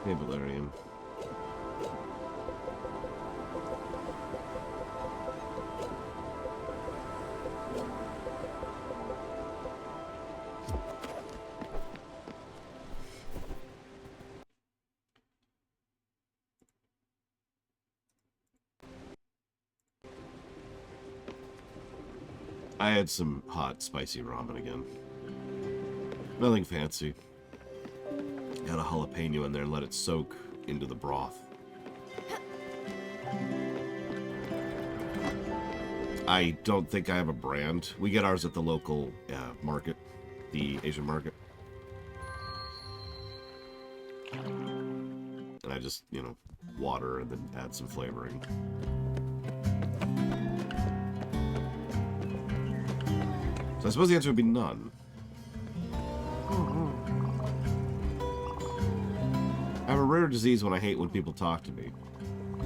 Hey, Valerian. I had some hot, spicy ramen again. Nothing fancy. Got a jalapeno in there and let it soak into the broth. I don't think I have a brand. We get ours at the local market, the Asian market. And I just, you know, water and then add some flavoring. So I suppose the answer would be none. I have a rare disease when I hate when people talk to me. I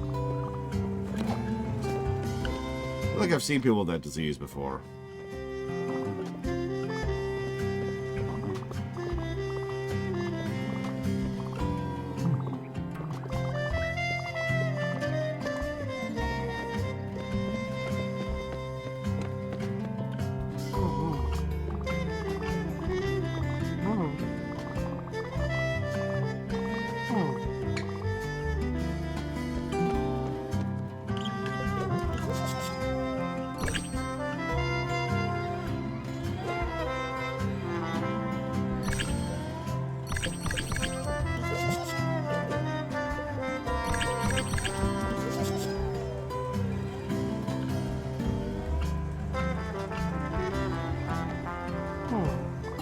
feel like I've seen people with that disease before.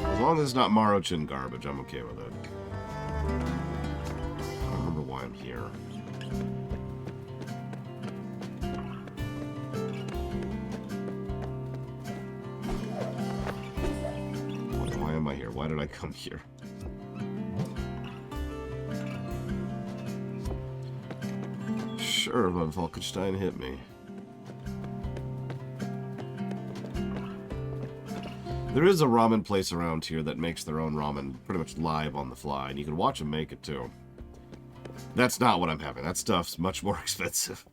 As long as it's not Marochin garbage, I'm okay with it. I don't remember why I'm here. Why am I here? Why did I come here? Sure, von Falkenstein hit me. There is a ramen place around here that makes their own ramen pretty much live on the fly, and you can watch them make it too. That's not what I'm having. That stuff's much more expensive.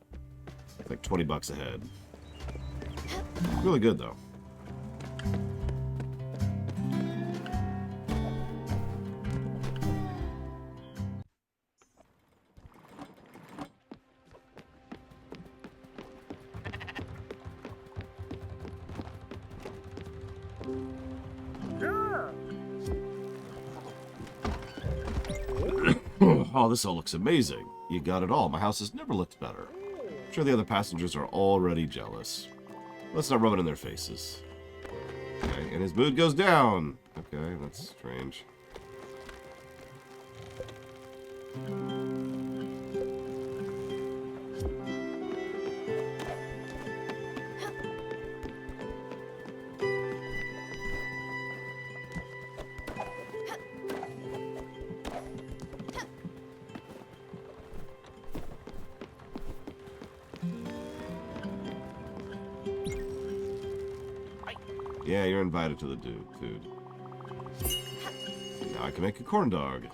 It's like 20 bucks a head. Really good though. Oh, this all looks amazing. You got it all. My house has never looked better. I'm sure the other passengers are already jealous. Let's not rub it in their faces. Okay, and his mood goes down. Okay, that's strange. Yeah, you're invited to the food. Now I can make a corn dog.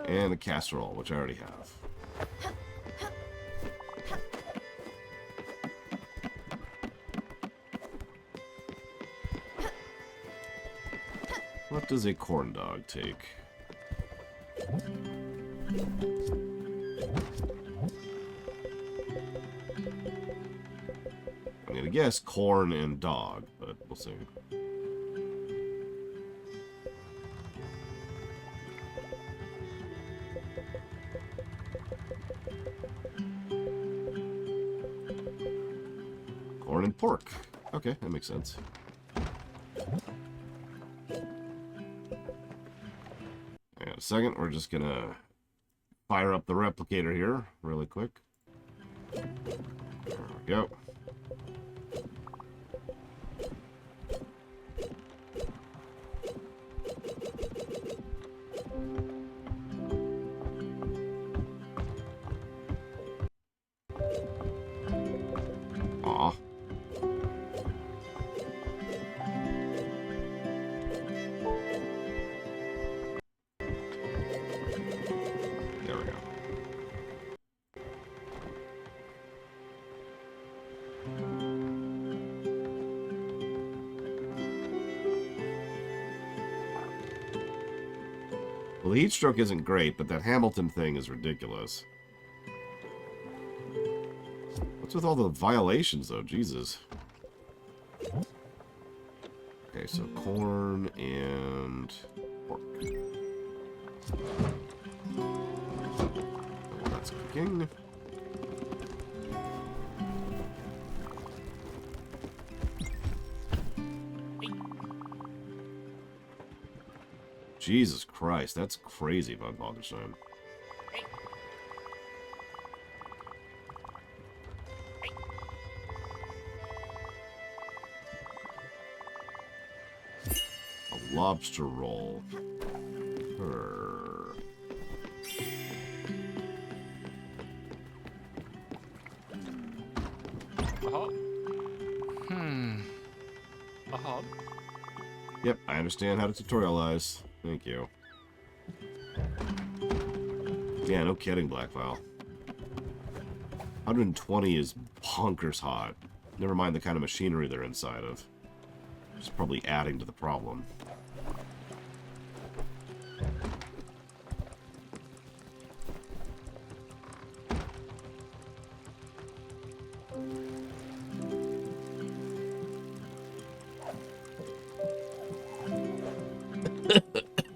And a casserole, which I already have. What does a corn dog take? I'm gonna guess corn and dog, but we'll see. Corn and pork. Okay, that makes sense. Hang on a second, we're just gonna fire up the replicator here really quick. There we go. Well, the heat stroke isn't great, but that Hamilton thing is ridiculous. What's with all the violations, though? Jesus. Okay, so corn and pork. Oh, that's cooking. Jesus Christ, that's crazy, Von Balderstein. A lobster roll. Her. Yep, I understand how to tutorialize. Thank you. Yeah, no kidding, Blackfile. 120 is bonkers hot. Never mind the kind of machinery they're inside of. It's probably adding to the problem.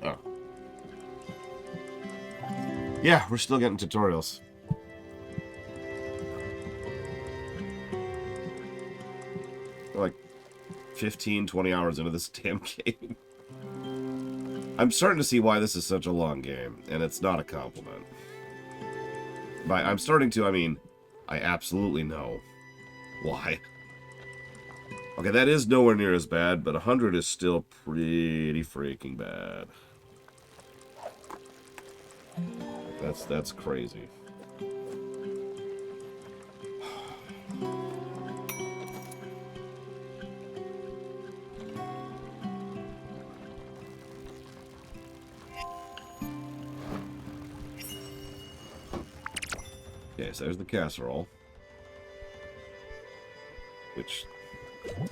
Oh. Yeah, we're still getting tutorials. We're like 15, 20 hours into this damn game. I'm starting to see why this is such a long game, and it's not a compliment. By I'm starting to, I mean, I absolutely know why. Okay, that is nowhere near as bad, but 100 is still pretty freaking bad. That's crazy. Okay, so there's the casserole. Which...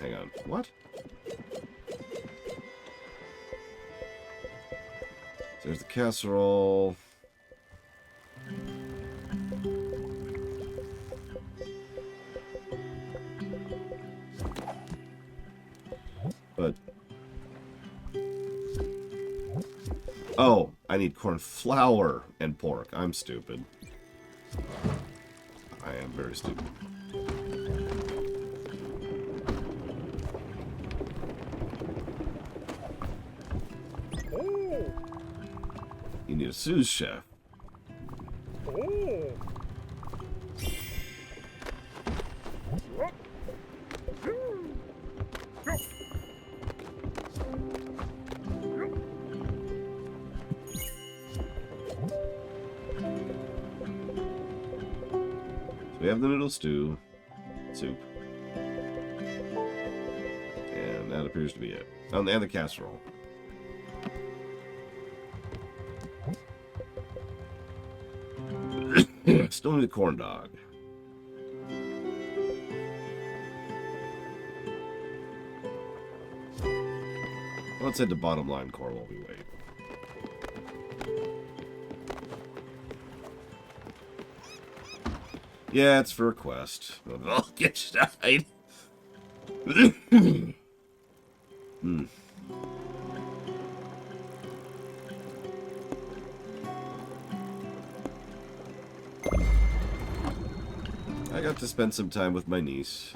Hang on. What? So there's the casserole. But... Oh, I need corn flour and pork. I'm stupid. I am very stupid. You need a sous chef. We have the noodle stew, soup, and that appears to be it. Oh, and the casserole. Still need a corn dog. Let's head to bottom line core while we wait. Yeah, it's for a quest. I'll get died. I got to spend some time with my niece.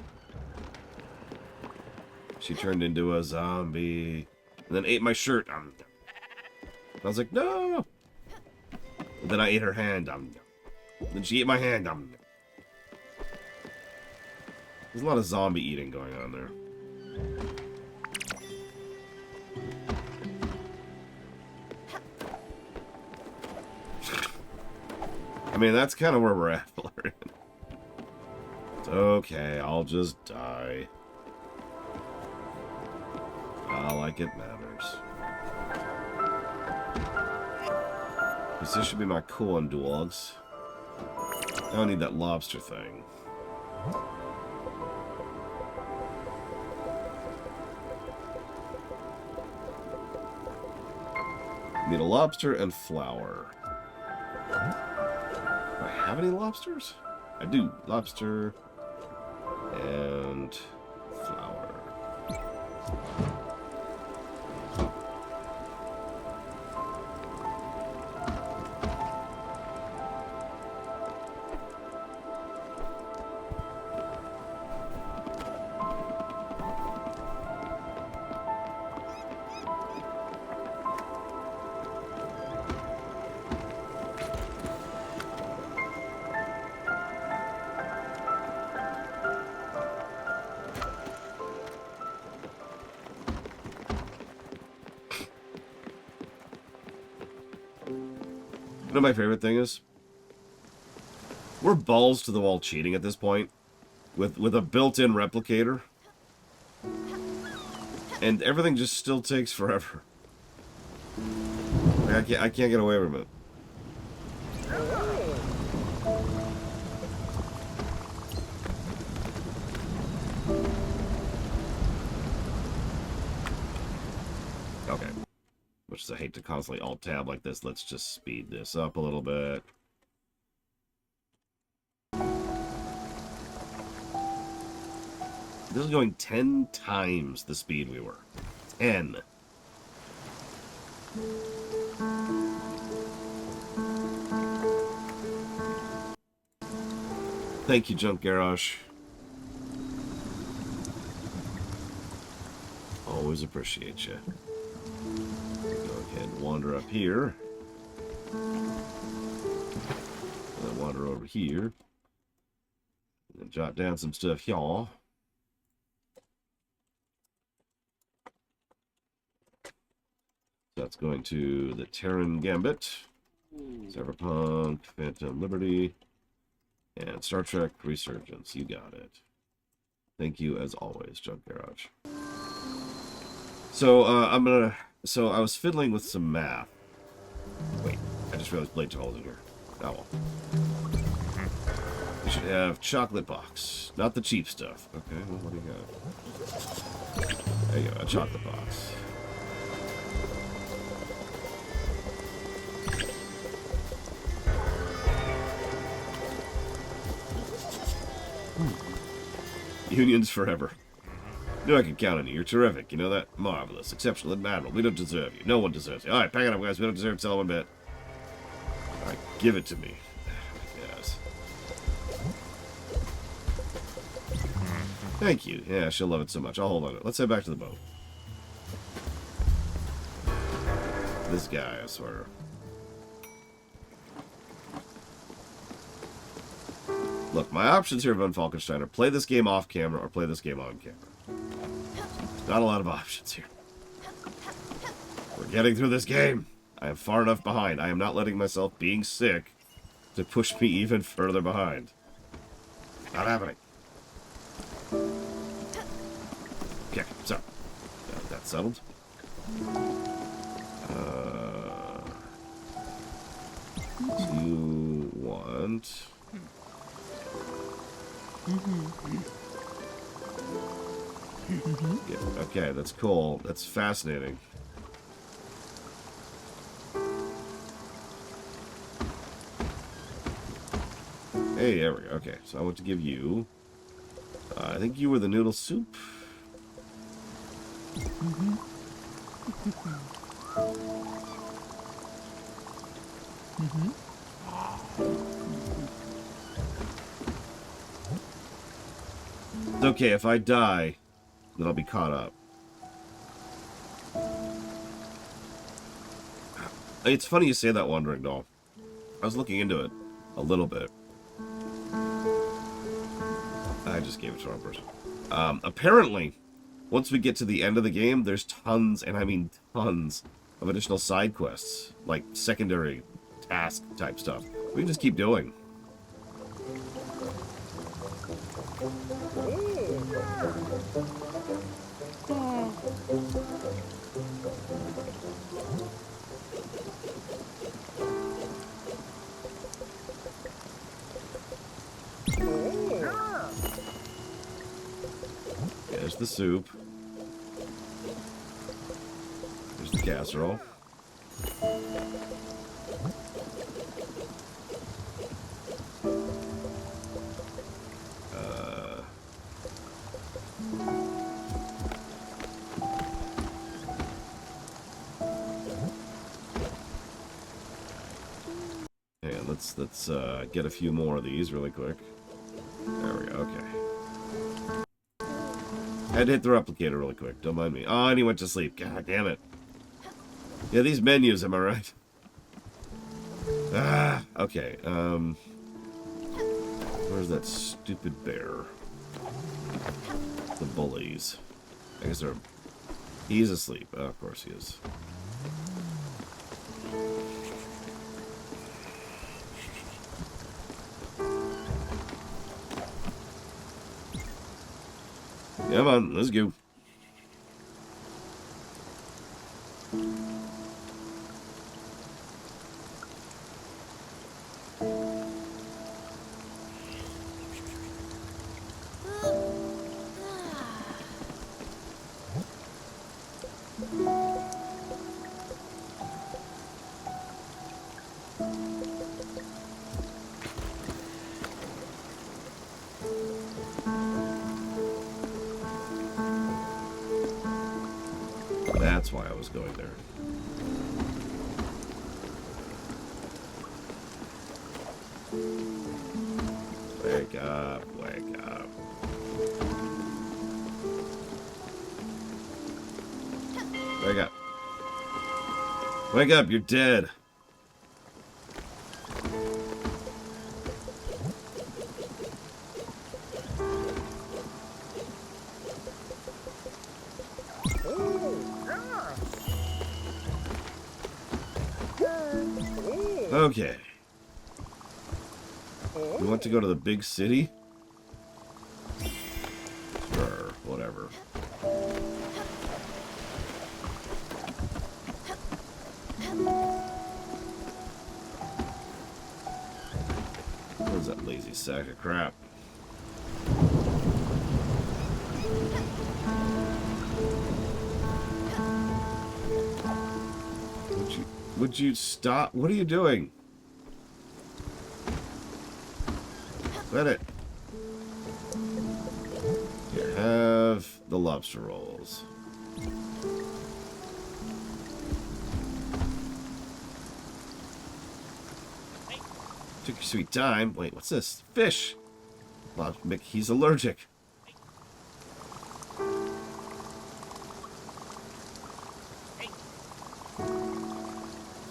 She turned into a zombie and then ate my shirt. I was like, no. And then I ate her hand. Then she ate my hand. There's a lot of zombie eating going on there. I mean, that's kind of where we're at, Valerian. It's okay, I'll just die. Not like it matters. This should be my corn dogs. I don't need that lobster thing. Need a lobster and flour. Do I have any lobsters? I do. Lobster and flour. You know what my favorite thing is? We're balls to the wall cheating at this point. With a built-in replicator. And everything just still takes forever. Like, I can't get away from it. Okay. Much as I hate to constantly alt-tab like this, let's just speed this up a little bit. This is going 10 times the speed we were. 10. Thank you, Junk Garage. Always appreciate you. Go ahead and wander up here. And then wander over here. And jot down some stuff here. That's going to the Terran Gambit, Cyberpunk, Phantom Liberty, and Star Trek Resurgence. You got it. Thank you as always, Junk Garage. So So I was fiddling with some math. Wait, I just realized Blade Tall's in here. Oh well. We should have chocolate box, not the cheap stuff. Okay, well, what do you got? There you go, a chocolate box. Unions forever. Knew I could count on you. You're terrific. You know that? Marvelous. Exceptional. Admirable. We don't deserve you. No one deserves you. Alright, pack it up, guys. We don't deserve to sell one bit. Alright, give it to me. Yes. Thank you. Yeah, she'll love it so much. I'll hold on to it. Let's head back to the boat. This guy, I swear. Look, my options here, Von Falkenstein, are play this game off camera or play this game on camera. Not a lot of options here. We're getting through this game. I am far enough behind. I am not letting myself being sick to push me even further behind. Not happening. Okay, so that's settled. So you want... Yeah, okay, that's cool. That's fascinating. Hey, there we go. Okay, so I want to give you... I think you were the noodle soup. It's okay, if I die, then I'll be caught up. It's funny you say that, Wandering Doll. I was looking into it a little bit. I just gave it to the wrong person. Apparently, once we get to the end of the game, there's tons, and I mean tons, of additional side quests. Like secondary task type stuff. We can just keep doing. There's the soup. There's the casserole. Let's get a few more of these really quick. There we go, okay. I had to hit the replicator really quick, don't mind me. Oh, and he went to sleep. God damn it. Yeah, these menus, am I right? Ah, okay, where's that stupid bear? The bullies. I guess they're... He's asleep. Oh, of course he is. Come on, let's go. That's why I was going there. Wake up, wake up. Wake up. Wake up, you're dead. Okay. You want to go to the big city? Sure, whatever. Where's that lazy sack of crap? Would you stop? What are you doing? Let it. Here, have the lobster rolls. Took your sweet time. Wait, what's this? Fish. He's allergic.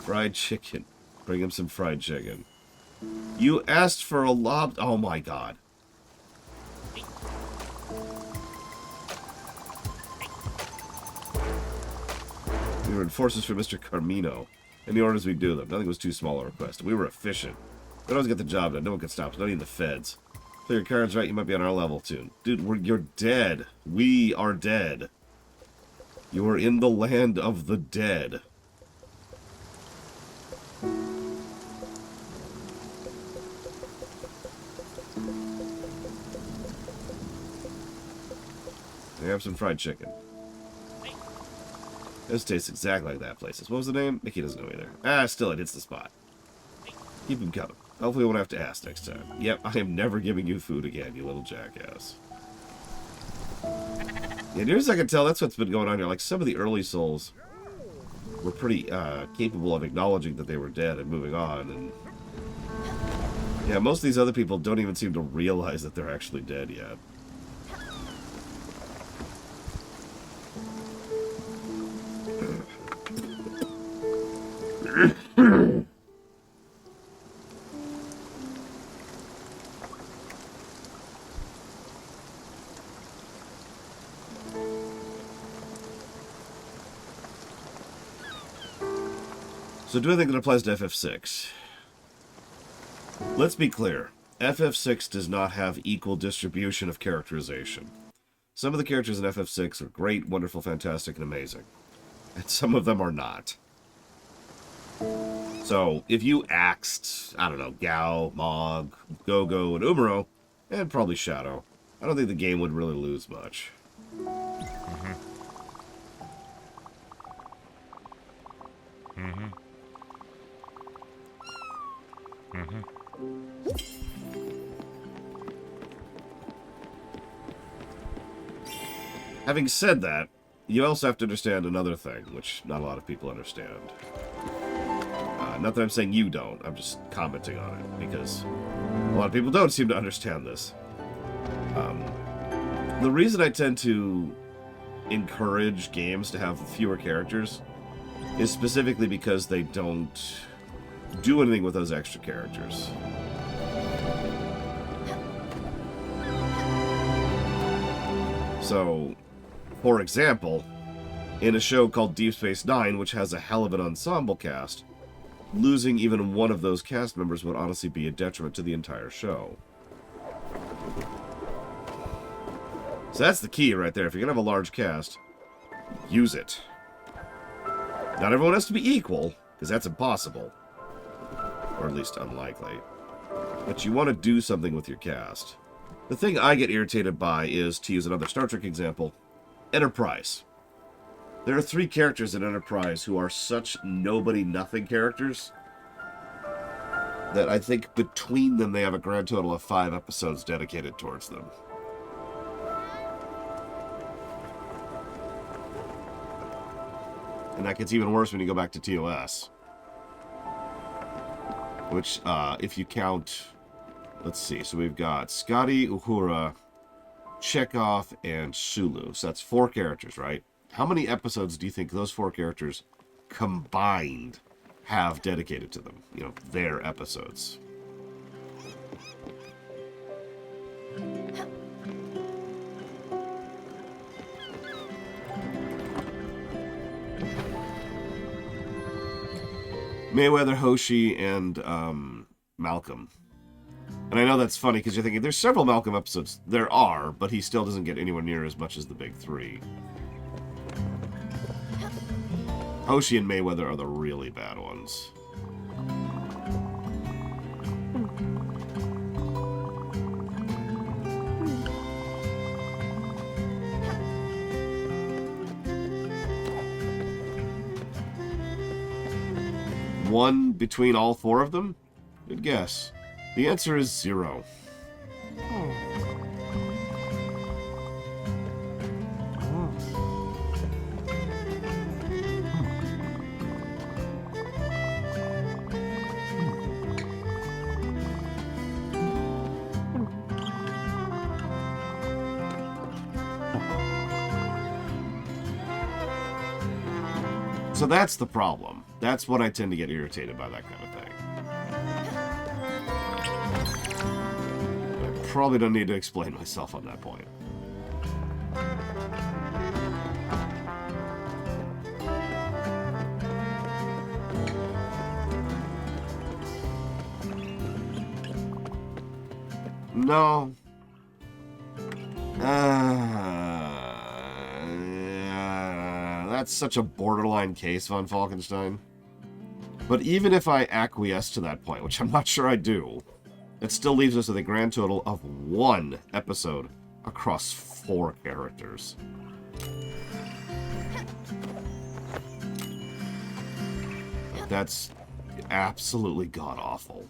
Fried chicken. Bring him some fried chicken. You asked for a lobster. Oh my god. We were enforcers for Mr. Carmino. Any orders we do them. Nothing was too small a request. We were efficient. We always get the job done. No one can stop us. Not even the feds. Play your cards right, you might be on our level soon. Dude, you're dead. We are dead. You are in the land of the dead. We have some fried chicken. This tastes exactly like that place's. What was the name? Mickey doesn't know either. Ah, still, it hits the spot. Keep him coming. Hopefully we won't have to ask next time. Yep, I am never giving you food again, you little jackass. Yeah, near as I can tell, that's what's been going on here. Like, some of the early souls were pretty capable of acknowledging that they were dead and moving on. And yeah, most of these other people don't even seem to realize that they're actually dead yet. So do I think it applies to FF6? Let's be clear. FF6 does not have equal distribution of characterization. Some of the characters in FF6 are great, wonderful, fantastic, and amazing. And some of them are not. So, if you axed, I don't know, Gao, Mog, Go-Go, and Umaro, and probably Shadow, I don't think the game would really lose much. Having said that, you also have to understand another thing, which not a lot of people understand. Not that I'm saying you don't, I'm just commenting on it, because a lot of people don't seem to understand this. The reason I tend to encourage games to have fewer characters is specifically because they don't do anything with those extra characters. So, for example, in a show called Deep Space Nine, which has a hell of an ensemble cast, losing even one of those cast members would honestly be a detriment to the entire show. So that's the key right there. If you're going to have a large cast, use it. Not everyone has to be equal, because that's impossible. Or at least unlikely. But you want to do something with your cast. The thing I get irritated by is, to use another Star Trek example, Enterprise. There are 3 characters in Enterprise who are such nobody-nothing characters that I think between them they have a grand total of 5 episodes dedicated towards them. And that gets even worse when you go back to TOS. Which, if you count... Let's see, so we've got Scotty, Uhura, Chekhov, and Sulu. So that's 4 characters, right? How many episodes do you think those 4 characters combined have dedicated to them? You know, their episodes. Mayweather, Hoshi, and Malcolm. And I know that's funny because you're thinking, there's several Malcolm episodes. There are, but he still doesn't get anywhere near as much as the big 3. Hoshi and Mayweather are the really bad ones. One between all 4 of them? Good guess. The answer is 0. So that's the problem. That's what I tend to get irritated by, that kind of thing. I probably don't need to explain myself on that point. No. That's such a borderline case, Von Falkenstein. But even if I acquiesce to that point, which I'm not sure I do, it still leaves us with a grand total of 1 episode across 4 characters. That's absolutely god-awful.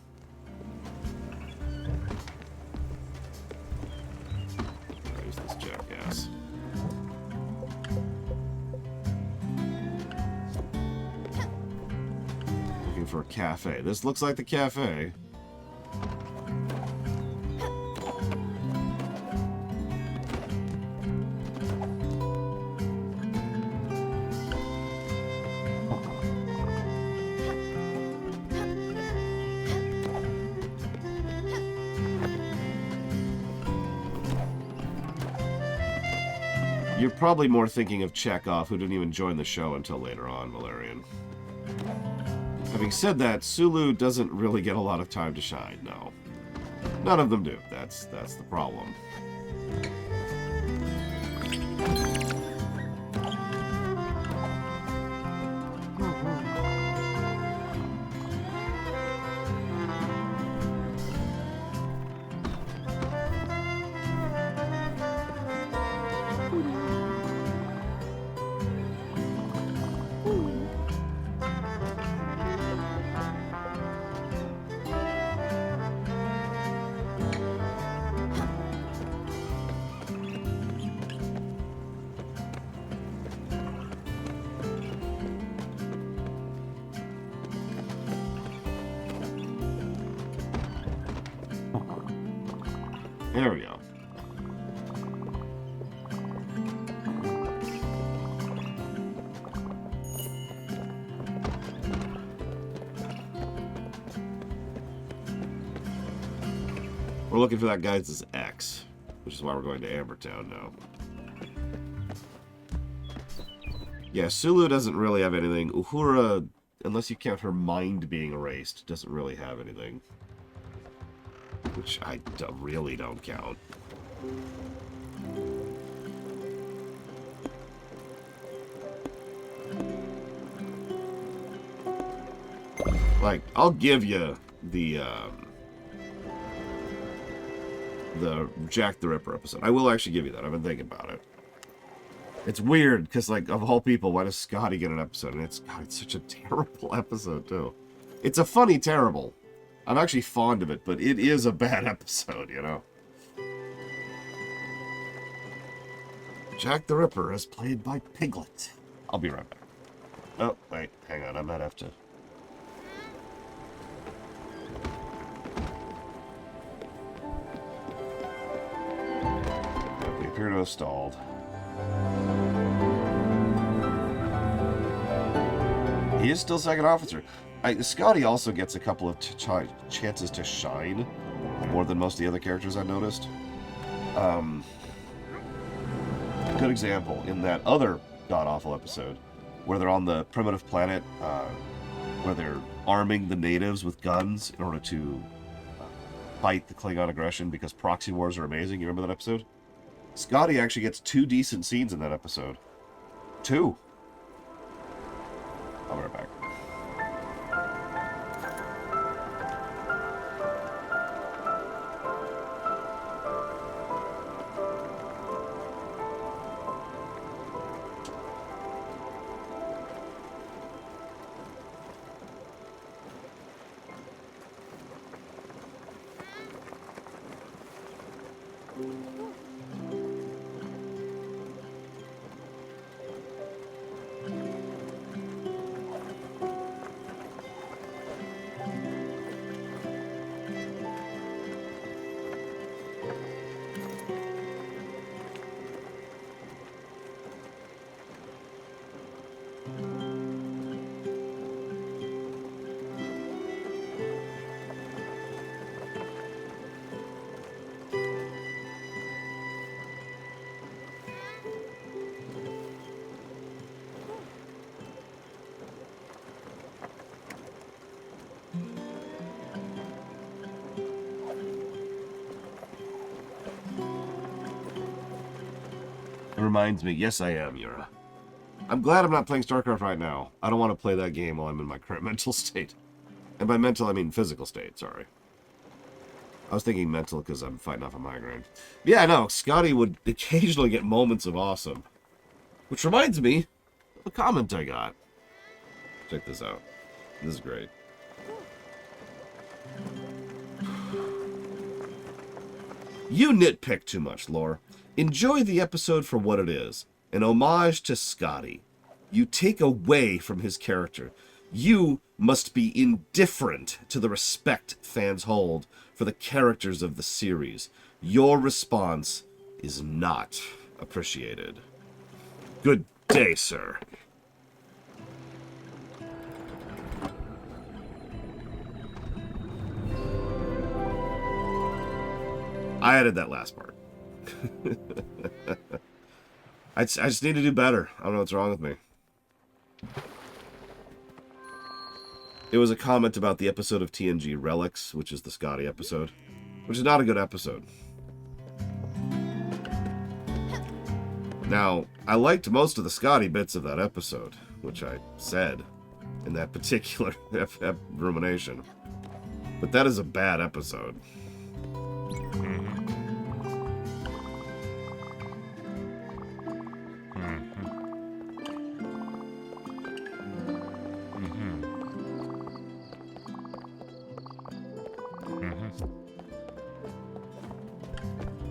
There's this jackass. Looking for a cafe. This looks like the cafe. You're probably more thinking of Chekhov, who didn't even join the show until later on, Valerian. Having said that, Sulu doesn't really get a lot of time to shine, no. None of them do. That's the problem. We're looking for that guy's X, which is why we're going to Ambertown now. Yeah, Sulu doesn't really have anything. Uhura, unless you count her mind being erased, doesn't really have anything. Which I really don't count. Like, I'll give you the Jack the Ripper episode. I will actually give you that. I've been thinking about it. It's weird, because, like, of all people, why does Scotty get an episode? And it's, God, it's such a terrible episode, too. It's a funny terrible. I'm actually fond of it, but it is a bad episode, you know? Jack the Ripper is played by Piglet. I'll be right back. Oh, wait, hang on. I might have to... We appear to have stalled. He is still second officer. Scotty also gets a couple of chances to shine more than most of the other characters I've noticed. Good example in that other god-awful episode where they're on the primitive planet where they're arming the natives with guns in order to fight the Klingon aggression because proxy wars are amazing. You remember that episode? Scotty actually gets 2 decent scenes in that episode. 2. I'll be right back. It reminds me, yes I am, Yura. I'm glad I'm not playing StarCraft right now. I don't want to play that game while I'm in my current mental state. And by mental, I mean physical state, sorry. I was thinking mental because I'm fighting off a migraine. Yeah, I know, Scotty would occasionally get moments of awesome. Which reminds me of a comment I got. Check this out. This is great. You nitpick too much, Lore. Enjoy the episode for what it is. An homage to Scotty. You take away from his character. You must be indifferent to the respect fans hold for the characters of the series. Your response is not appreciated. Good day, sir. I added that last part. I just need to do better. I don't know what's wrong with me. It was a comment about the episode of TNG Relics, which is the Scotty episode, which is not a good episode. Now, I liked most of the Scotty bits of that episode, which I said in that particular rumination. But that is a bad episode.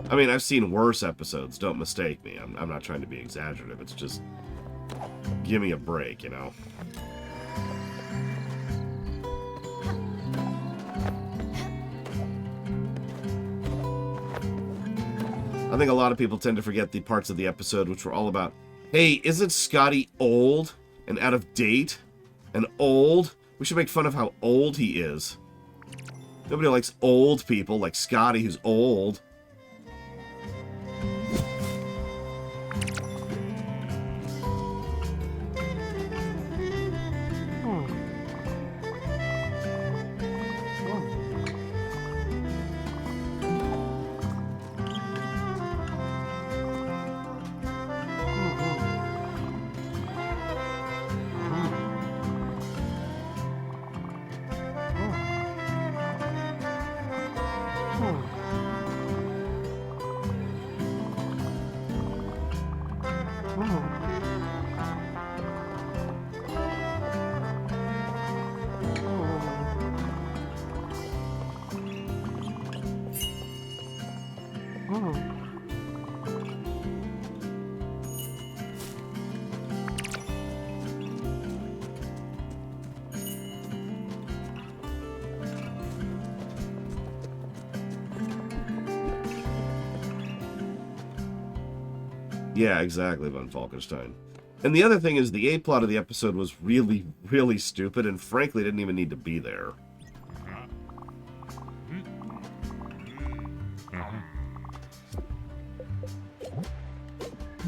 I mean, I've seen worse episodes, don't mistake me. I'm not trying to be exaggerative. It's just, give me a break, you know? I think a lot of people tend to forget the parts of the episode which were all about, hey, isn't Scotty old and out of date and old? We should make fun of how old he is. Nobody likes old people like Scotty, who's old. Yeah, exactly, Von Falkenstein. And the other thing is the A-plot of the episode was really, really stupid, and frankly didn't even need to be there.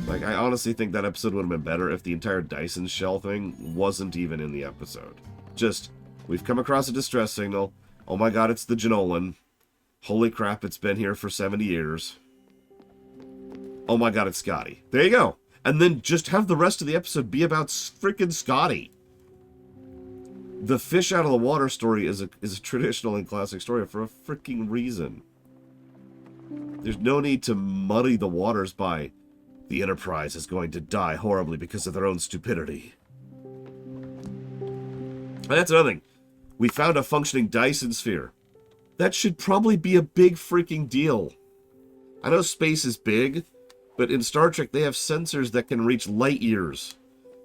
Like, I honestly think that episode would have been better if the entire Dyson shell thing wasn't even in the episode. Just, we've come across a distress signal. Oh my god, it's the Janolan. Holy crap, it's been here for 70 years. Oh my god, it's Scotty. There you go. And then just have the rest of the episode be about freaking Scotty. The fish out of the water story is a traditional and classic story for a freaking reason. There's no need to muddy the waters by the Enterprise is going to die horribly because of their own stupidity. And that's another thing. We found a functioning Dyson sphere. That should probably be a big freaking deal. I know space is big, but in Star Trek, they have sensors that can reach light years.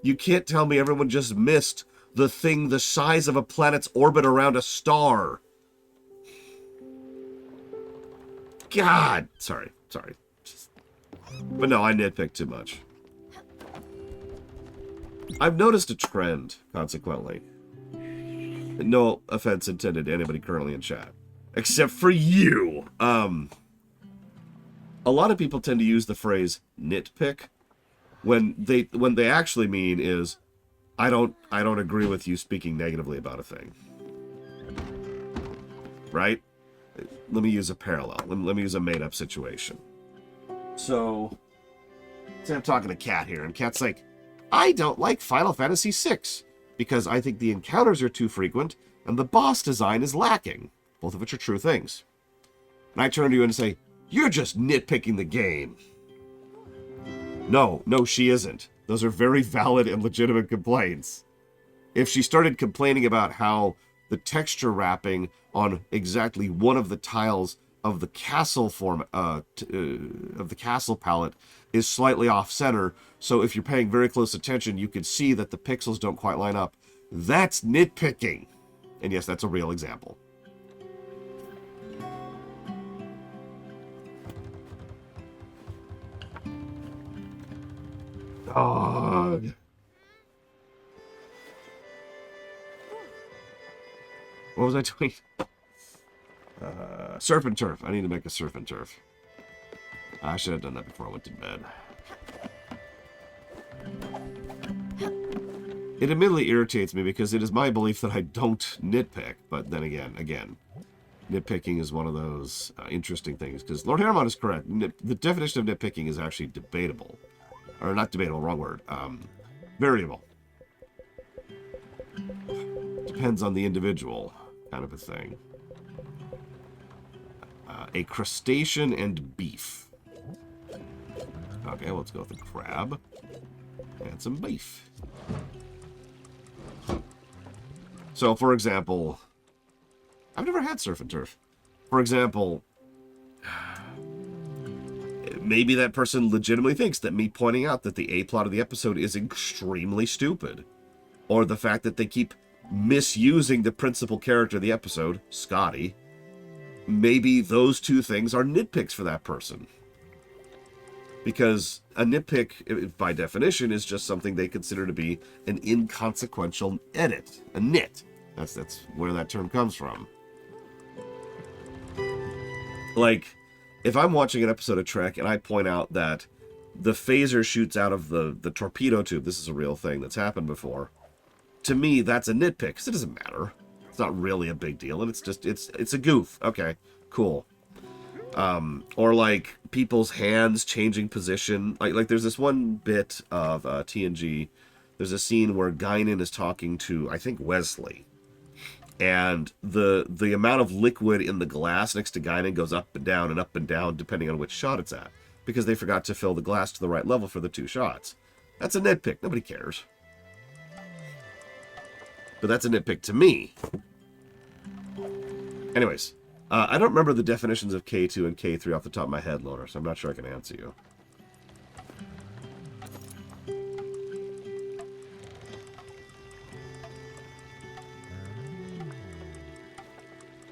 You can't tell me everyone just missed the thing the size of a planet's orbit around a star. God! Sorry. But no, I nitpick too much. I've noticed a trend, consequently. No offense intended to anybody currently in chat. Except for you! A lot of people tend to use the phrase nitpick when they actually mean is I don't agree with you speaking negatively about a thing. Right? Let me use a parallel. Let me use a made-up situation. So, say I'm talking to Kat here, and Kat's like, I don't like Final Fantasy VI because I think the encounters are too frequent and the boss design is lacking. Both of which are true things. And I turn to you and say, you're just nitpicking the game. No, she isn't. Those are very valid and legitimate complaints. If she started complaining about how the texture wrapping on exactly one of the tiles of the castle of the castle palette is slightly off center, so if you're paying very close attention, you could see that the pixels don't quite line up. That's nitpicking. And yes, that's a real example. Dog. What was I doing? Surf and turf. I need to make a surf and turf. I should have done that before I went to bed. It admittedly irritates me because it is my belief that I don't nitpick. But then again, nitpicking is one of those interesting things. Because Lord Harriman is correct. The definition of nitpicking is actually debatable. Or not debatable, wrong word. Variable. Depends on the individual, kind of a thing. A crustacean and beef. Okay, let's go with the crab. And some beef. So, for example, I've never had surf and turf. For example, maybe that person legitimately thinks that me pointing out that the A-plot of the episode is extremely stupid. Or the fact that they keep misusing the principal character of the episode, Scotty. Maybe those two things are nitpicks for that person. Because a nitpick, by definition, is just something they consider to be an inconsequential edit. A nit. That's where that term comes from. Like, if I'm watching an episode of Trek and I point out that the phaser shoots out of the torpedo tube, this is a real thing that's happened before, to me, that's a nitpick, because it doesn't matter. It's not really a big deal, and it's just, it's a goof. Okay, cool. Or like people's hands changing position. Like there's this one bit of TNG. There's a scene where Guinan is talking to, I think, Wesley, and the amount of liquid in the glass next to Guinan goes up and down depending on which shot it's at, because they forgot to fill the glass to the right level for the 2 shots. That's a nitpick. Nobody cares. But that's a nitpick to me. Anyways. I don't remember the definitions of K2 and K3 off the top of my head, Loner, so I'm not sure I can answer you.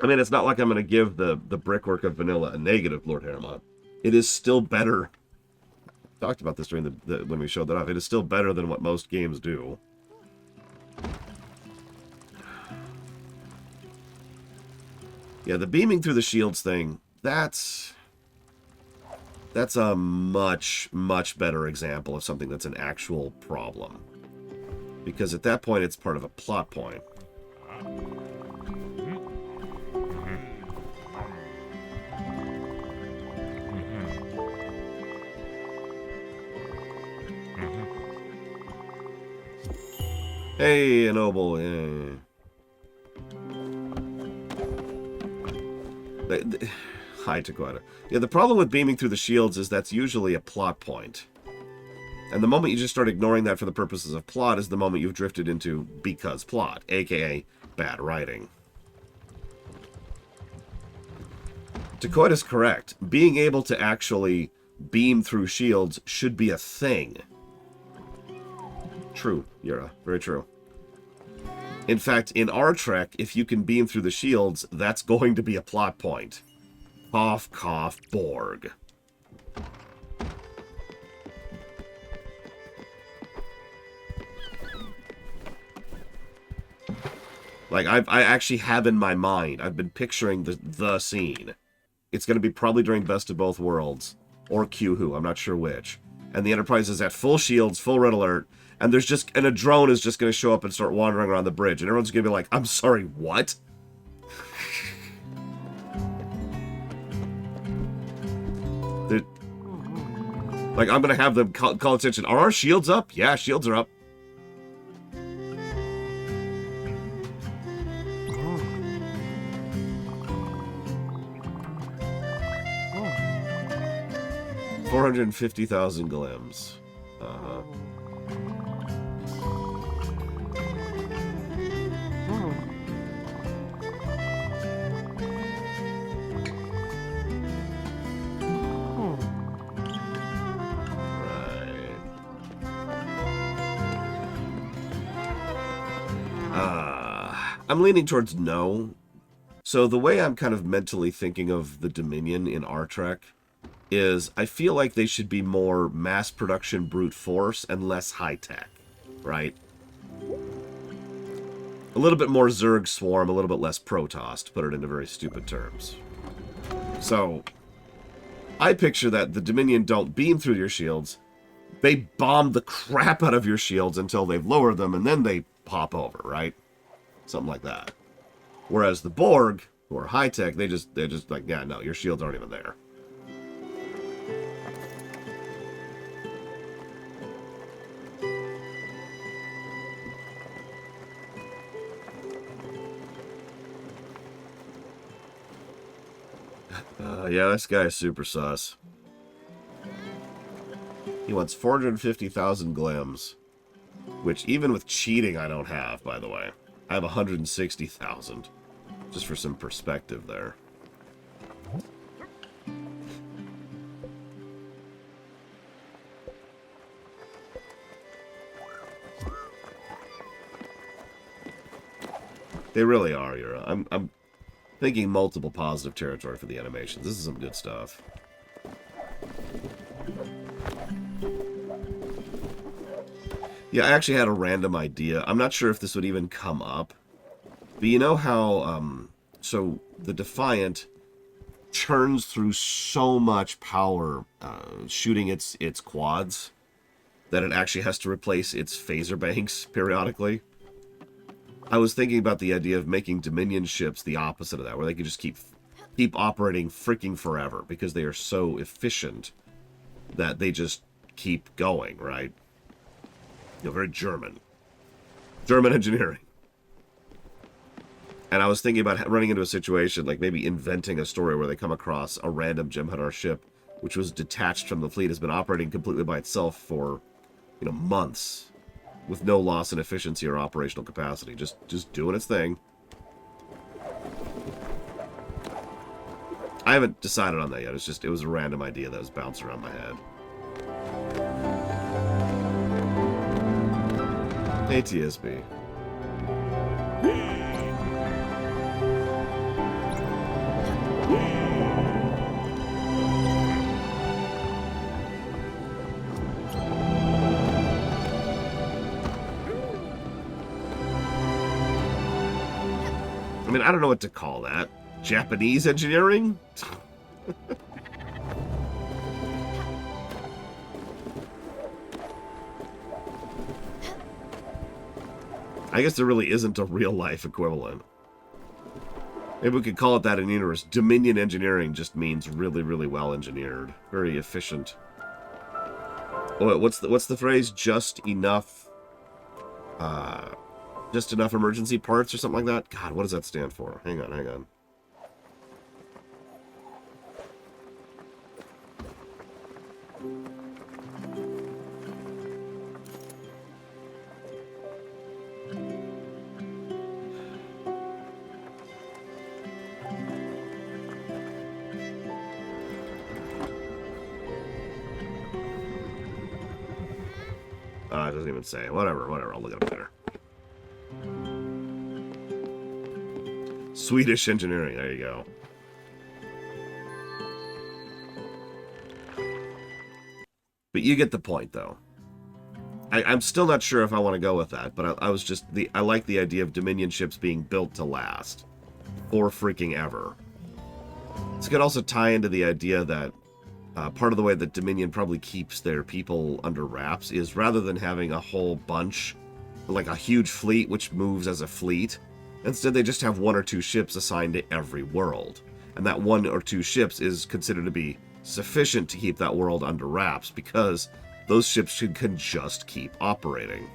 I mean, it's not like I'm going to give the brickwork of vanilla a negative, Lord Haremont. It is still better. I talked about this during when we showed that off. It is still better than what most games do. Yeah, the beaming through the shields thing, that's a much, much better example of something that's an actual problem. Because at that point, it's part of a plot point. Hey, a noble, yeah. Hi, Taquata. Yeah, the problem with beaming through the shields is that's usually a plot point. And the moment you just start ignoring that for the purposes of plot is the moment you've drifted into because plot, aka bad writing. Taquata's correct. Being able to actually beam through shields should be a thing. True, Yura. Very true. In fact, in our Trek, if you can beam through the shields, that's going to be a plot point. Cough, cough, Borg. Like, I actually have in my mind, I've been picturing the scene. It's going to be probably during Best of Both Worlds, or Q-Who, I'm not sure which. And the Enterprise is at full shields, full red alert, and a drone is just going to show up and start wandering around the bridge, and everyone's going to be like, I'm sorry, what? Like, I'm going to have them call attention. Are our shields up? Yeah, shields are up. Oh. 450,000 glims. Uh-huh. I'm leaning towards no. So the way I'm kind of mentally thinking of the Dominion in our Trek is I feel like they should be more mass production brute force and less high tech, right? A little bit more Zerg swarm, a little bit less Protoss, to put it into very stupid terms. So I picture that the Dominion don't beam through your shields. They bomb the crap out of your shields until they've lowered them, and then they pop over, right? Something like that. Whereas the Borg, who are high-tech, they're just like, yeah, no, your shields aren't even there. Yeah, this guy is super sus. He wants 450,000 glims. Which, even with cheating, I don't have, by the way. I have 160,000. Just for some perspective there. They really are, Yura. I'm thinking multiple positive territory for the animations. This is some good stuff. Yeah, I actually had a random idea. I'm not sure if this would even come up. But you know how, so the Defiant, churns through so much power shooting its quads that it actually has to replace its phaser banks periodically. I was thinking about the idea of making Dominion ships the opposite of that, where they could just keep operating freaking forever because they are so efficient that they just keep going, right? You know, very German. German engineering. And I was thinking about running into a situation, like maybe inventing a story where they come across a random Jem'Hadar ship, which was detached from the fleet, has been operating completely by itself for, you know, months, with no loss in efficiency or operational capacity, just doing its thing. I haven't decided on that yet. It was a random idea that was bouncing around my head. ATSB. I mean, I don't know what to call that. Japanese engineering? I guess there really isn't a real-life equivalent. Maybe we could call it that in universe. Dominion engineering just means really, really well engineered. Very efficient. Oh, what's the phrase? Just enough emergency parts or something like that? God, what does that stand for? Hang on. It doesn't even say. Whatever. I'll look it up later. Swedish engineering. There you go. But you get the point, though. I'm still not sure if I want to go with that, but I like the idea of Dominion ships being built to last. For freaking ever. This could also tie into the idea that part of the way that Dominion probably keeps their people under wraps is rather than having a whole bunch, like a huge fleet which moves as a fleet, instead they just have 1 or 2 ships assigned to every world. And that 1 or 2 ships is considered to be sufficient to keep that world under wraps because those ships can just keep operating.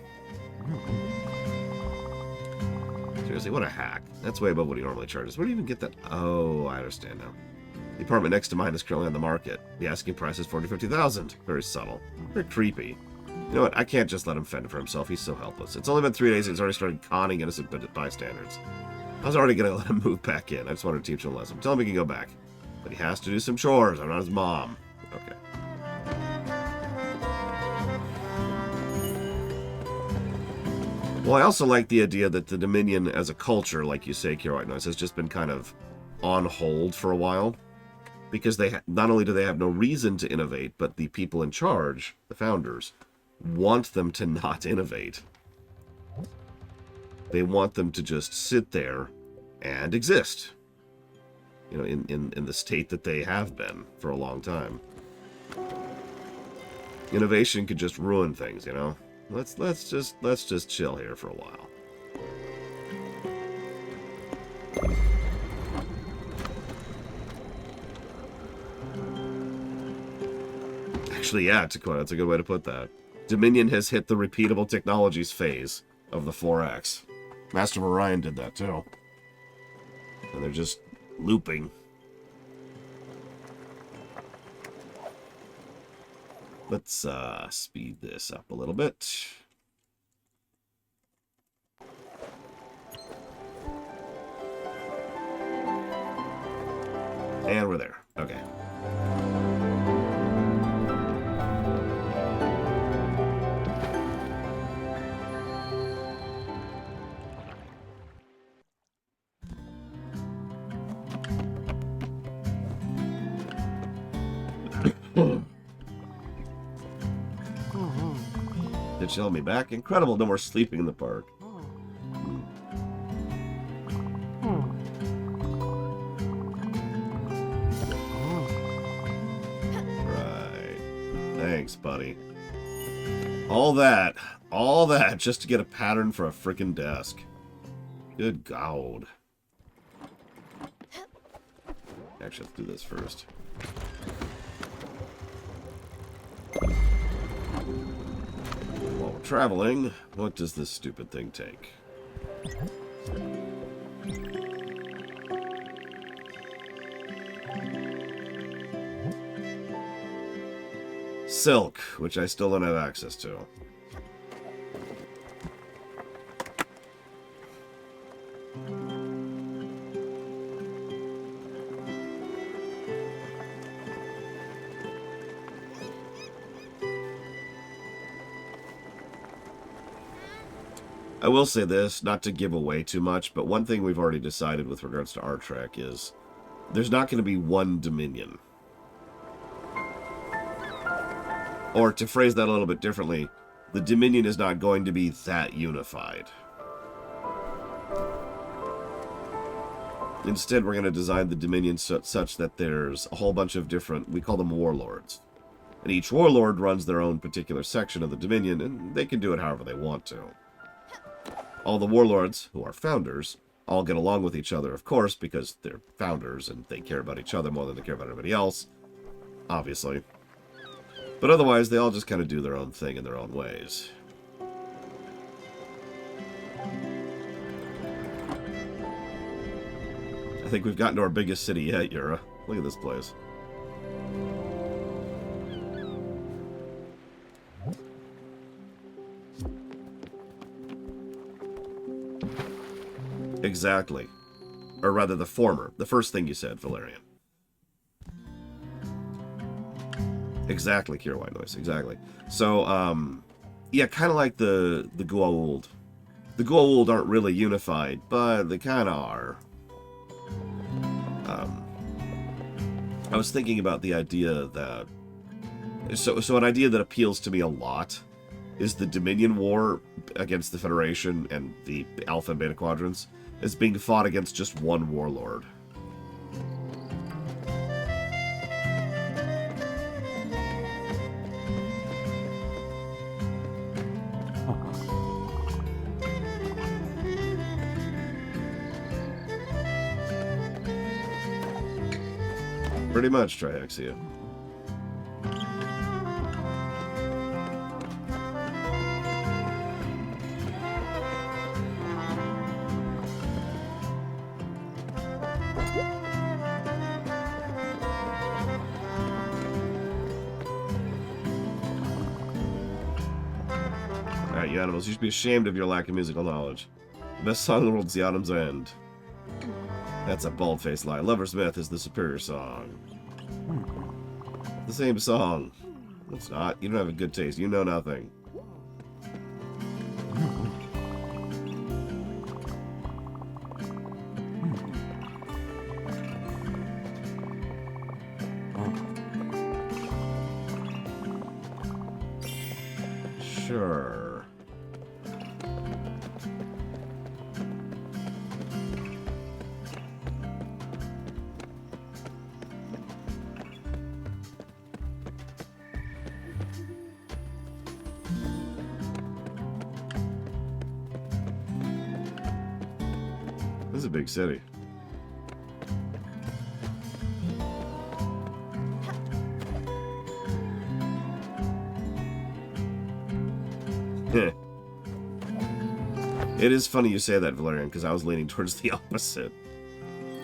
Seriously, what a hack. That's way above what he normally charges. Where do you even get that? Oh, I understand now. The apartment next to mine is currently on the market. The asking price is $40,000-$50,000. Very subtle. Very creepy. You know what? I can't just let him fend for himself. He's so helpless. It's only been 3 days and he's already started conning innocent bystanders. I was already going to let him move back in. I just wanted to teach him a lesson. Tell him he can go back. But he has to do some chores. I'm not his mom. Okay. Well, I also like the idea that the Dominion as a culture, like you say, Kira White Noise, has just been kind of on hold for a while. Because they not only do they have no reason to innovate, but the people in charge, the founders, want them to not innovate. They want them to just sit there and exist. You know, in the state that they have been for a long time. Innovation could just ruin things, you know? Let's just chill here for a while. Actually, yeah, that's a good way to put that. Dominion has hit the repeatable technologies phase of the 4X. Master of Orion did that too. And they're just looping. Let's speed this up a little bit. And we're there. Okay. Did she let me back? Incredible, no more sleeping in the park. Thanks, buddy. All that just to get a pattern for a freaking desk. Good God. Actually, let's do this first. While we're traveling, what does this stupid thing take? Silk, which I still don't have access to. I will say this, not to give away too much, but one thing we've already decided with regards to our trek is there's not going to be one Dominion. Or to phrase that a little bit differently, the Dominion is not going to be that unified. Instead, we're going to design the Dominion such that there's a whole bunch of different, we call them warlords. And each warlord runs their own particular section of the Dominion, and they can do it however they want to. All the warlords, who are founders, all get along with each other, of course, because they're founders and they care about each other more than they care about everybody else, obviously. But otherwise, they all just kind of do their own thing in their own ways. I think we've gotten to our biggest city yet, Yura. Look at this place. Exactly. Or rather, the former. The first thing you said, Valerian. Exactly, Kira White Noise. Exactly. So, yeah, kind of like the Goa'uld. The Goa'uld aren't really unified, but they kind of are. I was thinking about the idea that... So an idea that appeals to me a lot is the Dominion War against the Federation and the Alpha and Beta Quadrants is being fought against just one warlord. Pretty much, Triaxia. Alright, you animals, you should be ashamed of your lack of musical knowledge. The best song in the world is The Autumn's End. That's a bald-faced lie. Lover's Myth is the superior song. The same song. It's not. You don't have a good taste. You know nothing. Sure. This is a big city. It is funny you say that, Valerian, because I was leaning towards the opposite.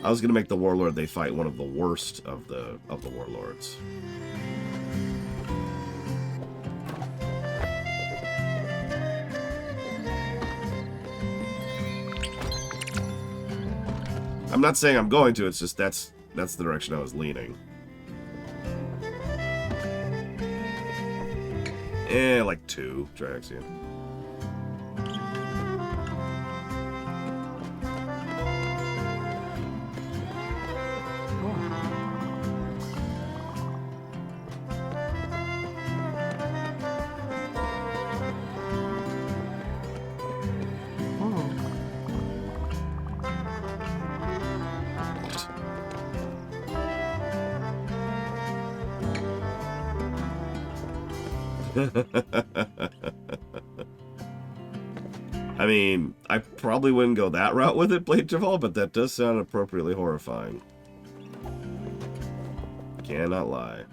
I was going to make the warlord they fight one of the worst of the warlords. I'm not saying I'm going to, it's just that's the direction I was leaning. Like 2, Triaxia. I mean, I probably wouldn't go that route with it, Blade Travel, but that does sound appropriately horrifying. Cannot lie.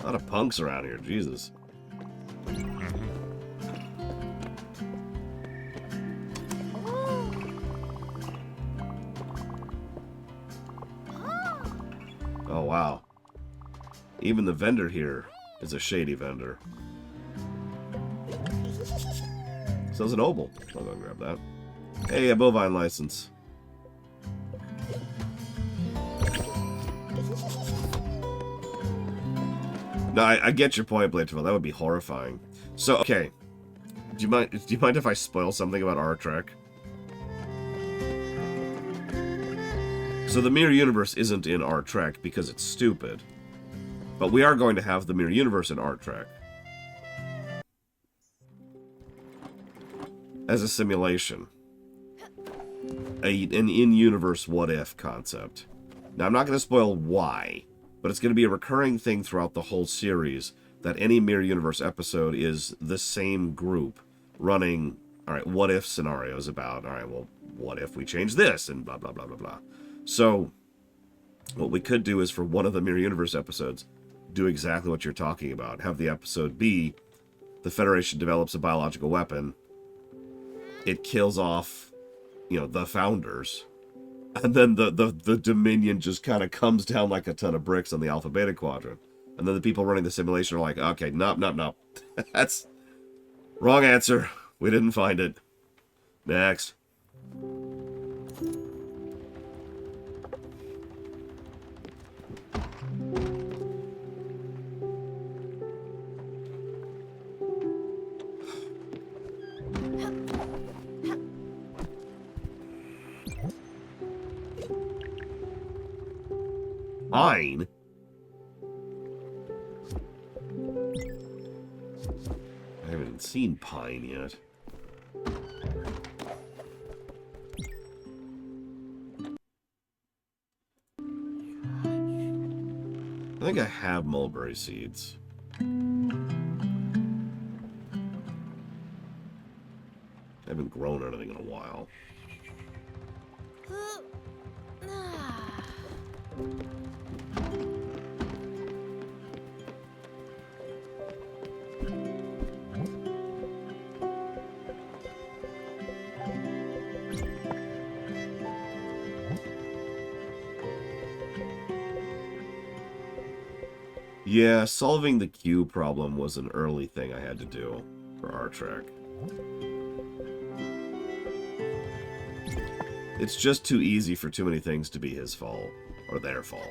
A lot of punks around here, Jesus. Oh, wow. Even the vendor here is a shady vendor. Sells an opal. I'll go grab that. Hey, a bovine license. No, I get your point, Blade Travel. That would be horrifying. So, okay. Do you mind if I spoil something about our Trek? So the Mirror Universe isn't in our Trek because it's stupid. But we are going to have the Mirror Universe in our Trek. As a simulation. An in-universe what-if concept. Now, I'm not going to spoil why, but it's going to be a recurring thing throughout the whole series that any Mirror Universe episode is the same group running, alright, what-if scenarios about, alright, well, what if we change this, and blah, blah, blah, blah, blah. So, what we could do is for one of the Mirror Universe episodes, do exactly what you're talking about. Have the episode be, the Federation develops a biological weapon, it kills off, you know, the founders, and then the Dominion just kind of comes down like a ton of bricks on the Alpha Beta Quadrant. And then the people running the simulation are like, okay, nope. That's wrong answer. We didn't find it. Next. Pine? I haven't seen pine yet. I think I have mulberry seeds. I haven't grown anything in a while. Yeah, solving the queue problem was an early thing I had to do for our Trek. It's just too easy for too many things to be his fault, or their fault.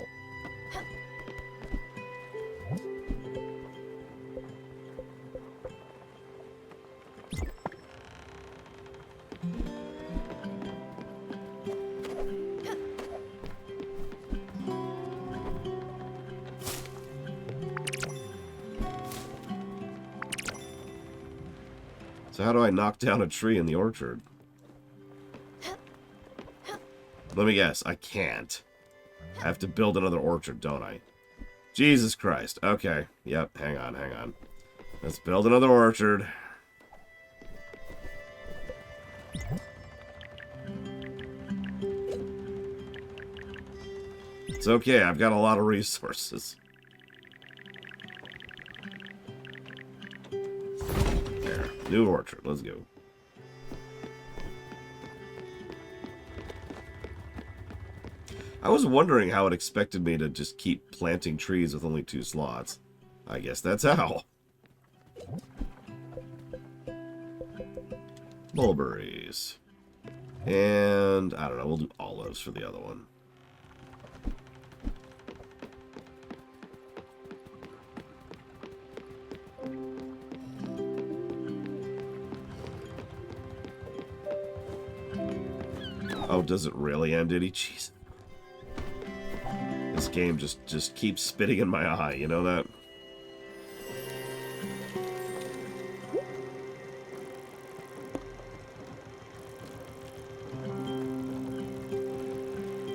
So how do I knock down a tree in the orchard? Let me guess, I can't. I have to build another orchard, don't I? Jesus Christ. Okay. Yep, hang on. Let's build another orchard. It's okay, I've got a lot of resources. There, new orchard, let's go. I was wondering how it expected me to just keep planting trees with only 2 slots. I guess that's how. Mulberries. And, I don't know, we'll do olives for the other one. Oh, does it really end, Diddy? Jeez. This game just keeps spitting in my eye, you know that?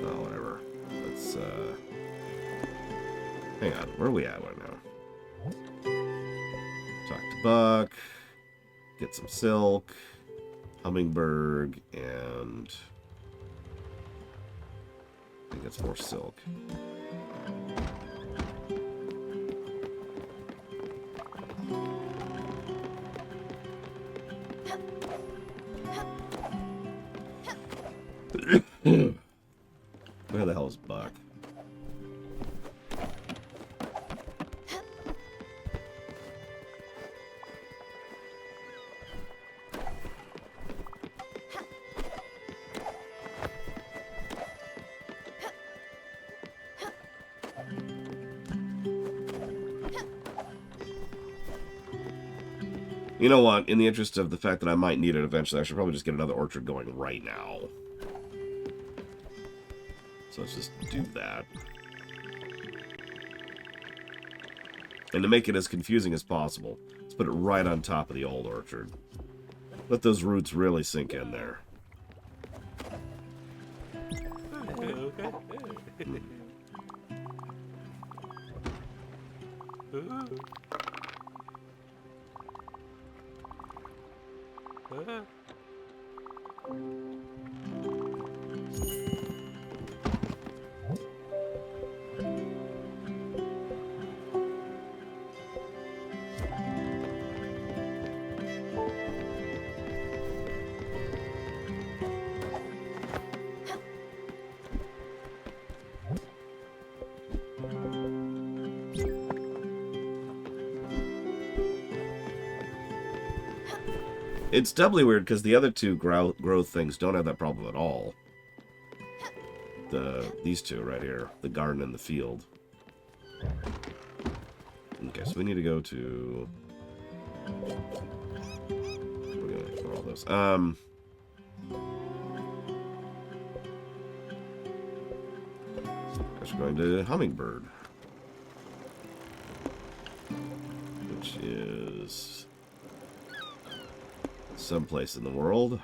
Oh, whatever. Hang on, where are we at right now? Talk to Buck. Get some silk. Hummingbird, and... I think it's more silk. Where the hell is Buck? You know what? In the interest of the fact that I might need it eventually, I should probably just get another orchard going right now. So let's just do that. And to make it as confusing as possible, let's put it right on top of the old orchard. Let those roots really sink in there. It's doubly weird because the other two growth things don't have that problem at all. These two right here, the garden and the field. Okay, so we need to go to... We're gonna ignore all those. We're going to Hummingbird, which is someplace in the world.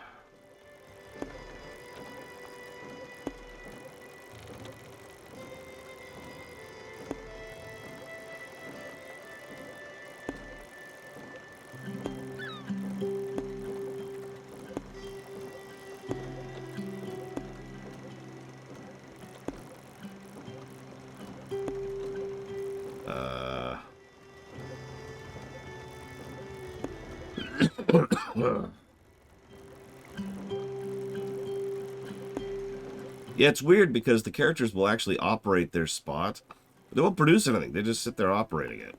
Yeah, it's weird because the characters will actually operate their spot. They won't produce anything. They just sit there operating it.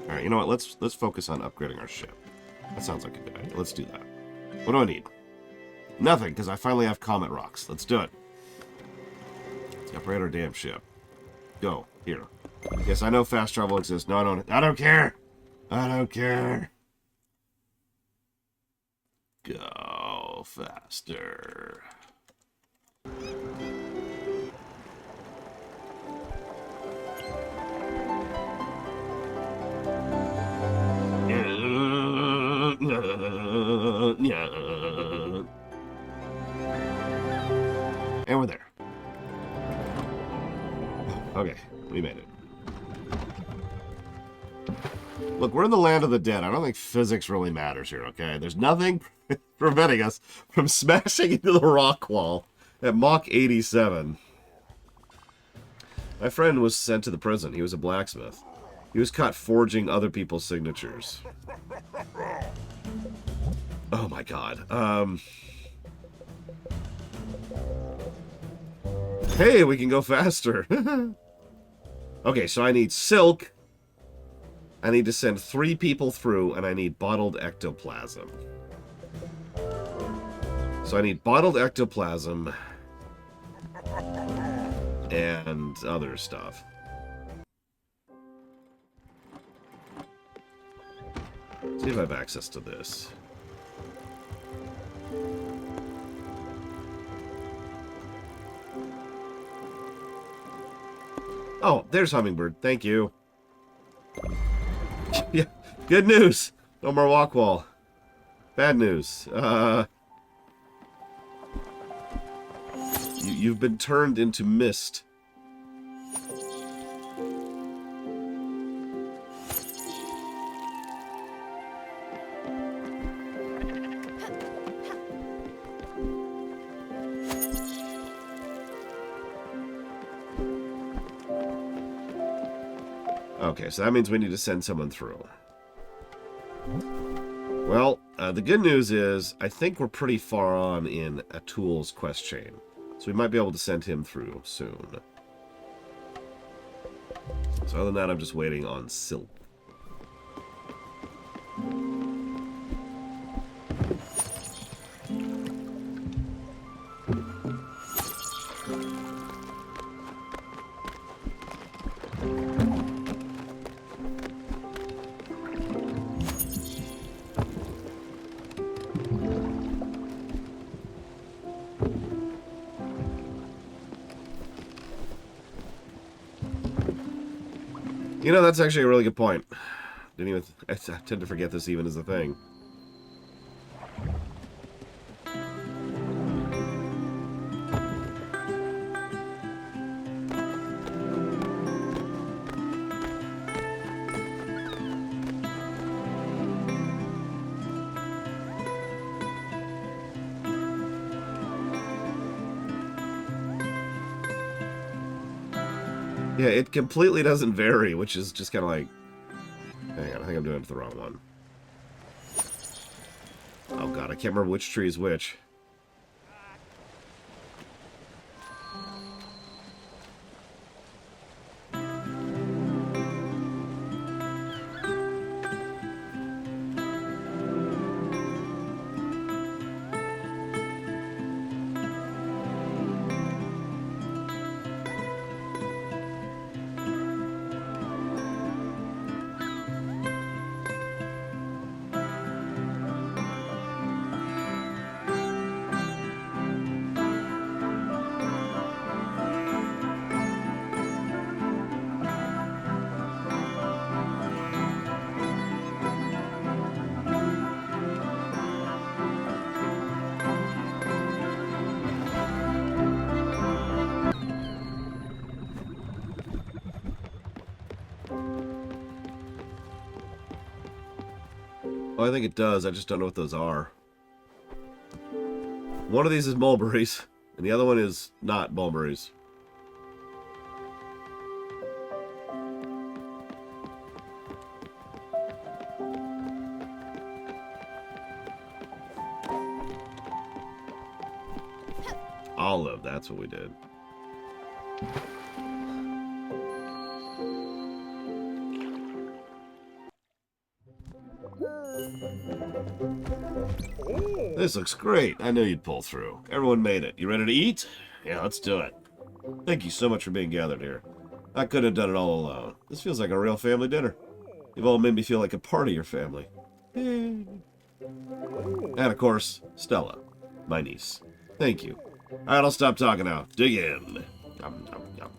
All right, you know what? Let's focus on upgrading our ship. That sounds like a good idea. Let's do that. What do I need? Nothing, because I finally have Comet Rocks. Let's do it. Let's upgrade our damn ship. Go. Here. Yes, I know fast travel exists. No, I don't care. I don't care. Go faster. And we're there. Okay, we made it. Look, we're in the land of the dead. I don't think physics really matters here, okay? There's nothing preventing us from smashing into the rock wall at Mach 87. My friend was sent to the prison. He was a blacksmith. He was caught forging other people's signatures. Oh my god. Hey, we can go faster. Okay, so I need silk. I need to send 3 people through, and I need bottled ectoplasm. So I need bottled ectoplasm and other stuff. See if I have access to this. Oh, there's Hummingbird. Thank you. Yeah, good news. No more walk wall. Bad news. You've been turned into mist. Okay, so that means we need to send someone through. Well, the good news is I think we're pretty far on in Atul's quest chain. So we might be able to send him through soon. So other than that, I'm just waiting on Silk. You know, that's actually a really good point. I tend to forget this even is a thing. Yeah, it completely doesn't vary, which is just kind of like... Hang on, I think I'm doing it the wrong one. Oh god, I can't remember which tree is which. Oh, I think it does. I just don't know what those are. One of these is mulberries, and the other one is not mulberries. Olive, that's what we did. This looks great. I knew you'd pull through. Everyone made it. You ready to eat? Yeah, let's do it. Thank you so much for being gathered here. I couldn't have done it all alone. This feels like a real family dinner. You've all made me feel like a part of your family. And of course, Stella, my niece. Thank you. Alright, I'll stop talking now. Dig in. Yum, yum, yum.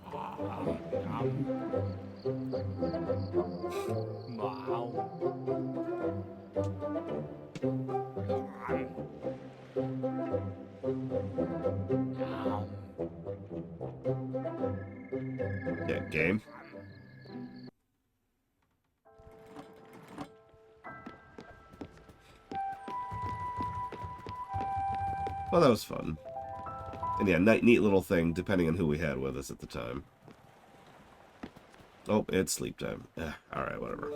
Yeah, game. Well, that was fun. And yeah, neat little thing, depending on who we had with us at the time. Oh, it's sleep time. Alright, whatever.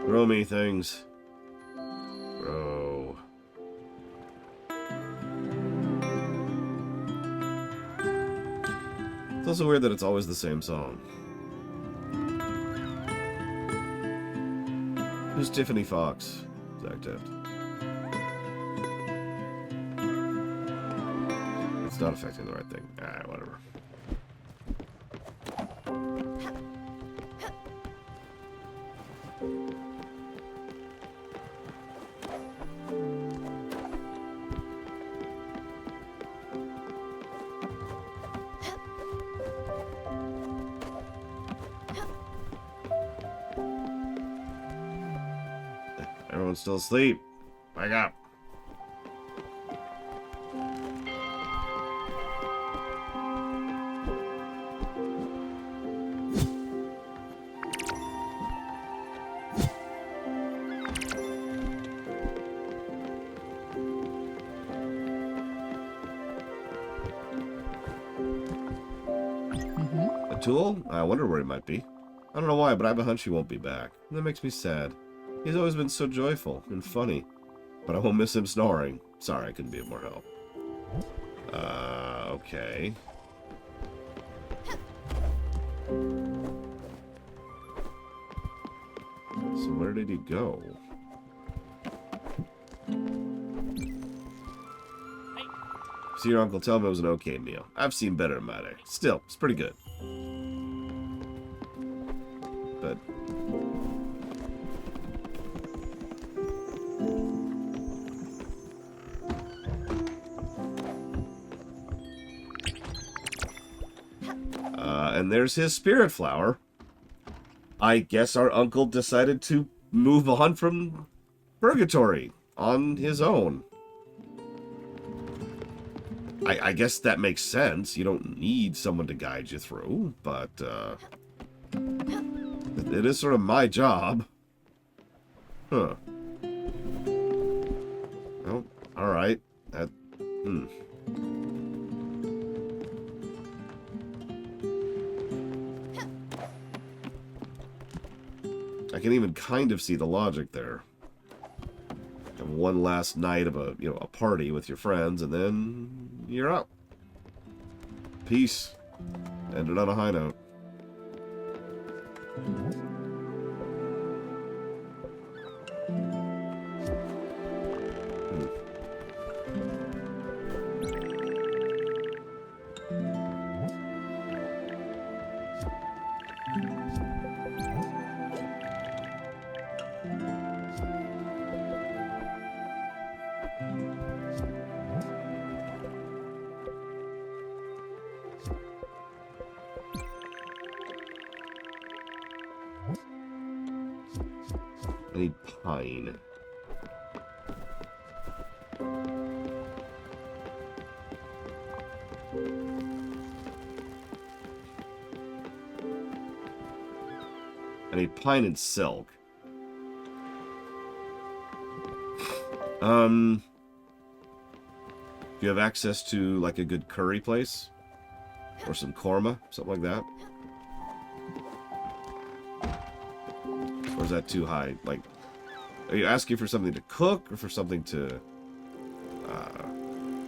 Grow me things. Grow. It's also weird that it's always the same song. Who's Tiffany Fox? Zach Deft. It's not affecting the right thing. Alright, whatever. Everyone's still asleep. Wake up. A tool? I wonder where he might be. I don't know why, but I have a hunch he won't be back. That makes me sad. He's always been so joyful and funny. But I won't miss him snoring. Sorry, I couldn't be of more help. Okay. So where did he go? See, your uncle, tell him it was an okay meal. I've seen better in my day. Still, it's pretty good. But... and there's his Spiritfarer. I guess our uncle decided to move on from purgatory on his own. I guess that makes sense. You don't need someone to guide you through, but it is sort of my job. Huh. Oh, alright. I can even kind of see the logic there. Have one last night of a party with your friends, and then you're out. Peace. Ended on a high note. I need pine. I need pine and silk. Do you have access to like a good curry place? Or some korma? Something like that? Or is that too high? Like, are you asking for something to cook or for something to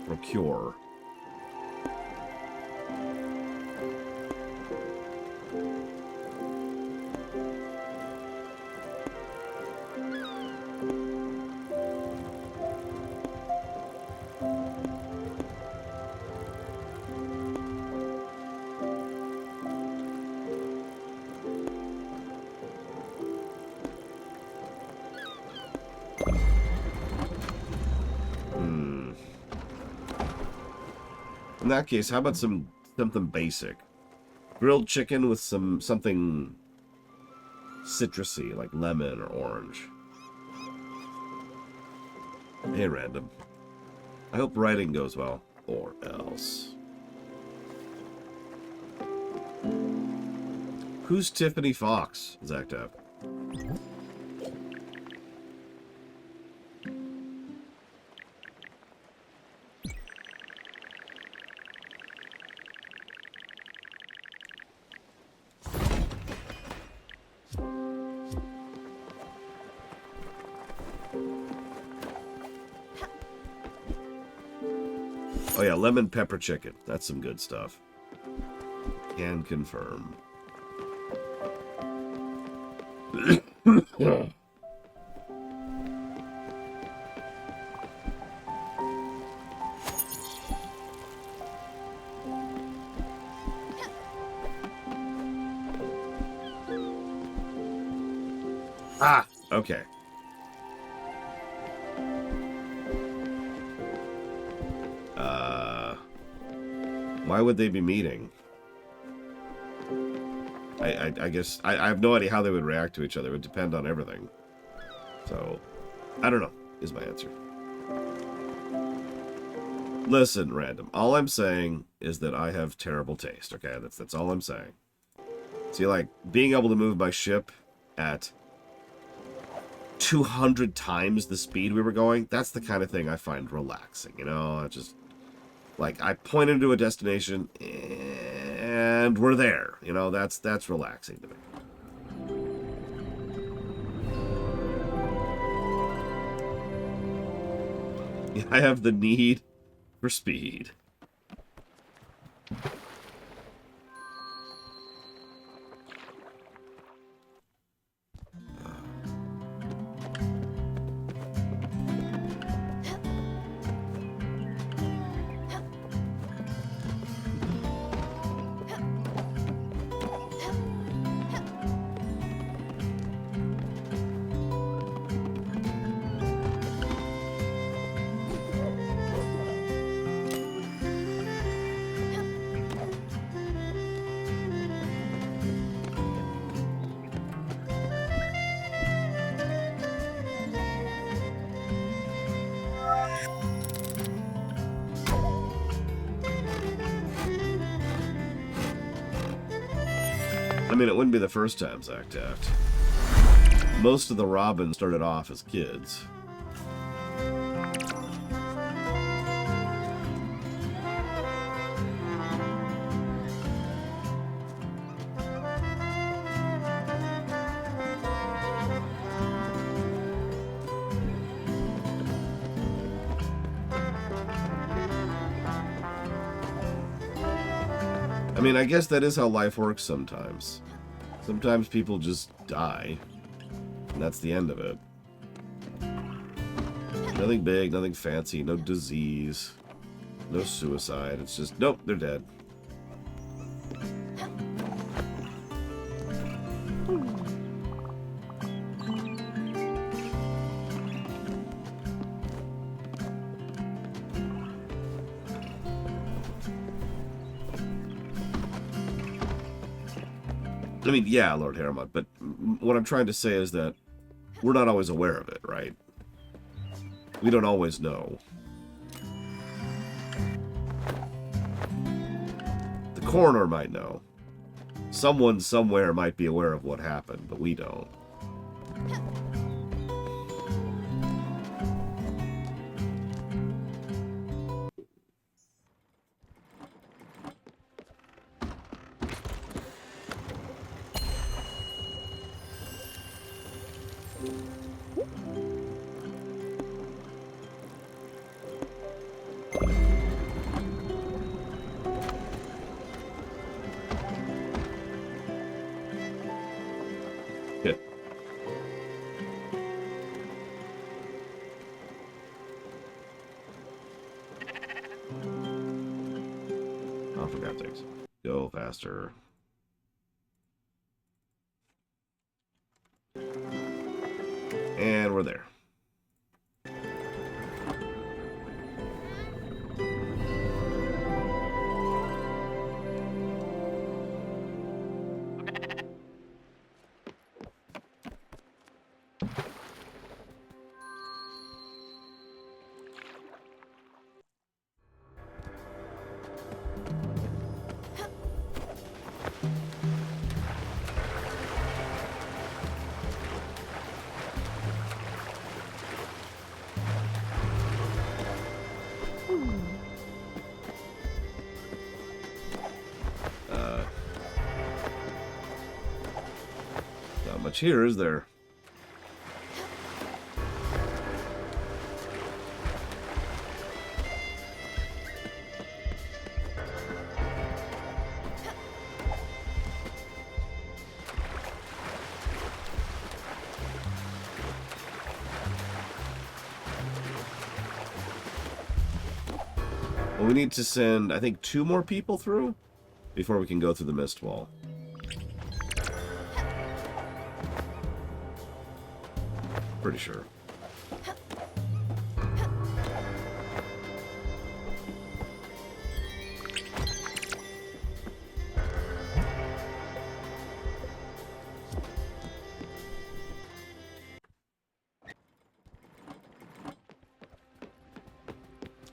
procure? In that case, how about something basic? Grilled chicken with something citrusy, like lemon or orange. Hey, random. I hope writing goes well. Or else. Who's Tiffany Fox? Zach Depp. Oh yeah, lemon pepper chicken. That's some good stuff. Can confirm. Ah, okay. Why would they be meeting? I guess I have no idea how they would react to each other. It would depend on everything. So, I don't know, is my answer. Listen, random. All I'm saying is that I have terrible taste, okay? That's all I'm saying. See, like, being able to move my ship at 200 times the speed we were going, that's the kind of thing I find relaxing, you know? I just, like, I pointed to a destination, and we're there. You know, that's relaxing to me. I have the need for speed. I mean, it wouldn't be the first time Zach tapped. Most of the Robins started off as kids. I mean, I guess that is how life works sometimes. Sometimes people just die, and that's the end of it. Nothing big, nothing fancy, no disease, no suicide. It's just, nope, they're dead. I mean, yeah, Lord Harriman, but what I'm trying to say is that we're not always aware of it, right? We don't always know. The coroner might know. Someone somewhere might be aware of what happened, but we don't. I forgot things. Go faster. And we're there. Not much here, is there? Well, we need to send, I think, 2 more people through before we can go through the mist wall. Pretty sure.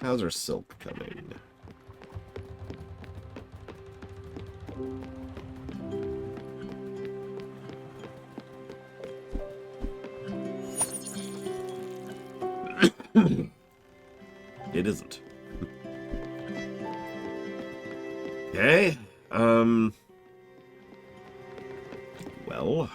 How's our silk coming? It isn't. Okay. Well.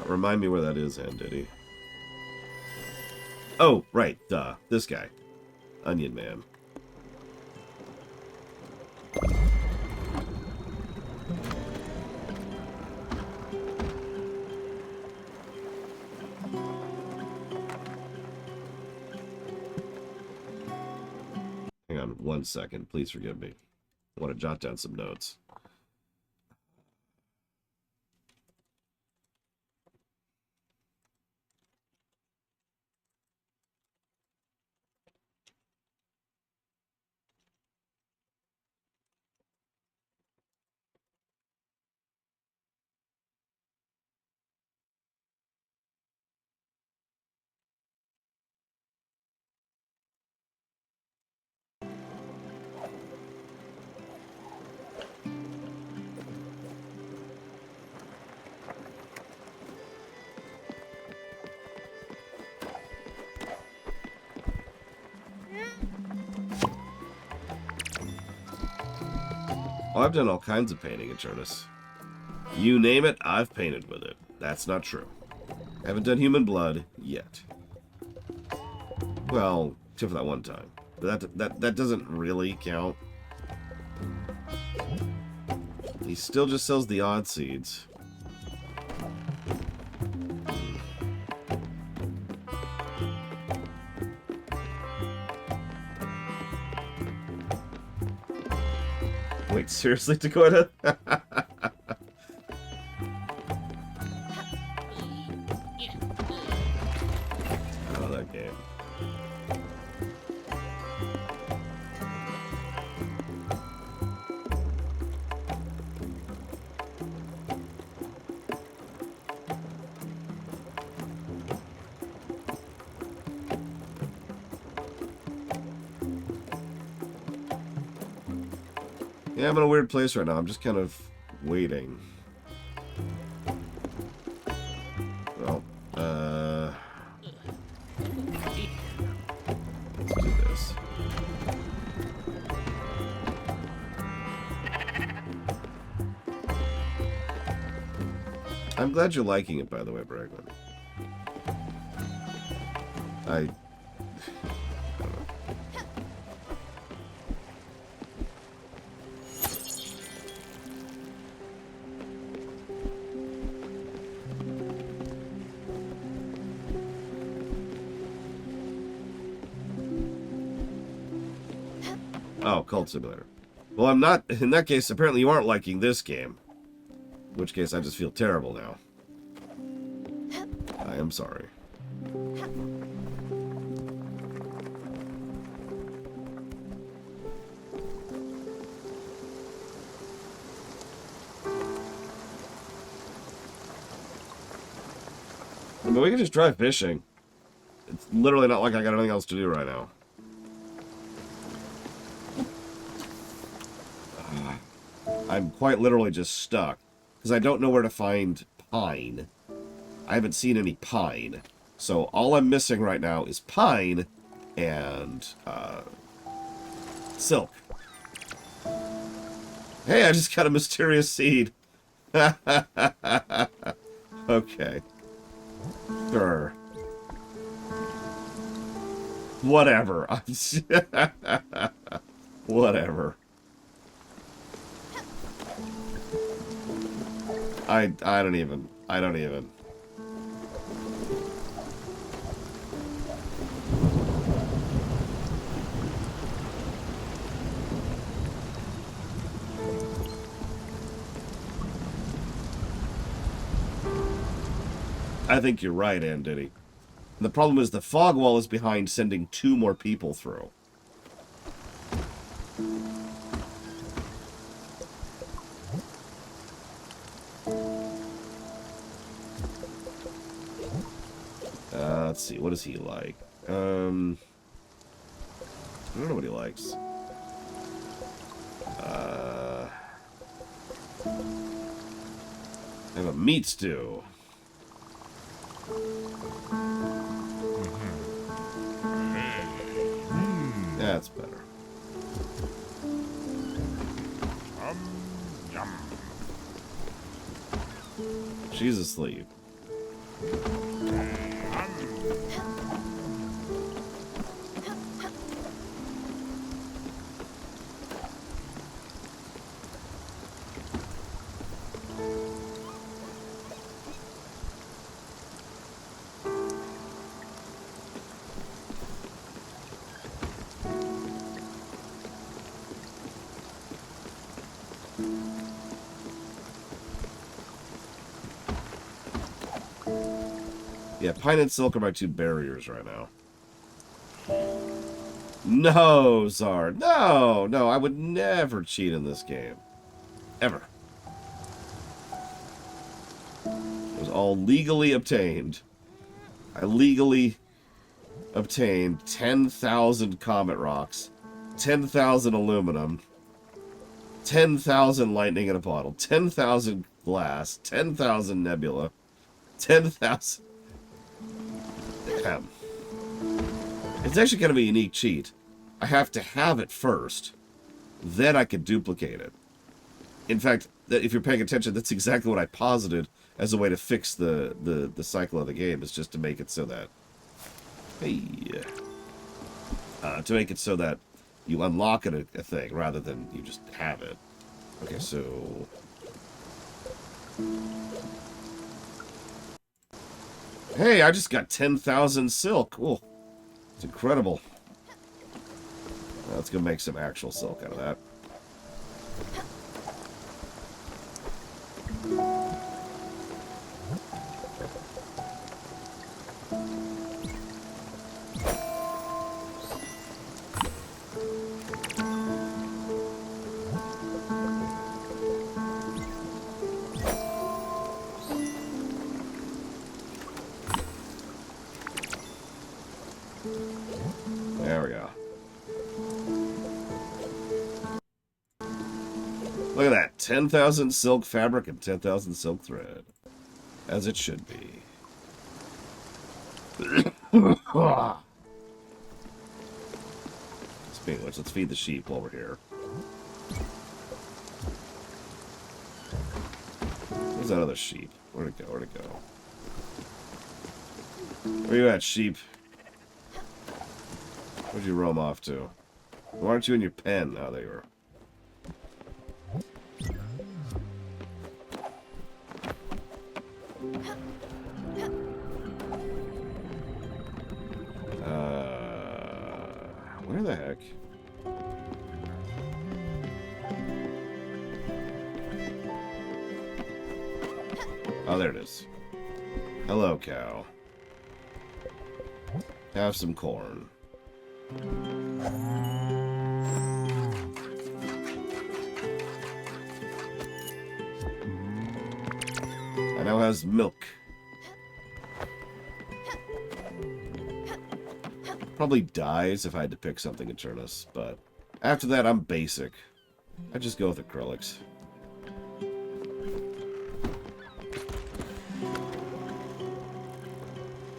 Remind me where that is, Diddy. Oh, right, duh. This guy. Onion Man. Hang on 1 second. Please forgive me. I want to jot down some notes. Oh, I've done all kinds of painting at Jonas. You name it, I've painted with it. That's not true. I haven't done human blood yet. Well, except for that one time. But that doesn't really count. He still just sells the odd seeds. Wait, seriously, Dakota? Oh, that game. Yeah, I'm in a weird place right now. I'm just kind of waiting. Well, let's do this. I'm glad you're liking it, by the way, Bregman. Oh, Cult Simulator. Well, I'm not... In that case, apparently you aren't liking this game. In which case, I just feel terrible now. I am sorry. I mean, we can just try fishing. It's literally not like I got anything else to do right now. I'm quite literally just stuck. Because I don't know where to find pine. I haven't seen any pine. So all I'm missing right now is pine and silk. Hey, I just got a mysterious seed. Okay. Sure. Whatever. Whatever. I don't even. I don't even. I think you're right, Anditty. The problem is the fog wall is behind sending 2 more people through. Let's see. What is he like? I don't know what he likes. I have a meat stew. That's better. She's asleep. Yeah, pine and silk are my 2 barriers right now. No, Zard. No, no, I would never cheat in this game. Ever. It was all legally obtained. I legally obtained 10,000 comet rocks, 10,000 aluminum, 10,000 lightning in a bottle, 10,000 glass, 10,000 nebula, 10,000... Damn. It's actually kind of a unique cheat. I have to have it first, then I can duplicate it. In fact, if you're paying attention, that's exactly what I posited as a way to fix the cycle of the game, is just to make it so that... Hey... to make it so that you unlock a thing rather than you just have it. Okay, so... Hey, I just got 10,000 silk. Cool. It's incredible. Let's go make some actual silk out of that. There we go. Look at that. 10,000 silk fabric and 10,000 silk thread. As it should be. Speaking of which, let's feed the sheep while we're here. Where's that other sheep? Where'd it go? Where'd it go? Where you at, sheep? Where'd you roam off to? Why aren't you in your pen? Oh, there you are. Where the heck? Oh, there it is. Hello, cow. Have some corn. I now has milk. Probably dies if I had to pick something in Turnus, but after that I'm basic. I just go with acrylics.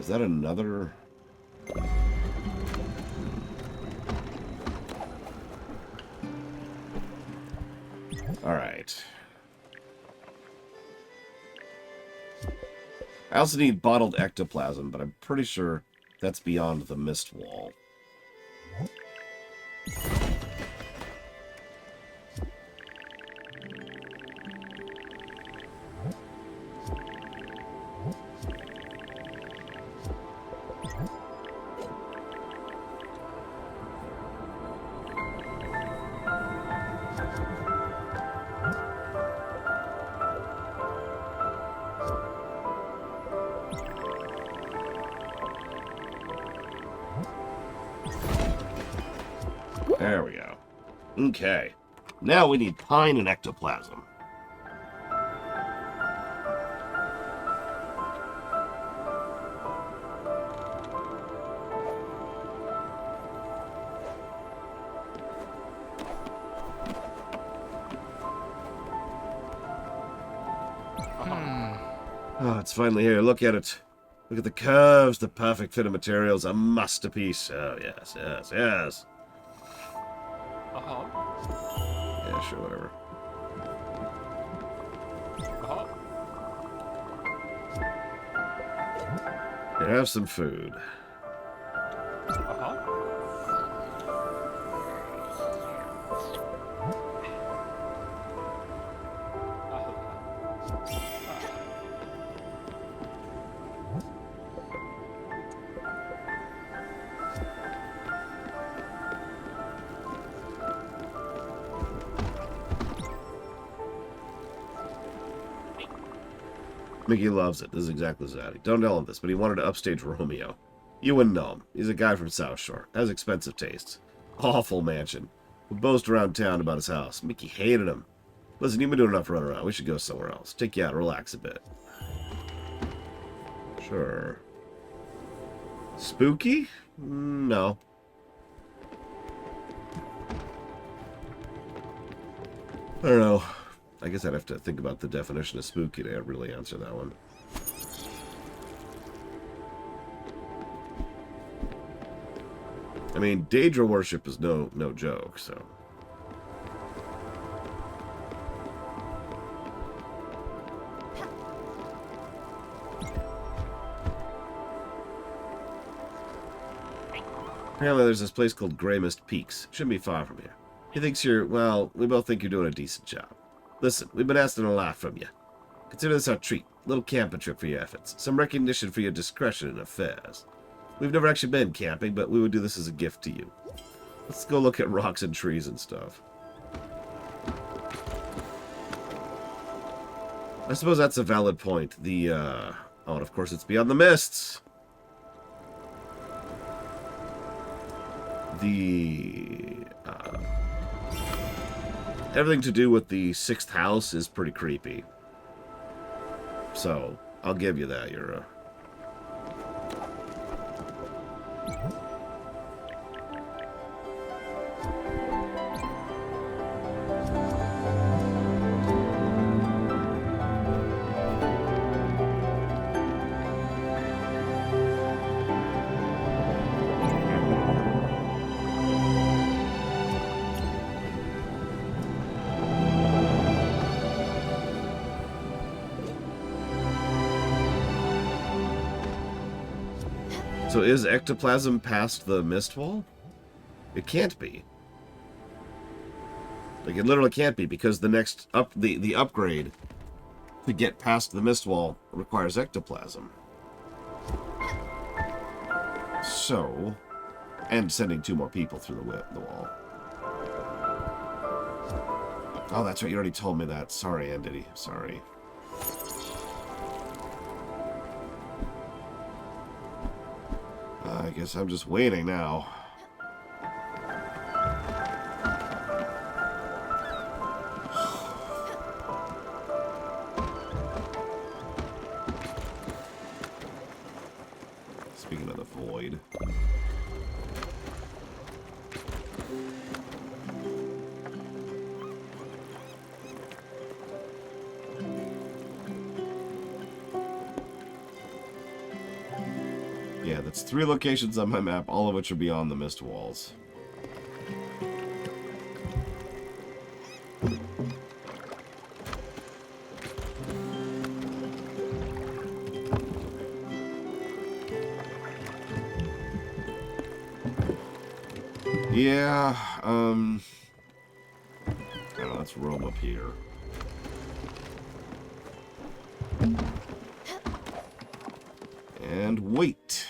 Is that another... Alright. I also need bottled ectoplasm, but I'm pretty sure that's beyond the mist wall. we go. Okay. Now we need pine and ectoplasm. Oh, it's finally here. Look at it. Look at the curves, the perfect fit of materials. A masterpiece. Oh, yes, yes, yes. Yeah, sure, whatever. Here, have some food. Mickey loves it. This is exactly Zaddy. Don't tell him this, but he wanted to upstage Romeo. You wouldn't know him. He's a guy from South Shore. Has expensive tastes. Awful mansion. Would boast around town about his house. Mickey hated him. Listen, you've been doing enough running around. We should go somewhere else. Take you out. Relax a bit. Sure. Spooky? No. I don't know. I guess I'd have to think about the definition of spooky to really answer that one. I mean, Daedra worship is no joke, so... Apparently there's this place called Grey Mist Peaks. Shouldn't be far from here. He thinks you're... well, we both think you're doing a decent job. Listen, we've been asking a lot from you. Consider this our treat. A little camping trip for your efforts. Some recognition for your discretion in affairs. We've never actually been camping, but we would do this as a gift to you. Let's go look at rocks and trees and stuff. I suppose that's a valid point. The, oh, and of course it's beyond the mists. Everything to do with the 6th house is pretty creepy. So, I'll give you that. You're, So is ectoplasm past the mist wall? It can't be. Like, it literally can't be, because the next the upgrade to get past the mist wall requires ectoplasm. So, and sending 2 more people through the wall. Oh, that's right, you already told me that. Sorry, Andity. Sorry. I guess I'm just waiting now. Speaking of the void. Yeah, that's 3 locations on my map, all of which are beyond the mist walls. Yeah, I don't know, let's roam up here. And wait.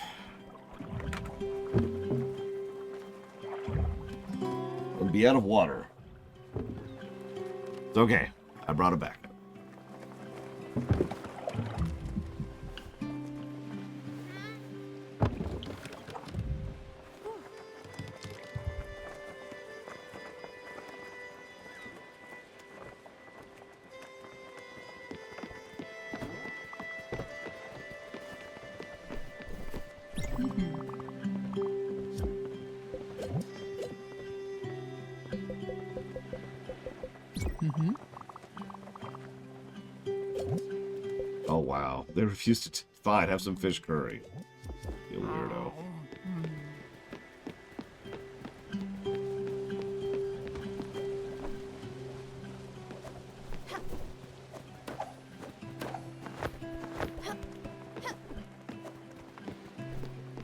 And be out of water. It's okay. I brought it back. Oh, wow. They refused to... Fine, have some fish curry. You weirdo.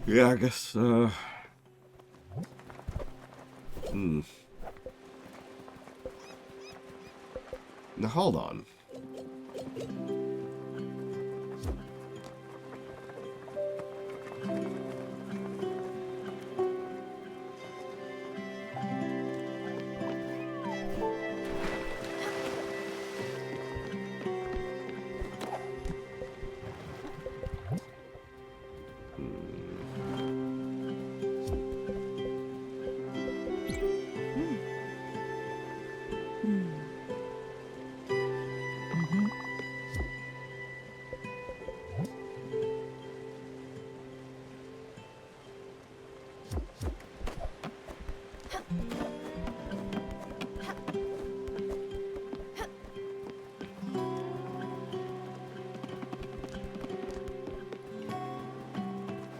Yeah, I guess, Now, hold on.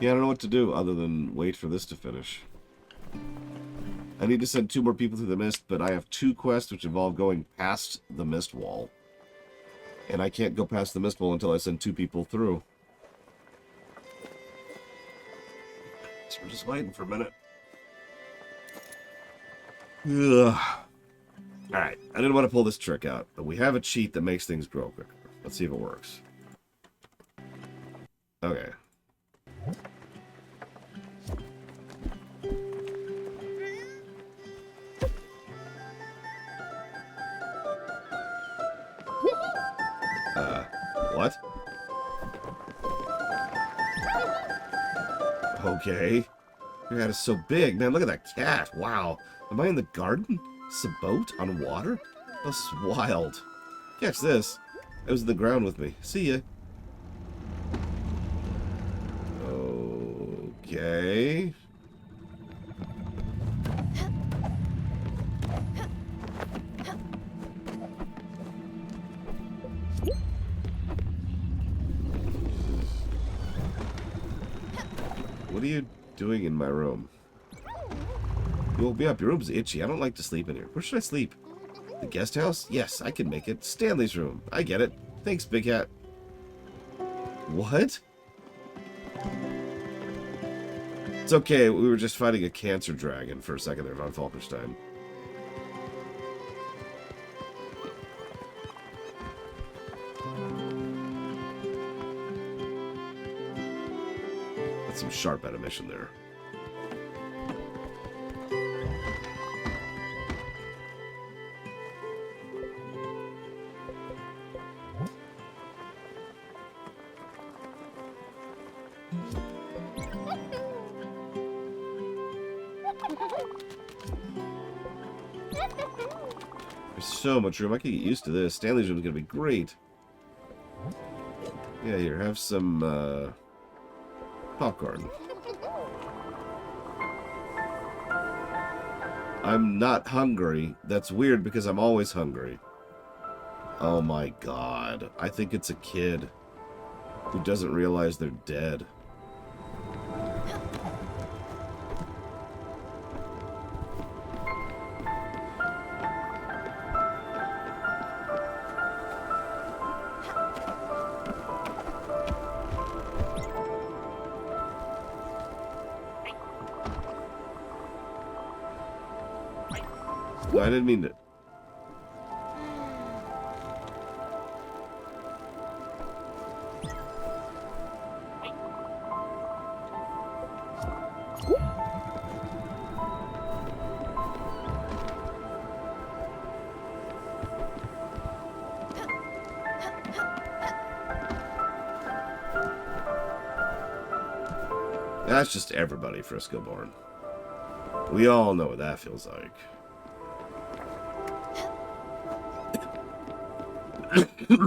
Yeah, I don't know what to do other than wait for this to finish. I need to send 2 more people through the mist, but I have 2 quests which involve going past the mist wall. And I can't go past the mist wall until I send 2 people through. So we're just waiting for a minute. Ugh. Alright, I didn't want to pull this trick out, but we have a cheat that makes things grow quicker. Let's see if it works. Okay. What? Okay. Your cat is so big. Man, look at that cat. Wow. Am I in the garden? It's a boat on water? That's wild. Catch this. It was in the ground with me. See ya. Okay. What are you doing in my room? You woke me up. Your room's itchy. I don't like to sleep in here. Where should I sleep? The guest house? Yes, I can make it. Stanley's room. I get it. Thanks, Big Cat. What? It's okay. We were just fighting a cancer dragon for a second there, Von Falkenstein. That's some sharp animation there. There's so much room. I can get used to this. Stanley's room is going to be great. Yeah, here, have some popcorn. I'm not hungry. That's weird because I'm always hungry. Oh my god. I think it's a kid who doesn't realize they're dead. No, I didn't mean to. That's just everybody Frisco born. We all know what that feels like. Are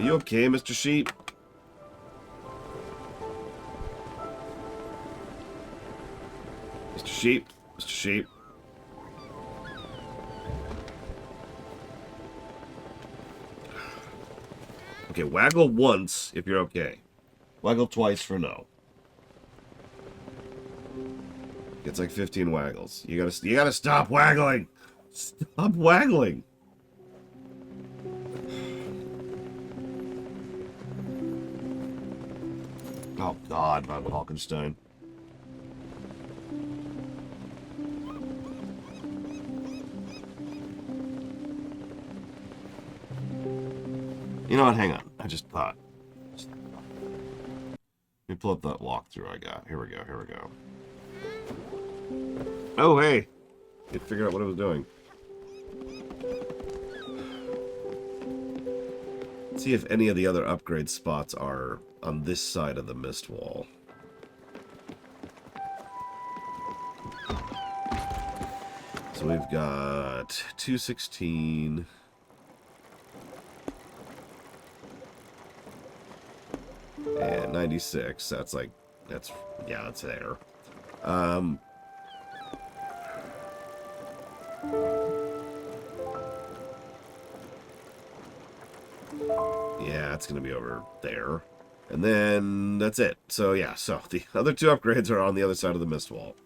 you okay, Mr. Sheep? Mr. Sheep. Mr. Sheep. Okay, waggle once if you're okay. Waggle twice for no. It's like 15 waggles. You gotta stop waggling. Stop waggling. Oh God, Von Falkenstein. You know what? Hang on. I just thought. Let me pull up that walkthrough I got. Here we go. Here we go. Oh, hey. It figured out what it was doing. Let's see if any of the other upgrade spots are on this side of the mist wall. So we've got 216. And 96. That's like, yeah, that's there. Yeah, it's going to be over there. And then that's it. So, yeah, so the other two upgrades are on the other side of the mist wall.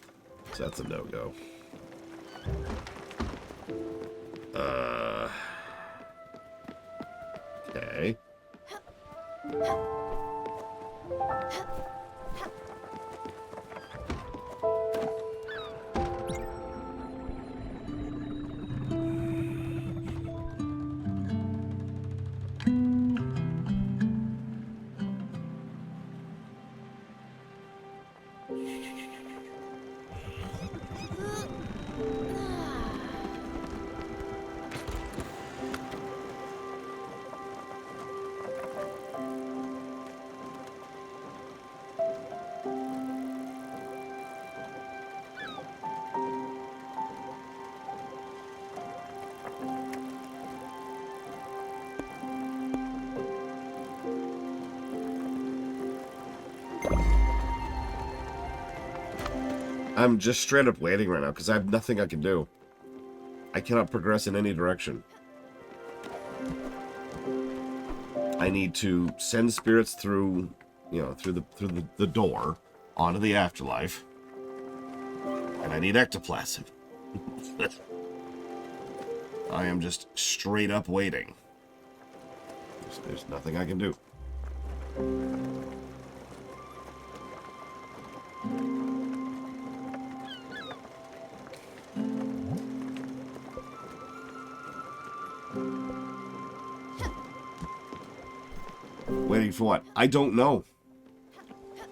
So that's a no-go. Okay. I'm just straight up waiting right now because I have nothing I can do. I cannot progress in any direction. I need to send spirits through, you know, through the door onto the afterlife, and I need ectoplasm. I am just straight up waiting. There's nothing I can do. Waiting for what? I don't know.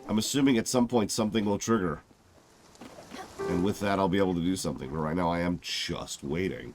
I'm assuming at some point something will trigger. And with that, I'll be able to do something. But right now, I am just waiting.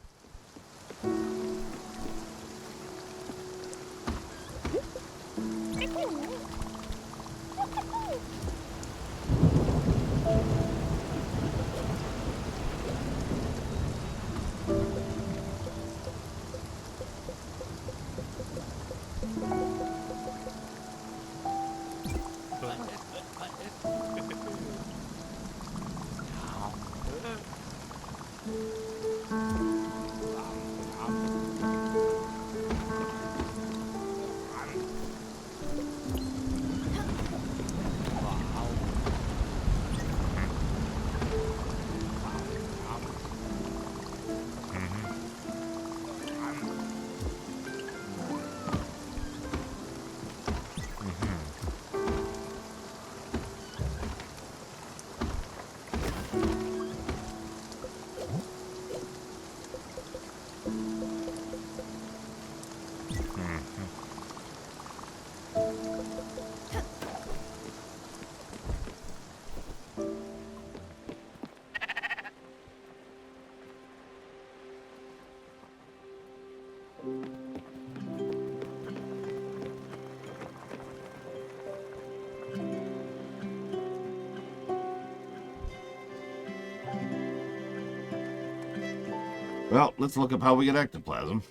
Well, let's look up how we get ectoplasm.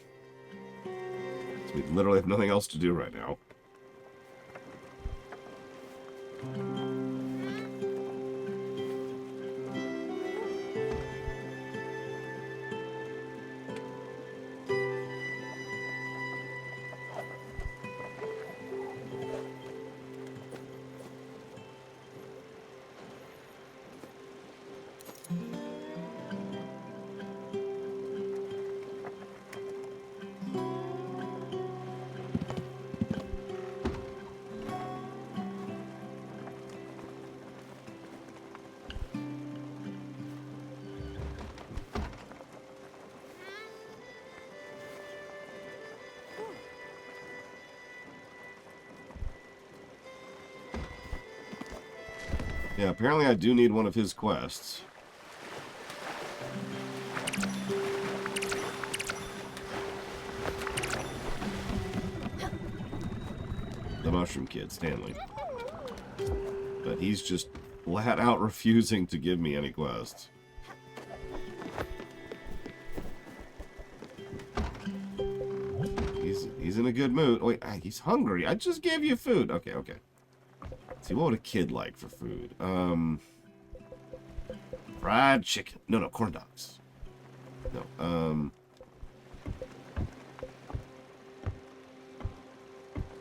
We literally have nothing else to do right now. Yeah, apparently I do need one of his quests. The Mushroom Kid, Stanley. But he's just flat out refusing to give me any quests. He's in a good mood. Wait, he's hungry. I just gave you food. Okay, okay. Let's see, what would a kid like for food? Fried chicken. No, corn dogs. No,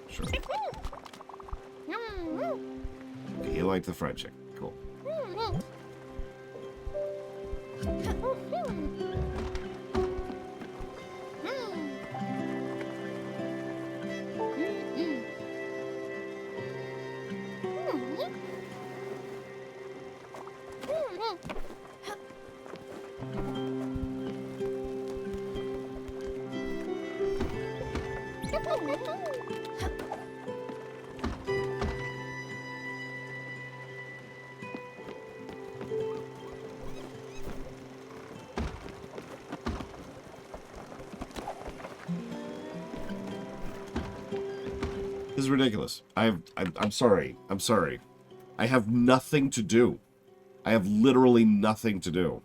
sure. Okay, you like the fried chicken. Cool. This is ridiculous. I'm sorry. I'm sorry. I have nothing to do. I have literally nothing to do.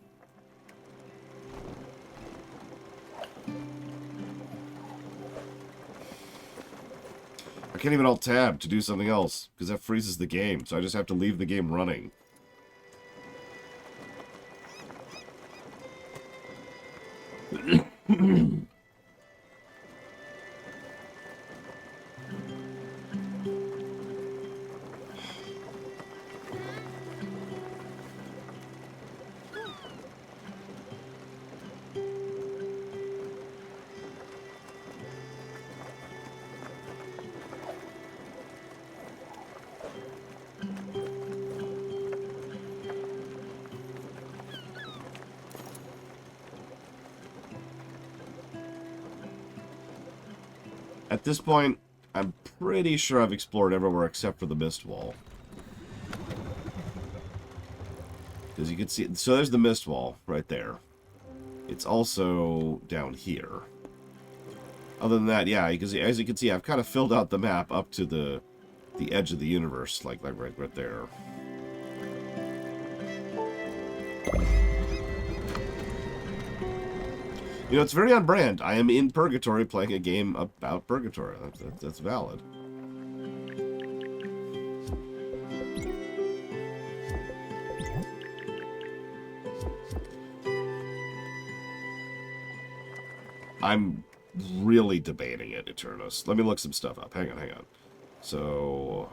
I can't even alt-tab to do something else, because that freezes the game, so I just have to leave the game running. At this point, I'm pretty sure I've explored everywhere except for the mist wall. Because you can see, so there's the mist wall right there. It's also down here. Other than that, yeah, because as you can see, I've kind of filled out the map up to the edge of the universe, like right there. You know, it's very on brand. I am in Purgatory playing a game about Purgatory. That's valid. I'm really debating it, Eternus. Let me look some stuff up. Hang on. So...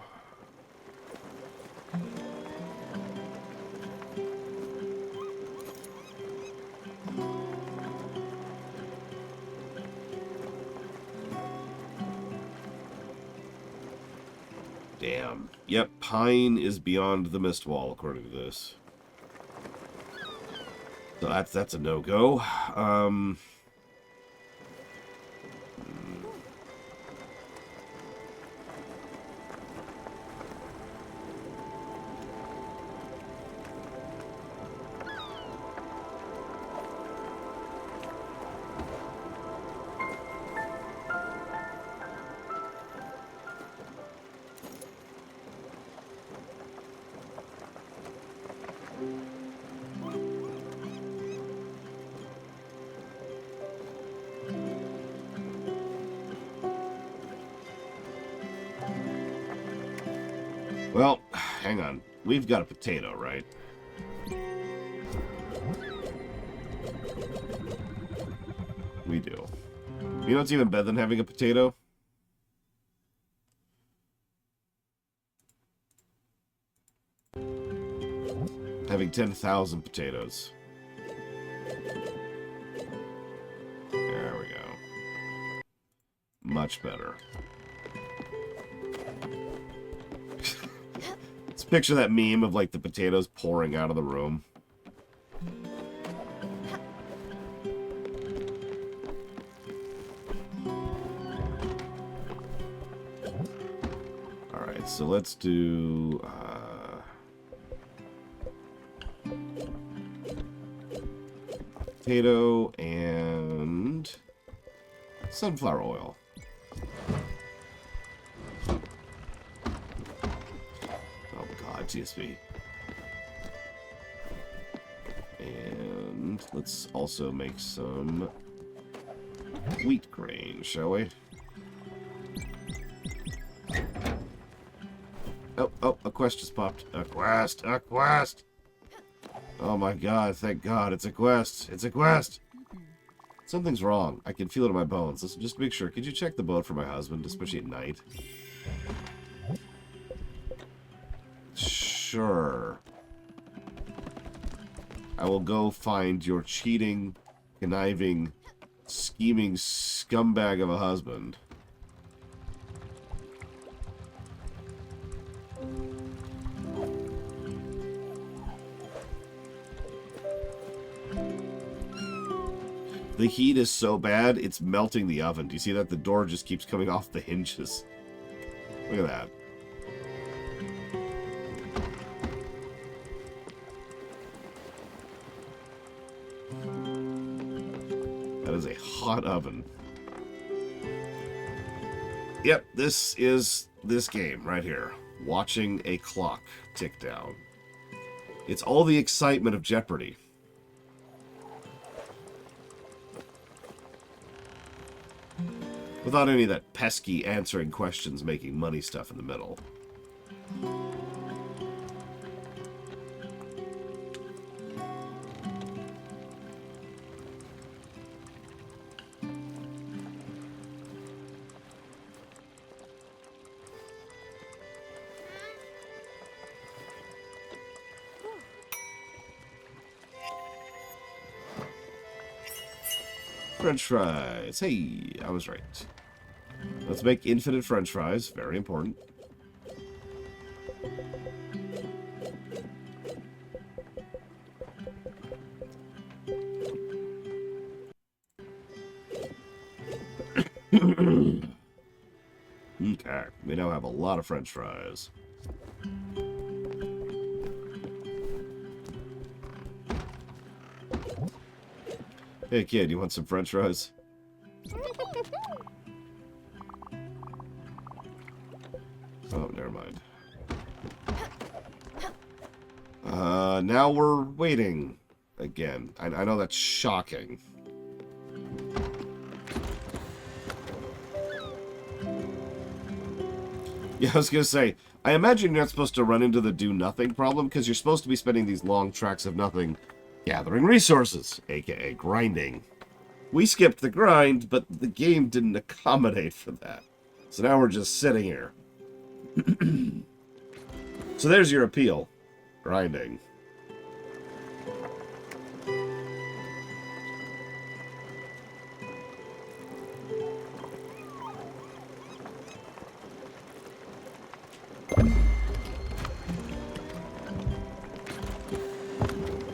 Damn. Yep, Pine is beyond the mist wall, according to this. So that's a no-go. Well, hang on. We've got a potato, right? We do. You know what's even better than having a potato? Having 10,000 potatoes. There we go. Much better. Let's picture that meme of, like, the potatoes pouring out of the room. Alright, so let's do... potato, and sunflower oil. Oh god, TSP. And let's also make some wheat grain, shall we? Oh, a quest just popped. A quest! A quest! Oh my god, thank god, it's a quest! It's a quest! Something's wrong. I can feel it in my bones. Listen, just to make sure, could you check the boat for my husband, especially at night? Sure. I will go find your cheating, conniving, scheming scumbag of a husband. The heat is so bad, it's melting the oven. Do you see that? The door just keeps coming off the hinges. Look at that. That is a hot oven. Yep, this is this game right here. Watching a clock tick down. It's all the excitement of Jeopardy. Without any of that pesky answering questions, making money stuff in the middle. French fries. Hey, I was right. Let's make infinite French fries. Very important. Okay, we now have a lot of French fries. Hey kid, you want some French fries? Oh, never mind. Now we're waiting again. I know that's shocking. Yeah, I was gonna say, I imagine you're not supposed to run into the do nothing problem, because you're supposed to be spending these long tracks of nothing gathering resources, aka grinding. We skipped the grind, but the game didn't accommodate for that. So now we're just sitting here. So there's your appeal. Grinding.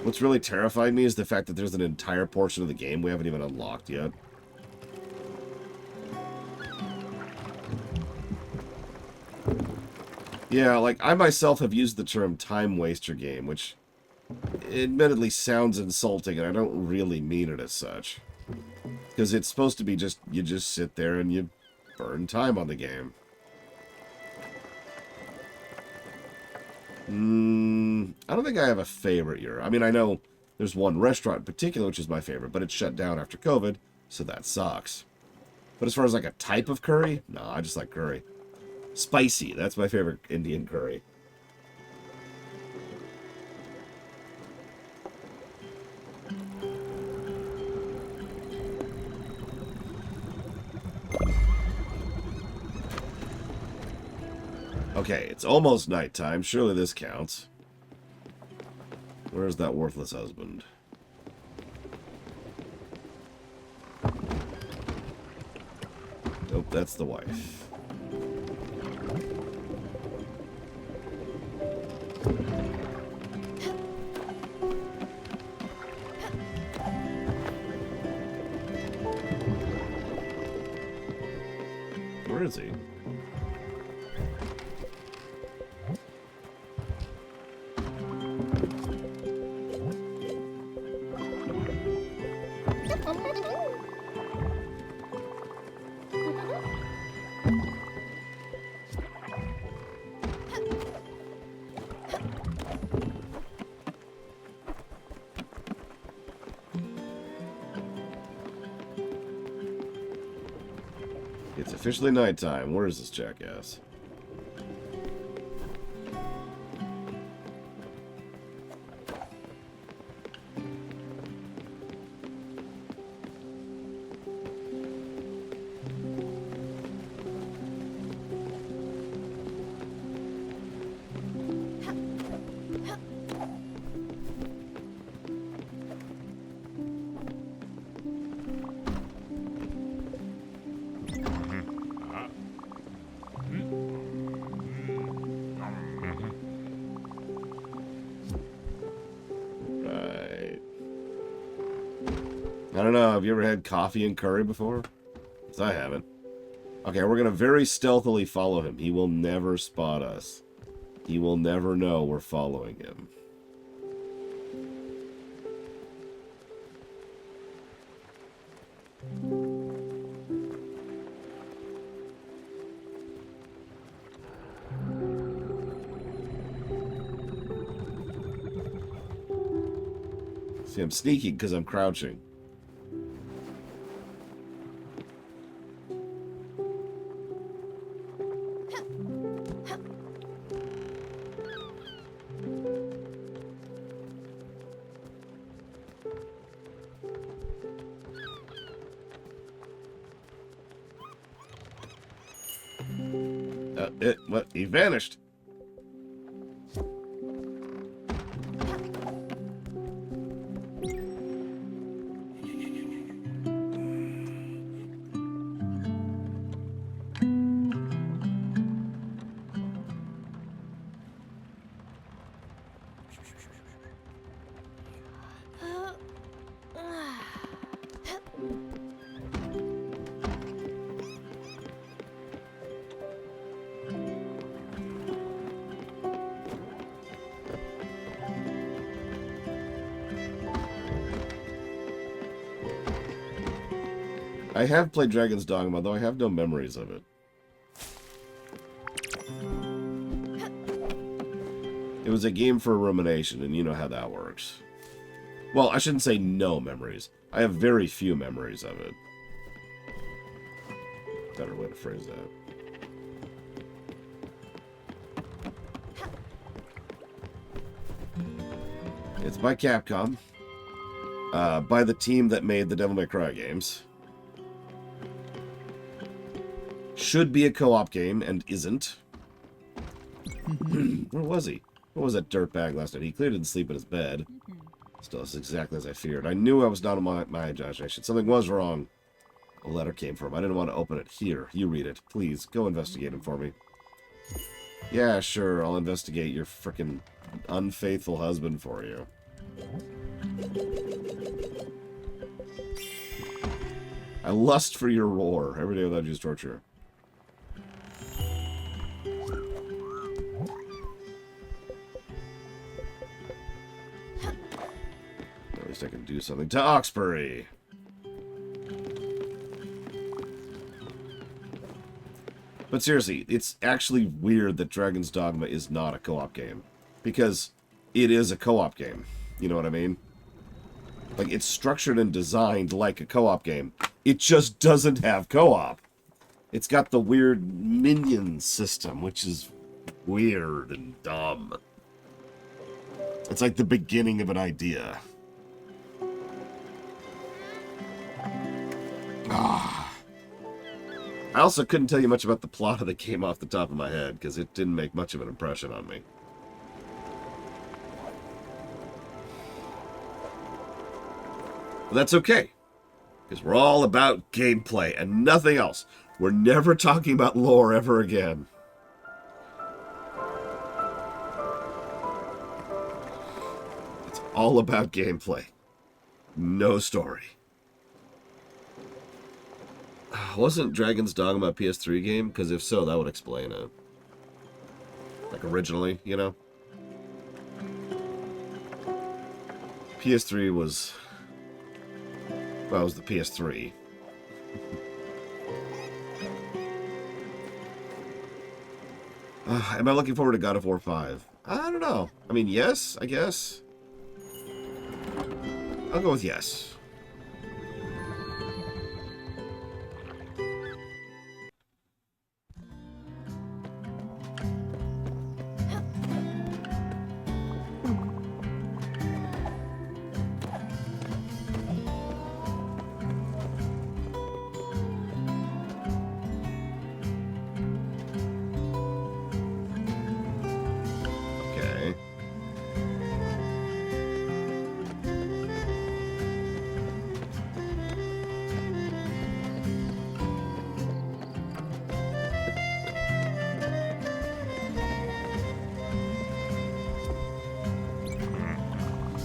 What's really terrifying me is the fact that there's an entire portion of the game we haven't even unlocked yet. Yeah, like, I myself have used the term time waster game, which admittedly sounds insulting, and I don't really mean it as such. Because it's supposed to be just, you just sit there and you burn time on the game. I don't think I have a favorite here. I mean, I know there's one restaurant in particular which is my favorite, but it's shut down after COVID, so that sucks. But as far as like a type of curry, no, I just like curry. Spicy, that's my favorite Indian curry. Okay, it's almost nighttime. Surely this counts. Where's that worthless husband? Nope, that's the wife. Where is he? Officially nighttime. Where is this jackass? I don't know, have you ever had coffee and curry before? Because I haven't. Okay, we're going to very stealthily follow him. He will never spot us. He will never know we're following him. See, I'm sneaking because I'm crouching. What? He vanished. I have played Dragon's Dogma, though I have no memories of it. It was a game for rumination, and you know how that works. Well, I shouldn't say no memories. I have very few memories of it. Better way to phrase that. It's by Capcom. By the team that made the Devil May Cry games. Should be a co-op game, and isn't. Where was he? What was that dirtbag last night? He clearly didn't sleep in his bed. Still, it's exactly as I feared. I knew I was not on my imagination. Something was wrong. A letter came from him. I didn't want to open it. Here, you read it. Please, go investigate him for me. Yeah, sure, I'll investigate your frickin' unfaithful husband for you. I lust for your roar. Every day without you is torture. At least I can do something to Oxbury. But seriously, it's actually weird that Dragon's Dogma is not a co-op game. Because it is a co-op game. You know what I mean? Like, it's structured and designed like a co-op game. It just doesn't have co-op. It's got the weird minion system, which is weird and dumb. It's like the beginning of an idea. I also couldn't tell you much about the plot of the game off the top of my head, because it didn't make much of an impression on me. But that's okay, because we're all about gameplay and nothing else. We're never talking about lore ever again. It's all about gameplay. No story. Wasn't Dragon's Dogma a PS3 game? Because if so, that would explain it. Like originally, you know? PS3 was... Well, it was the PS3. Am I looking forward to God of War 5? I don't know. I mean, yes, I guess. I'll go with yes.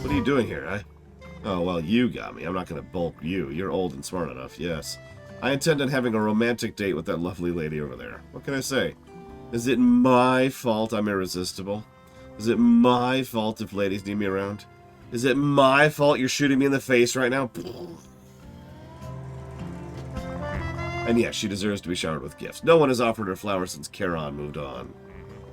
What are you doing here? Oh, well, you got me. I'm not going to bulk you. You're old and smart enough, yes. I intend on having a romantic date with that lovely lady over there. What can I say? Is it my fault I'm irresistible? Is it my fault if ladies need me around? Is it my fault you're shooting me in the face right now? And yes, she deserves to be showered with gifts. No one has offered her flowers since Charon moved on.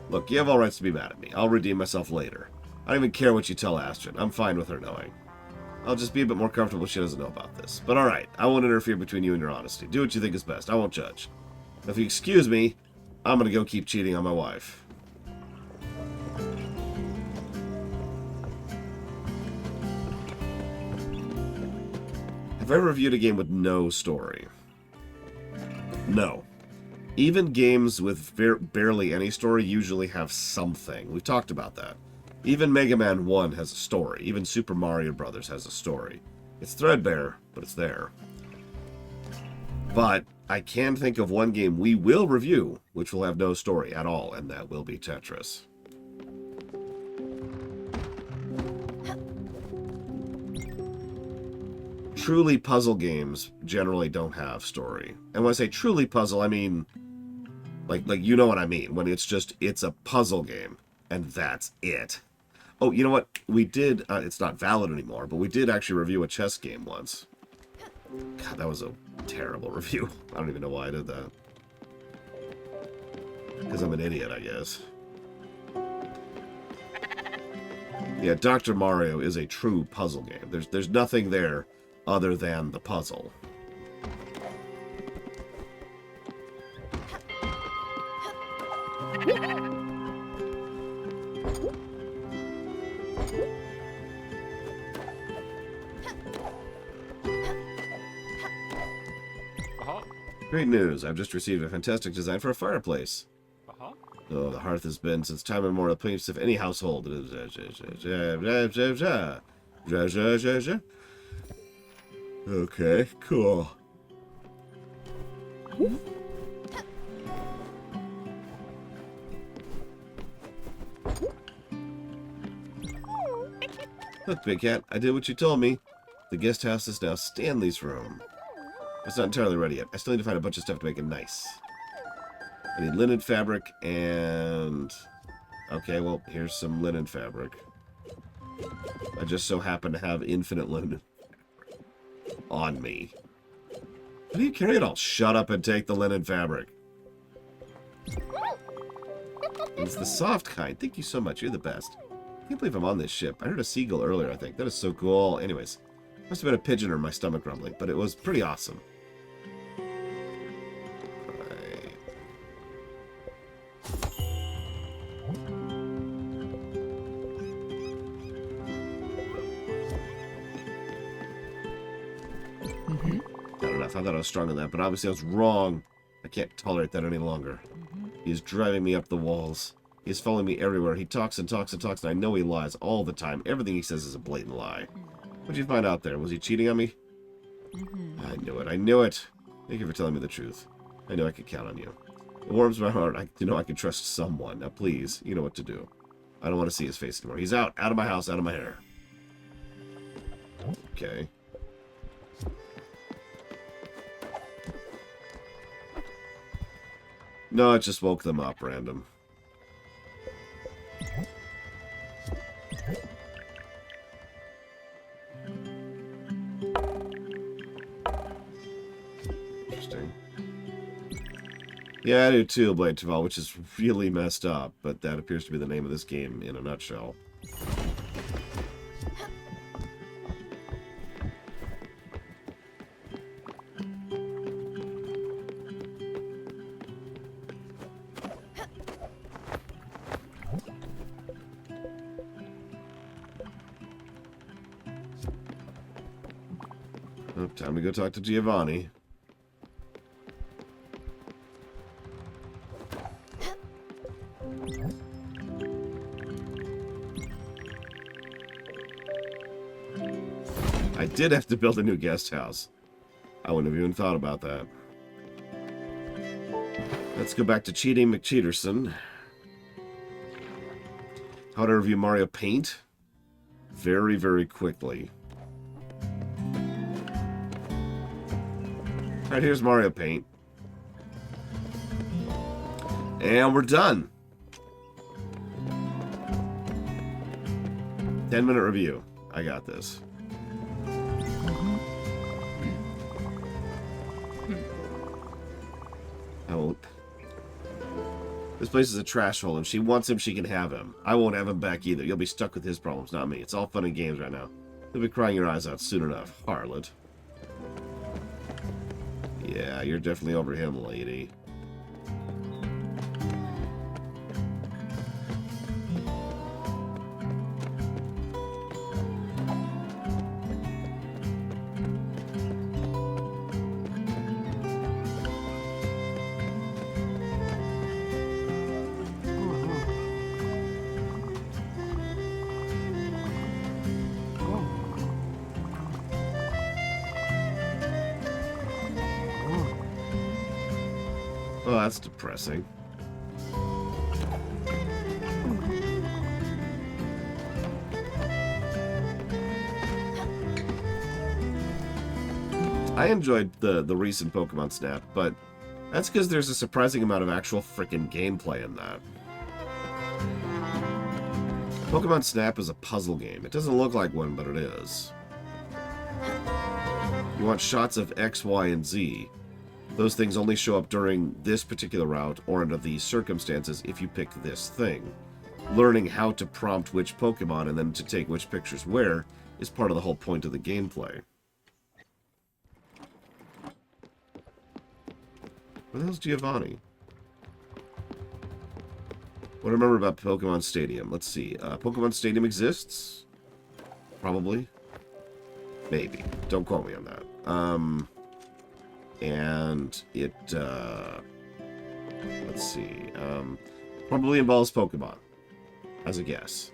Look, you have all rights to be mad at me. I'll redeem myself later. I don't even care what you tell Astrid. I'm fine with her knowing. I'll just be a bit more comfortable if she doesn't know about this. But alright, I won't interfere between you and your honesty. Do what you think is best. I won't judge. If you excuse me, I'm gonna go keep cheating on my wife. Have I ever reviewed a game with no story? No. Even games with barely any story usually have something. We've talked about that. Even Mega Man 1 has a story. Even Super Mario Brothers has a story. It's threadbare, but it's there. But I can think of one game we will review, which will have no story at all, and that will be Tetris. Truly puzzle games generally don't have story. And when I say truly puzzle, I mean... Like you know what I mean. When it's a puzzle game. And that's it. Oh, you know what? We did... it's not valid anymore, but we did actually review a chess game once. God, that was a terrible review. I don't even know why I did that. Because I'm an idiot, I guess. Yeah, Dr. Mario is a true puzzle game. There's nothing there other than the puzzle. Great news. I've just received a fantastic design for a fireplace. Oh, the hearth has been since time immemorial plaintiffs of any household. Okay, cool. Look, Big Cat, I did what you told me. The guest house is now Stanley's room. It's not entirely ready yet. I still need to find a bunch of stuff to make it nice. I need linen fabric and... Okay, well, here's some linen fabric. I just so happen to have infinite linen on me. How do you carry it all? Shut up and take the linen fabric. It's the soft kind. Thank you so much. You're the best. I can't believe I'm on this ship. I heard a seagull earlier, I think. That is so cool. Anyways, must have been a pigeon or my stomach rumbling, but it was pretty awesome. Right. I don't know. I thought I was strong on that, but obviously I was wrong. I can't tolerate that any longer. He's driving me up the walls. He's following me everywhere. He talks and talks and talks, and I know he lies all the time. Everything he says is a blatant lie. What'd you find out there? Was he cheating on me? I knew it. I knew it. Thank you for telling me the truth. I know I could count on you. It warms my heart. I can trust someone. Now, please, you know what to do. I don't want to see his face anymore. He's out. Out of my house. Out of my hair. Okay. No, it just woke them up random. Interesting. Yeah, I do too, Blade Taval, which is really messed up, but that appears to be the name of this game in a nutshell. Oh, time to go talk to Giovanni. I did have to build a new guest house. I wouldn't have even thought about that. Let's go back to Cheating McCheaterson. How to review Mario Paint? very, very quickly. Alright, here's Mario Paint. And we're done. 10-minute review. I got this. I won't. This place is a trash hole. If she wants him, she can have him. I won't have him back either. You'll be stuck with his problems, not me. It's all fun and games right now. You'll be crying your eyes out soon enough, harlot. Yeah, you're definitely over him, lady. Oh, that's depressing. I enjoyed the recent Pokemon Snap, but that's because there's a surprising amount of actual frickin' gameplay in that. Pokemon Snap is a puzzle game. It doesn't look like one, but it is. You want shots of X, Y, and Z. Those things only show up during this particular route or under these circumstances if you pick this thing. Learning how to prompt which Pokemon and then to take which pictures where is part of the whole point of the gameplay. Where the hell's Giovanni? What do I remember about Pokemon Stadium? Let's see. Pokemon Stadium exists? Probably. Maybe. Don't quote me on that. And it, let's see. Probably involves Pokemon. As a guess.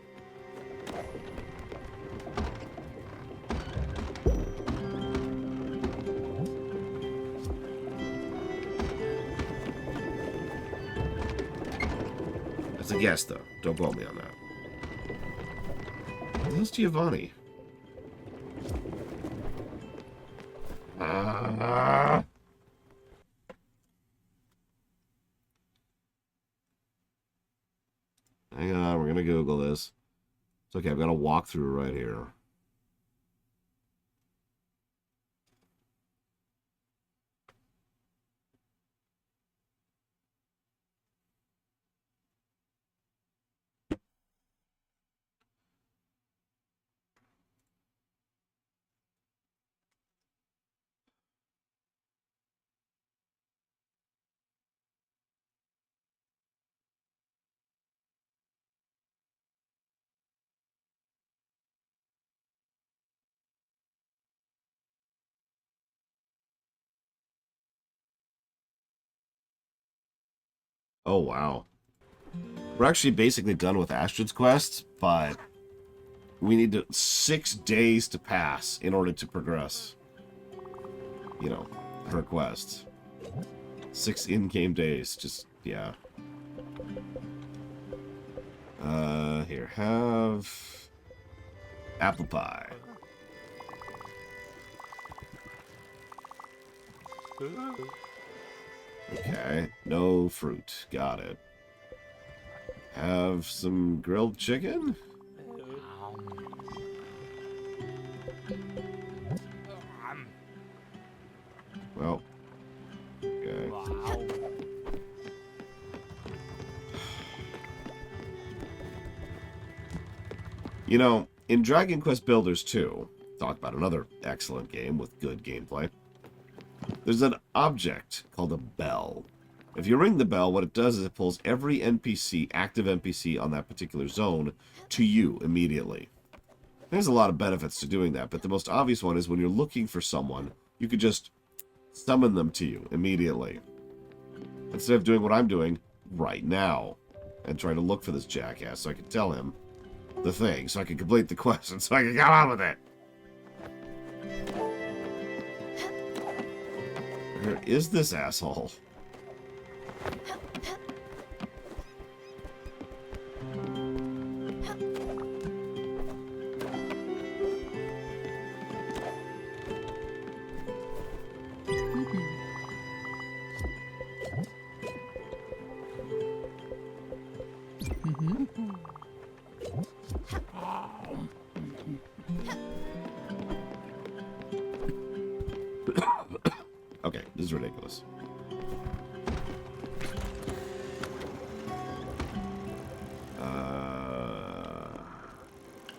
As a guess, though. Don't quote me on that. Where's Giovanni? Hang on, we're gonna Google this. It's okay, I've got a walkthrough right here. Oh, wow. We're actually basically done with Astrid's quest, but we need 6 days to pass in order to progress. You know, her quest. 6 in-game days. Just, yeah. Here, have apple pie. Okay, no fruit. Got it. Have some grilled chicken? Well, okay. You know, in Dragon Quest Builders 2, talk about another excellent game with good gameplay, there's an object called a bell. If you ring the bell, what it does is it pulls every NPC, active NPC on that particular zone, to you immediately. There's a lot of benefits to doing that, but the most obvious one is when you're looking for someone, you could just summon them to you immediately. Instead of doing what I'm doing right now, and trying to look for this jackass so I can tell him the thing, so I can complete the quest, and so I can get on with it. Where is this asshole? Okay, this is ridiculous.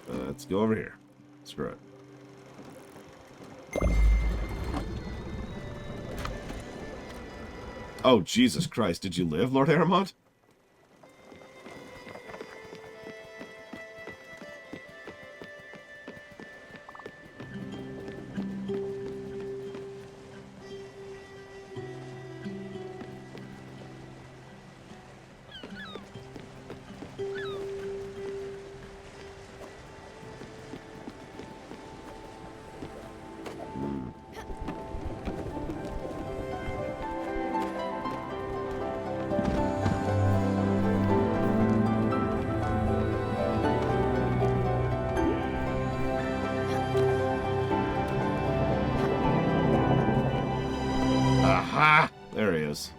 Let's go over here. Screw it. Oh, Jesus Christ. Did you live, Lord Aramont? Aha! There he is.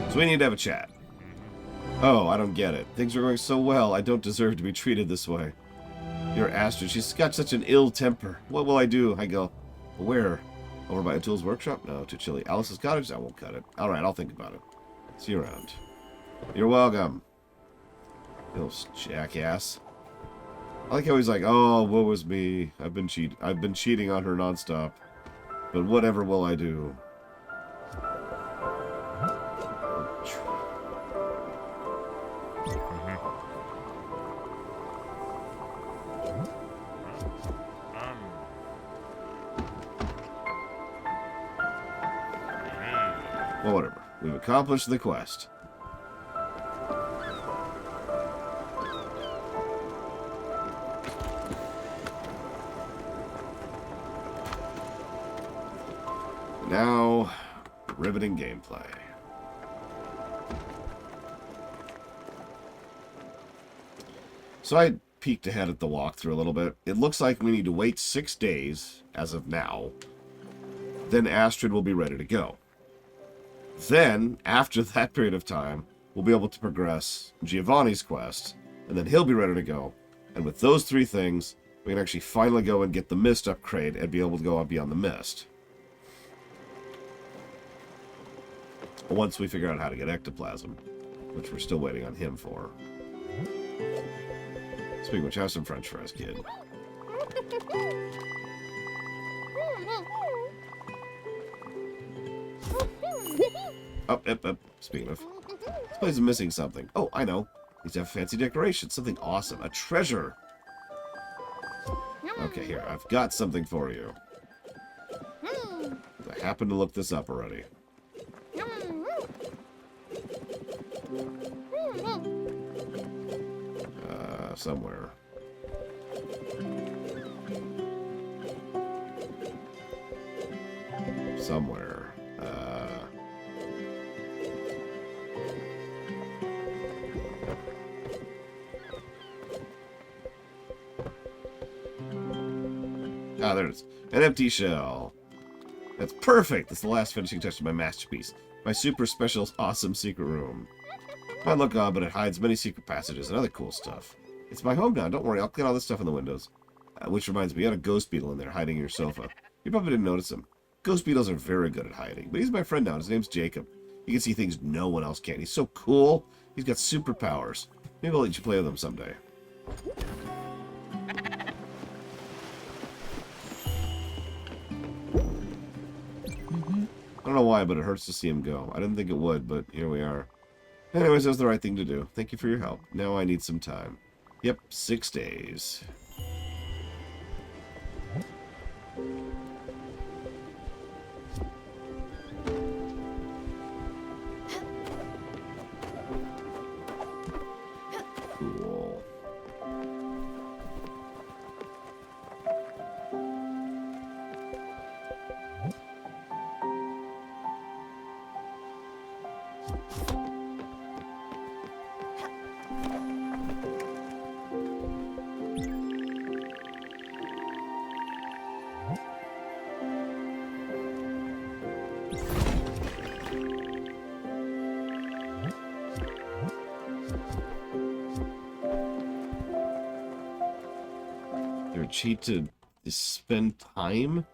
So we need to have a chat. Oh, I don't get it. Things are going so well, I don't deserve to be treated this way. Your Astrid, she's got such an ill temper. What will I do? I go, where? Over by O'Toole's workshop? No, too chilly. Alice's cottage? I won't cut it. Alright, I'll think about it. See you around. You're welcome. You little jackass. I like how he's like, oh, woe was me. I've been cheating on her nonstop. But whatever will I do? Well, whatever. We've accomplished the quest. Now, riveting gameplay. So I peeked ahead at the walkthrough a little bit. It looks like we need to wait 6 days, as of now. Then Astrid will be ready to go. Then, after that period of time, we'll be able to progress Giovanni's quest, and then he'll be ready to go. And with those 3 things, we can actually finally go and get the Mist upgrade and be able to go on beyond the Mist. Once we figure out how to get ectoplasm, which we're still waiting on him for. Speaking of which, have some French fries, kid. Oh, speaking of, this place is missing something. Oh, I know. Needs to have fancy decoration. Something awesome. A treasure. Okay, here. I've got something for you. I happened to look this up already. Somewhere. Somewhere. Ah, there it is. An empty shell. That's perfect. That's the last finishing touch to my masterpiece. My super special, awesome secret room. Might look odd, but it hides many secret passages and other cool stuff. It's my home now. Don't worry. I'll clean all this stuff in the windows. Which reminds me, you had a ghost beetle in there hiding in your sofa. You probably didn't notice him. Ghost beetles are very good at hiding. But he's my friend now. His name's Jacob. He can see things no one else can. He's so cool. He's got superpowers. Maybe I'll let you play with him someday. I don't know why, but it hurts to see him go. I didn't think it would, but here we are. Anyways, that was the right thing to do. Thank you for your help. Now I need some time. Yep, 6 days. Cool. Cheat to is spend time.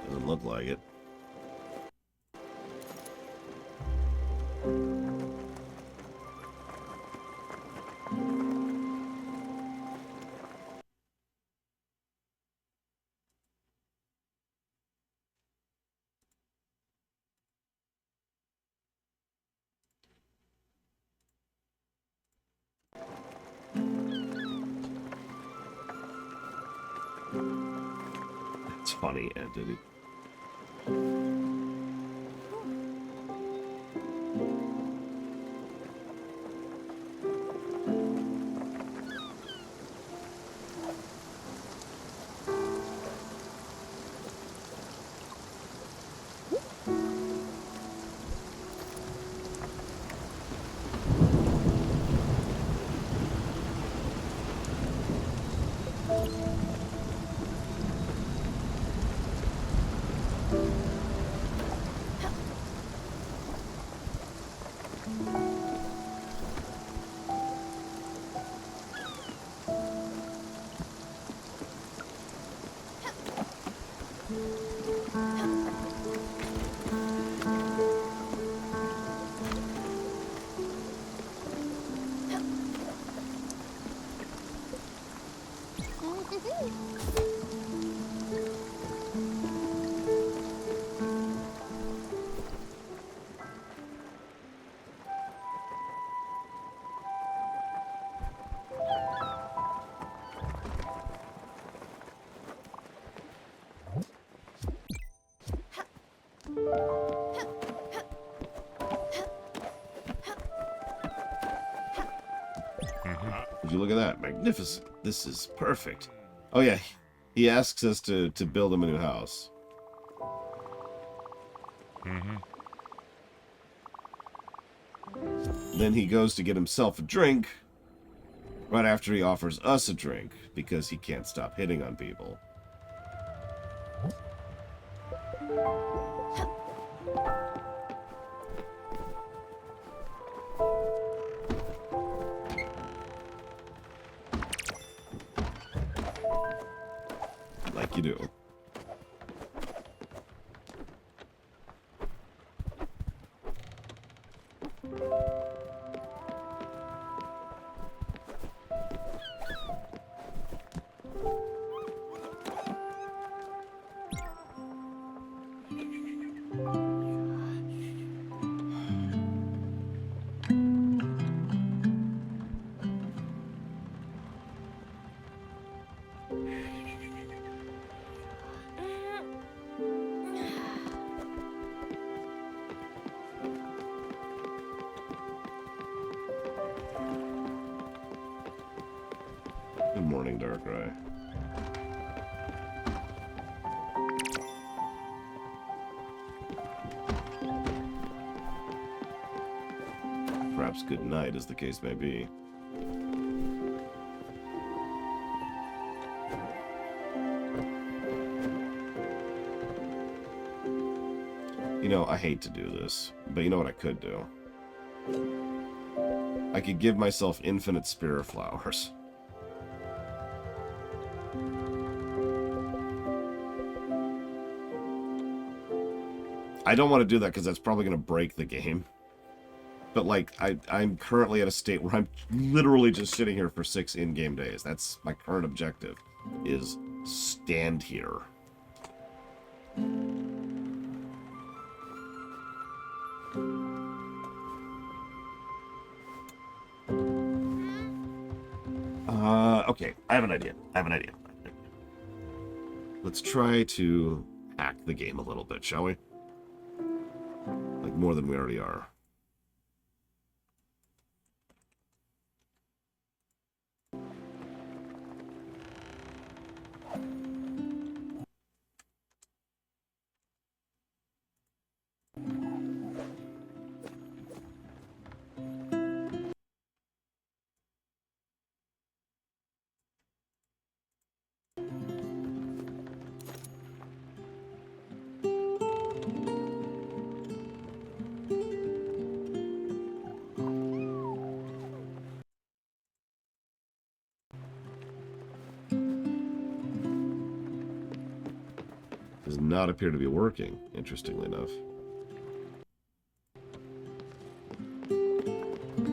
Doesn't look like it. That's funny, entity. Would you look at that? Magnificent. This is perfect. Oh yeah, he asks us to build him a new house. Then he goes to get himself a drink right after he offers us a drink because he can't stop hitting on people. Like you do. Good morning, Darkrai. Perhaps good night, as the case may be. You know, I hate to do this, but you know what I could do? I could give myself infinite spirit flowers. I don't want to do that because that's probably going to break the game. But, like, I'm currently at a state where I'm literally just sitting here for 6 in-game days. That's my current objective, is stand here. Okay, I have an idea. Let's try to hack the game a little bit, shall we? Like, more than we already are. does not appear to be working, interestingly enough.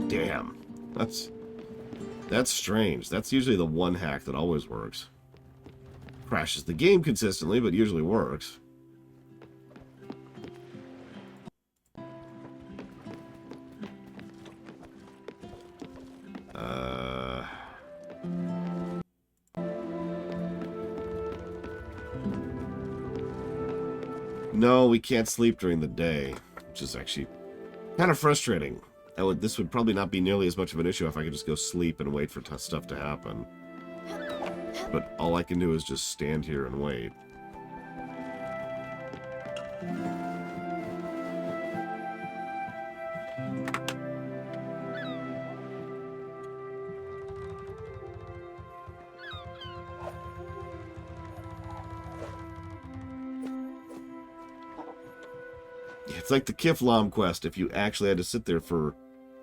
Damn. That's strange. That's usually the one hack that always works. Crashes the game consistently, but usually works. No, we can't sleep during the day, which is actually kind of frustrating. This would probably not be nearly as much of an issue if I could just go sleep and wait for stuff to happen. But all I can do is just stand here and wait. It's like the Kiflam quest if you actually had to sit there for,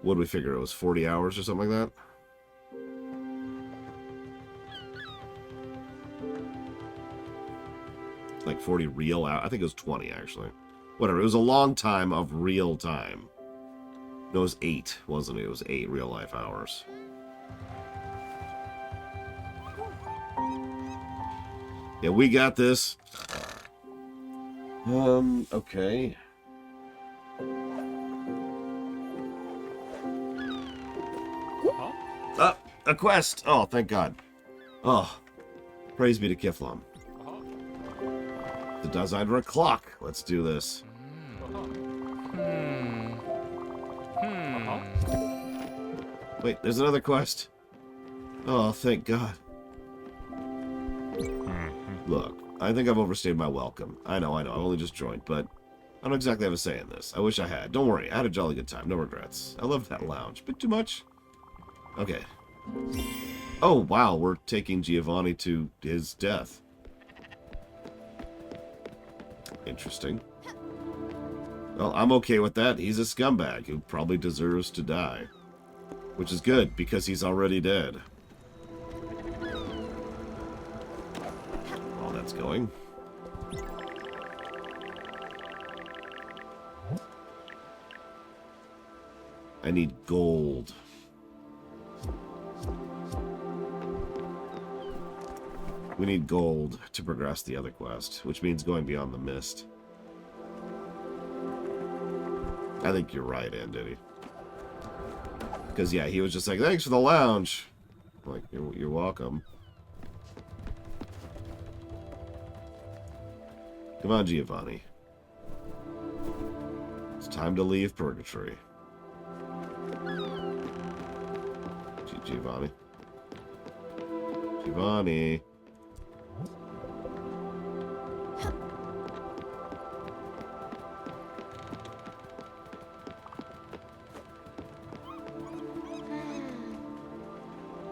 what do we figure, it was 40 hours or something like that? Like 40 real hours. I think it was 20, actually. Whatever, it was a long time of real time. No, it was 8, wasn't it? It was 8 real-life hours. Yeah, we got this. Okay. A quest! Oh, thank God. Oh, praise be to Kiflam. The Dazidra clock. Let's do this. Wait, there's another quest. Oh, thank God. Look, I think I've overstayed my welcome. I know, I've only just joined, but I don't exactly have a say in this. I wish I had. Don't worry, I had a jolly good time. No regrets. I loved that lounge. Bit too much? Okay. Oh, wow, we're taking Giovanni to his death. Interesting. Well, I'm okay with that. He's a scumbag who probably deserves to die. Which is good, because he's already dead. Well, that's going. I need gold. We need gold to progress the other quest, which means going beyond the mist. I think you're right, Anditty. Because, yeah, he was just like, thanks for the lounge. I'm like, you're welcome. Come on, Giovanni. It's time to leave Purgatory. Giovanni. Giovanni.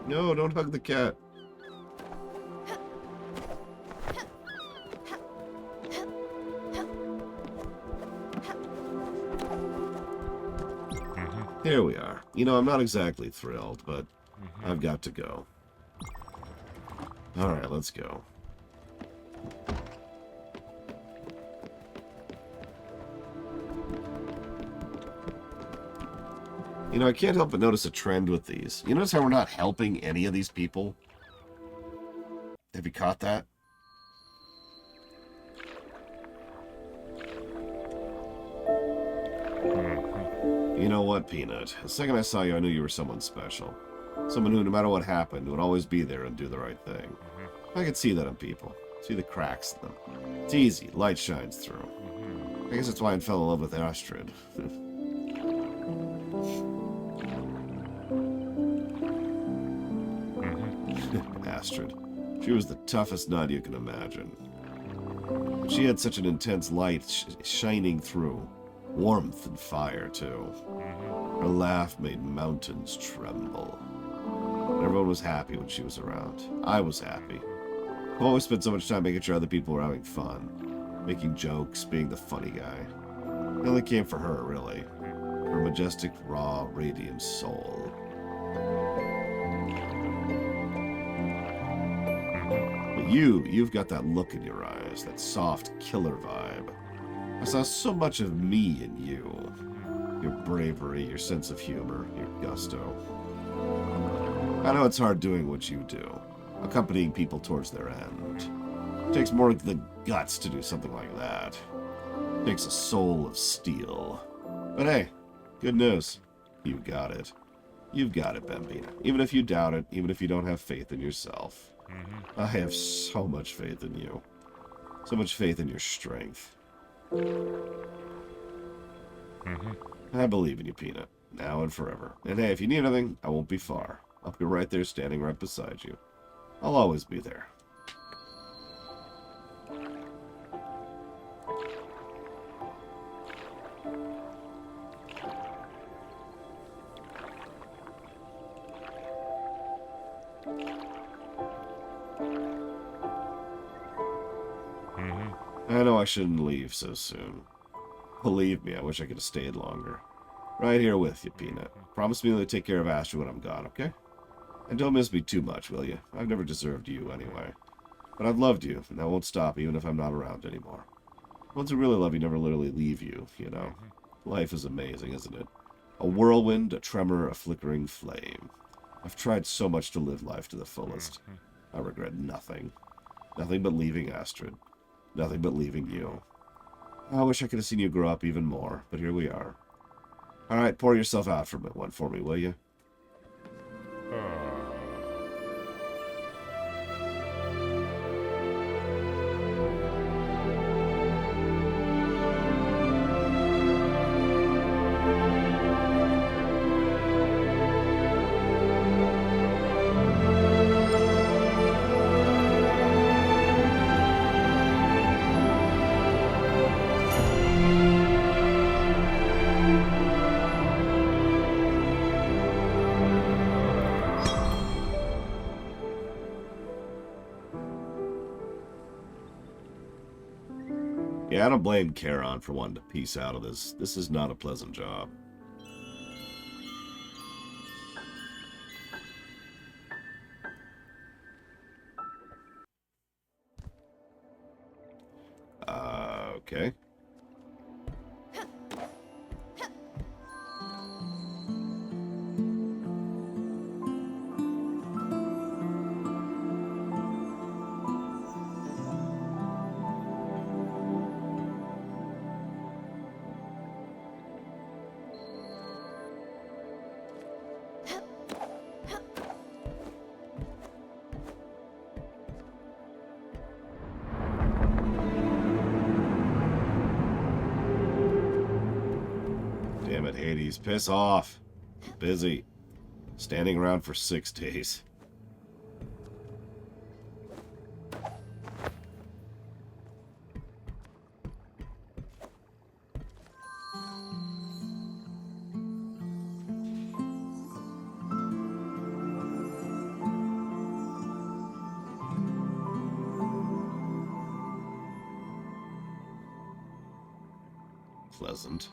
No, don't hug the cat. Here we are. You know, I'm not exactly thrilled, but I've got to go. Alright, let's go. You know, I can't help but notice a trend with these. You notice how we're not helping any of these people? Have you caught that? You know what, Peanut? The second I saw you, I knew you were someone special. Someone who, no matter what happened, would always be there and do the right thing. I could see that in people. See the cracks in them. It's easy. Light shines through. I guess that's why I fell in love with Astrid. Astrid. She was the toughest nut you can imagine. She had such an intense light shining through. Warmth and fire, too. Her laugh made mountains tremble. Everyone was happy when she was around. I was happy. I've always spent so much time making sure other people were having fun. Making jokes, being the funny guy. It only came for her, really. Her majestic, raw, radiant soul. But You've got that look in your eyes, that soft killer vibe. I saw so much of me in you. Your bravery, your sense of humor, your gusto. I know it's hard doing what you do, accompanying people towards their end. It takes more than guts to do something like that. It takes a soul of steel. But hey, good news. You got it. You've got it, Bambina. Even if you doubt it, even if you don't have faith in yourself. I have so much faith in you. So much faith in your strength. I believe in you, Peanut. Now and forever. And hey, if you need anything, I won't be far. I'll be right there standing right beside you. I'll always be there. I know I shouldn't leave so soon. Believe me, I wish I could have stayed longer. Right here with you, Peanut. Promise me you'll take care of Astrid when I'm gone, okay? And don't miss me too much, will you? I've never deserved you anyway. But I've loved you, and that won't stop even if I'm not around anymore. Ones who really love you never literally leave you, you know? Life is amazing, isn't it? A whirlwind, a tremor, a flickering flame. I've tried so much to live life to the fullest. I regret nothing. Nothing but leaving Astrid. Nothing but leaving you. I wish I could have seen you grow up even more, but here we are. Alright, pour yourself out for me, will you? Yeah, I don't blame Charon for wanting to peace out of this. This is not a pleasant job. Okay. Damn it, Hades. Piss off. I'm busy. Standing around for 6 days. Pleasant.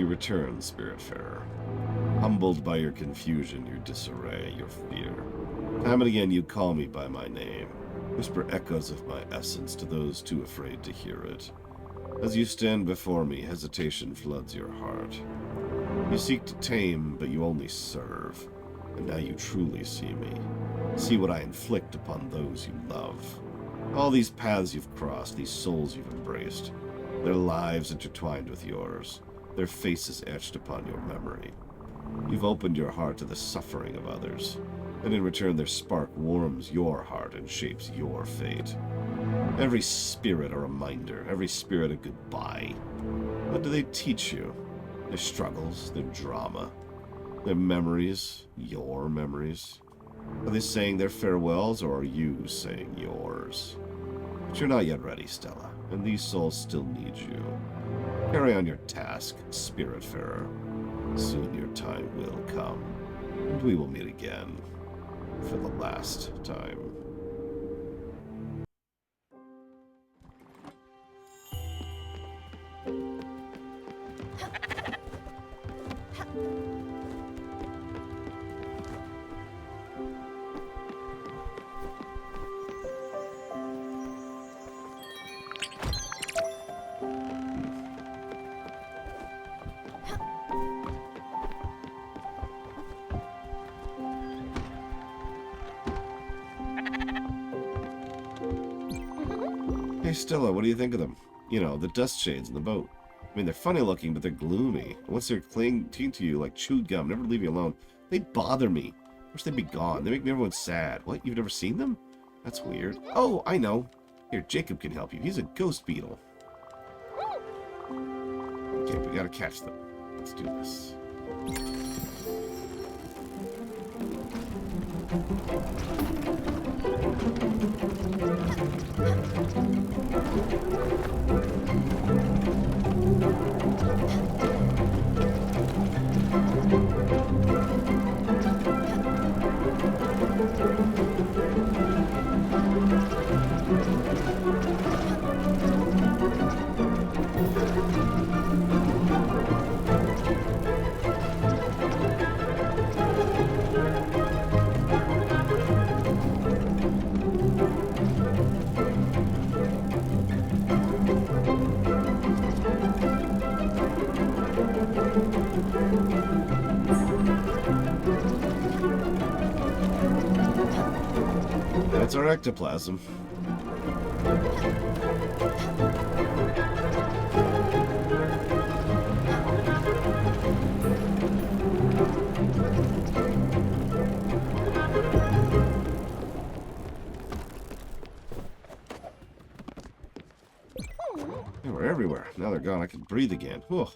Return, Spiritfarer. Humbled by your confusion, your disarray, your fear. Time and again you call me by my name, whisper echoes of my essence to those too afraid to hear it. As you stand before me, hesitation floods your heart. You seek to tame, but you only serve. And now you truly see me. See what I inflict upon those you love. All these paths you've crossed, these souls you've embraced, their lives intertwined with yours. Their faces etched upon your memory. You've opened your heart to the suffering of others, and in return their spark warms your heart and shapes your fate. Every spirit a reminder, every spirit a goodbye. What do they teach you? Their struggles, their drama, their memories, your memories. Are they saying their farewells, or are you saying yours? But you're not yet ready, Stella, and these souls still need you. Carry on your task, Spiritfarer. Soon your time will come, and we will meet again for the last time. Hey Stella, what do you think of them? You know, the dust shades in the boat. I mean, they're funny looking, but they're gloomy. Once they're clinging to you like chewed gum, never leave you alone. They bother me. Wish they'd be gone. They make me everyone sad. What? You've never seen them? That's weird. Oh, I know. Here, Jacob can help you. He's a ghost beetle. Okay, we gotta catch them. Let's do this. That's our ectoplasm. They were everywhere. Now they're gone. I can breathe again. Whew.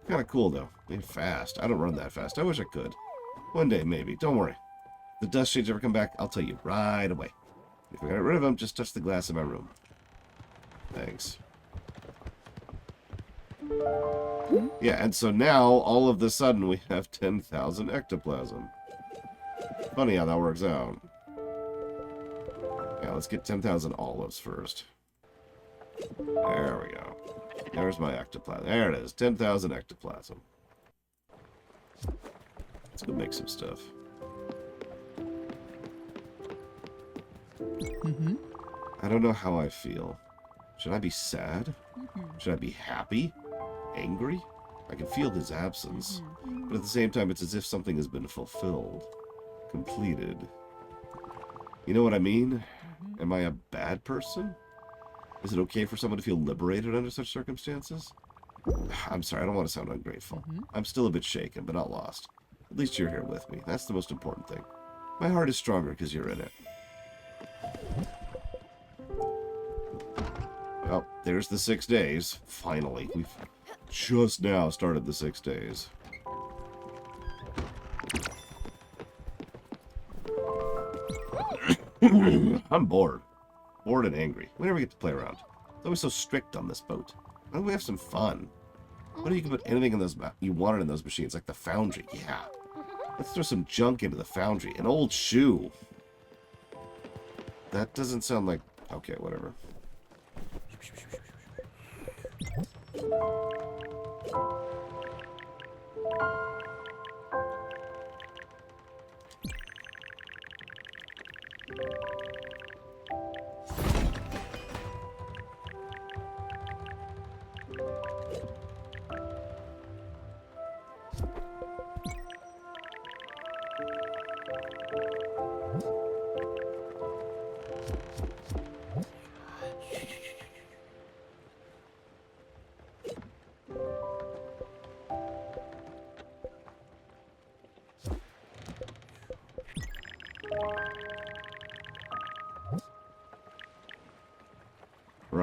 Kind of cool, though. Maybe fast. I don't run that fast. I wish I could. One day, maybe. Don't worry. If the dust shades ever come back, I'll tell you right away. If I got rid of them, just touch the glass in my room. Thanks. Yeah, and so now, all of a sudden, we have 10,000 ectoplasm. Funny how that works out. Yeah, let's get 10,000 olives first. There we go. There's my ectoplasm. There it is. 10,000 ectoplasm. Let's go make some stuff. I don't know how I feel. Should I be sad? Should I be happy? Angry? I can feel his absence. But at the same time, it's as if something has been fulfilled. Completed. You know what I mean? Am I a bad person? Is it okay for someone to feel liberated under such circumstances? I'm sorry, I don't want to sound ungrateful. I'm still a bit shaken, but not lost. At least you're here with me. That's the most important thing. My heart is stronger because you're in it. Well, there's the 6 days. Finally. We've just now started the 6 days. I'm bored. Bored and angry. We never get to play around. It's always so strict on this boat. Why don't we have some fun? What if you can put anything in those you wanted in those machines, like the foundry? Yeah. Let's throw some junk into the foundry. An old shoe. That doesn't sound like... Okay, whatever.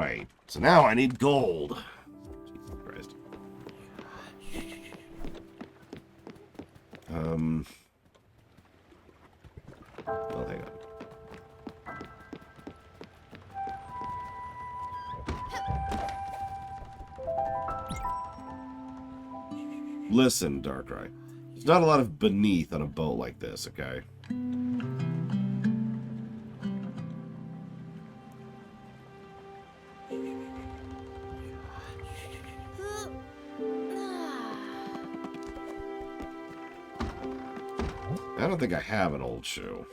Alright. So now I need gold. Jesus Christ. Well, hang on. Listen, Darkrai. There's not a lot of beneath on a boat like this, okay? I don't think I have an old shoe.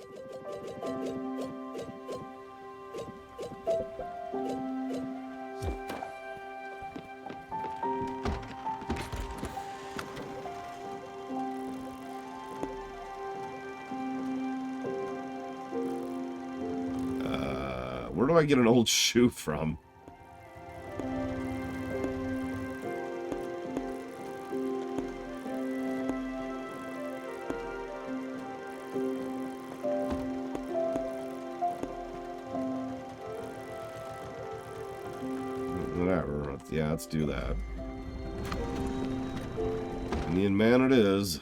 Where do I get an old shoe from? Whatever. Yeah, let's do that. Indian man it is.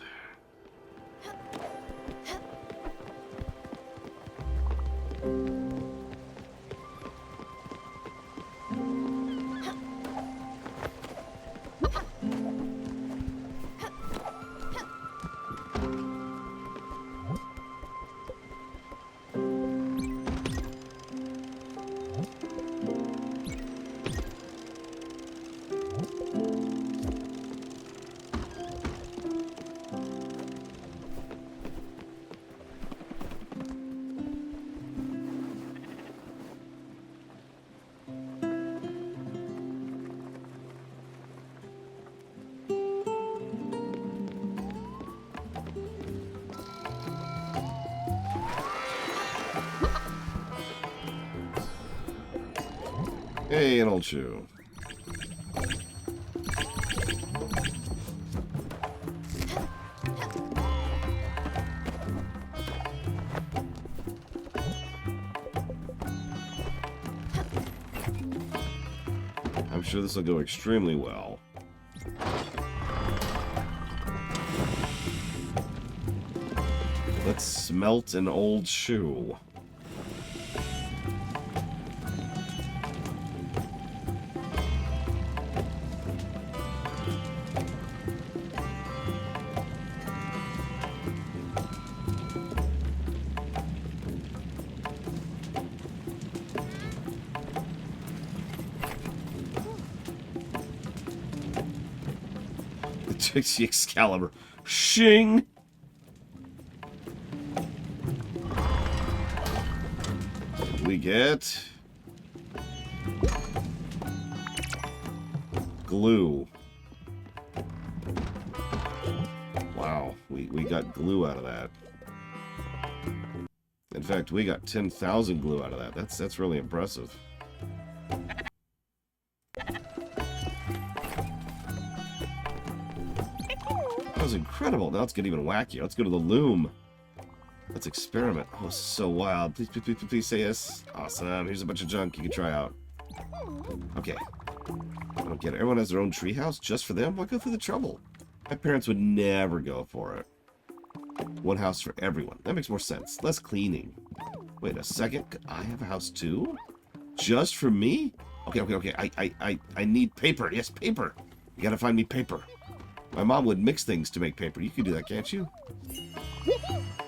Hey, an old shoe. I'm sure this will go extremely well. Let's smelt an old shoe. The Excalibur. Shing! We get glue. Wow, we got glue out of that. In fact, we got 10,000 glue out of that. That's really impressive. That was incredible. Now let's get even wackier. Let's go to the loom. Let's experiment. Oh, this is so wild. Please, please, please, please say yes. Awesome. Here's a bunch of junk you can try out. Okay. I don't get it. Everyone has their own treehouse just for them? Why go through the trouble? My parents would never go for it. One house for everyone. That makes more sense. Less cleaning. Wait a second. I have a house too? Just for me? Okay. I need paper. Yes, paper. You gotta find me paper. My mom would mix things to make paper. You can do that, can't you?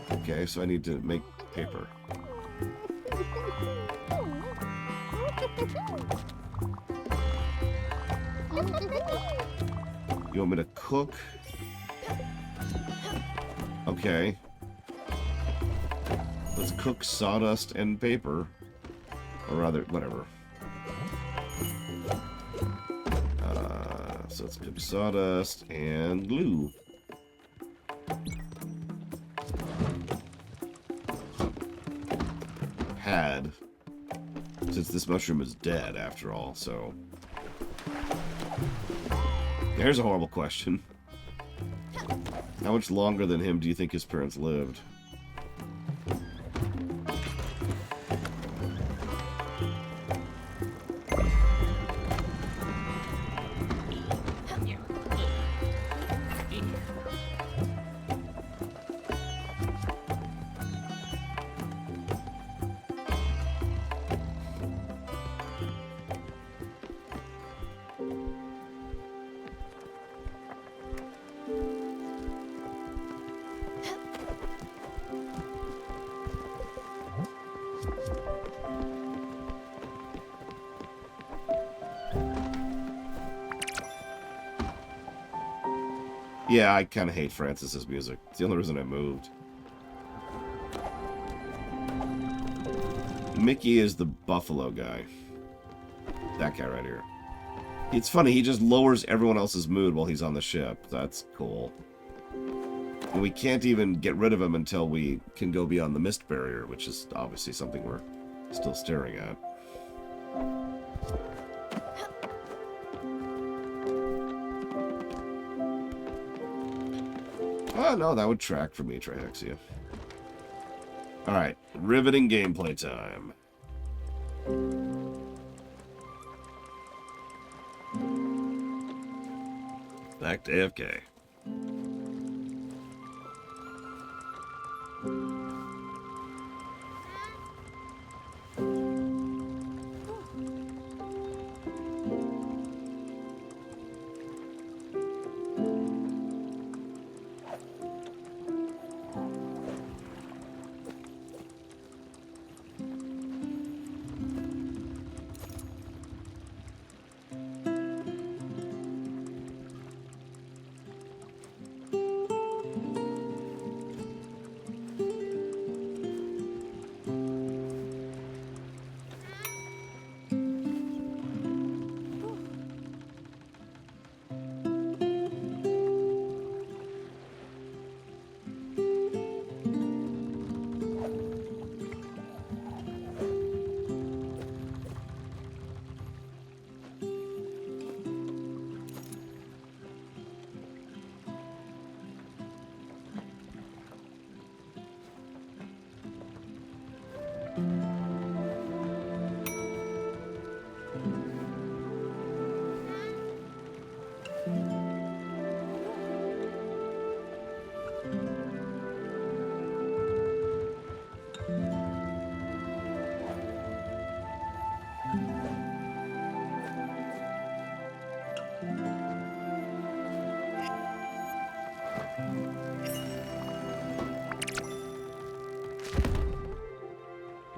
Okay, so I need to make paper. You want me to cook? Okay. Let's cook sawdust and paper. Or rather, whatever. So let's cook sawdust and glue. Had. Since this mushroom is dead, after all, so... Here's a horrible question. How much longer than him do you think his parents lived? Yeah, I kind of hate Francis's music. It's the only reason I moved. Mickey is the buffalo guy. That guy right here. It's funny, he just lowers everyone else's mood while he's on the ship. That's cool. And we can't even get rid of him until we can go beyond the mist barrier, which is obviously something we're still staring at. Oh, no, that would track for me, Trihexia. Alright, riveting gameplay time. Back to AFK.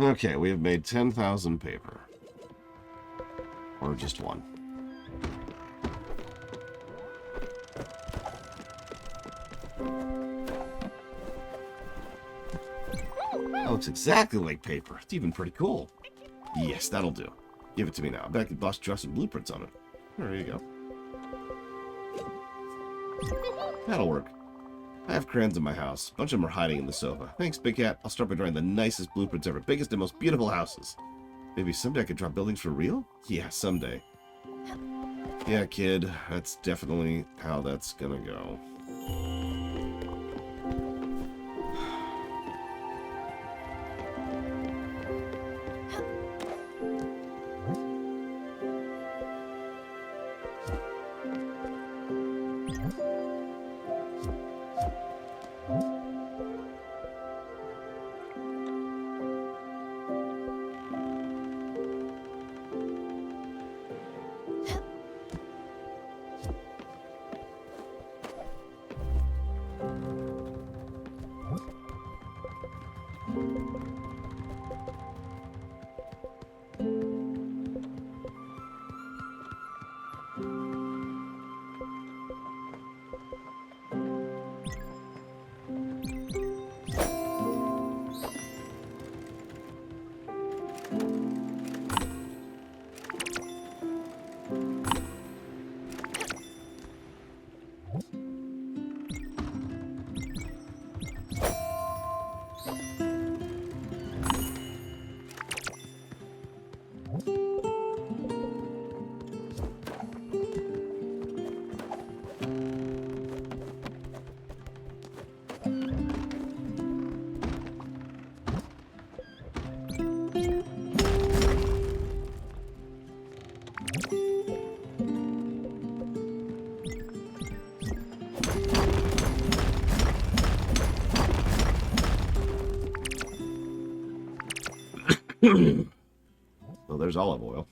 Okay, we have made 10,000 paper. Or just one. That looks exactly like paper. It's even pretty cool. Yes, that'll do. Give it to me now. I bet I could bust dress and blueprints on it. There you go. That'll work. I have crayons in my house. A bunch of them are hiding in the sofa. Thanks, Big Cat. I'll start by drawing the nicest blueprints ever. Biggest and most beautiful houses. Maybe someday I could draw buildings for real? Yeah, someday. Yeah, kid. That's definitely how that's gonna go. Well, there's olive oil.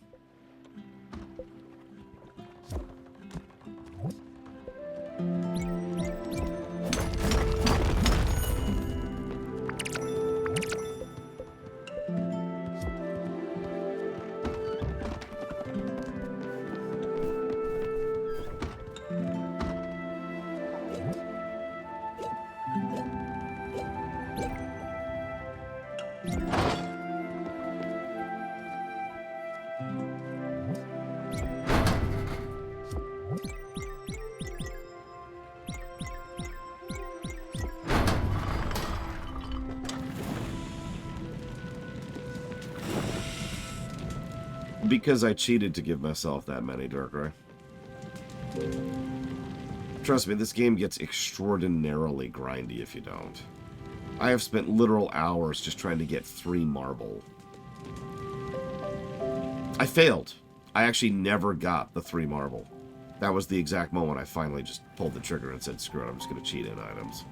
Because I cheated to give myself that many, Darkrai. Trust me, this game gets extraordinarily grindy if you don't. I have spent literal hours just trying to get 3 marble. I failed. I actually never got the 3 marble. That was the exact moment I finally just pulled the trigger and said, screw it, I'm just going to cheat in items.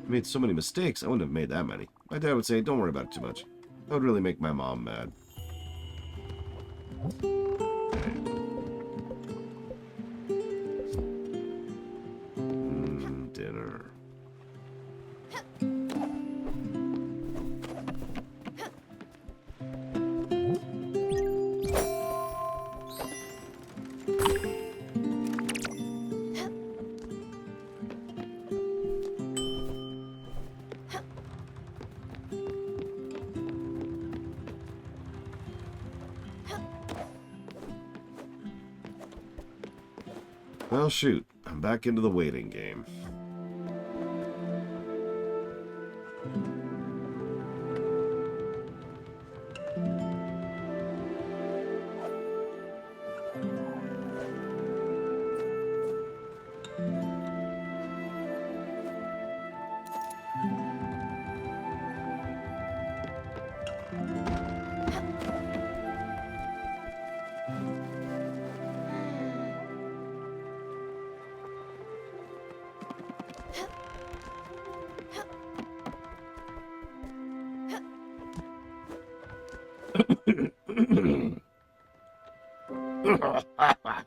I made so many mistakes, I wouldn't have made that many. My dad would say, don't worry about it too much. That would really make my mom mad. Dinner. Well, shoot. I'm back into the waiting game.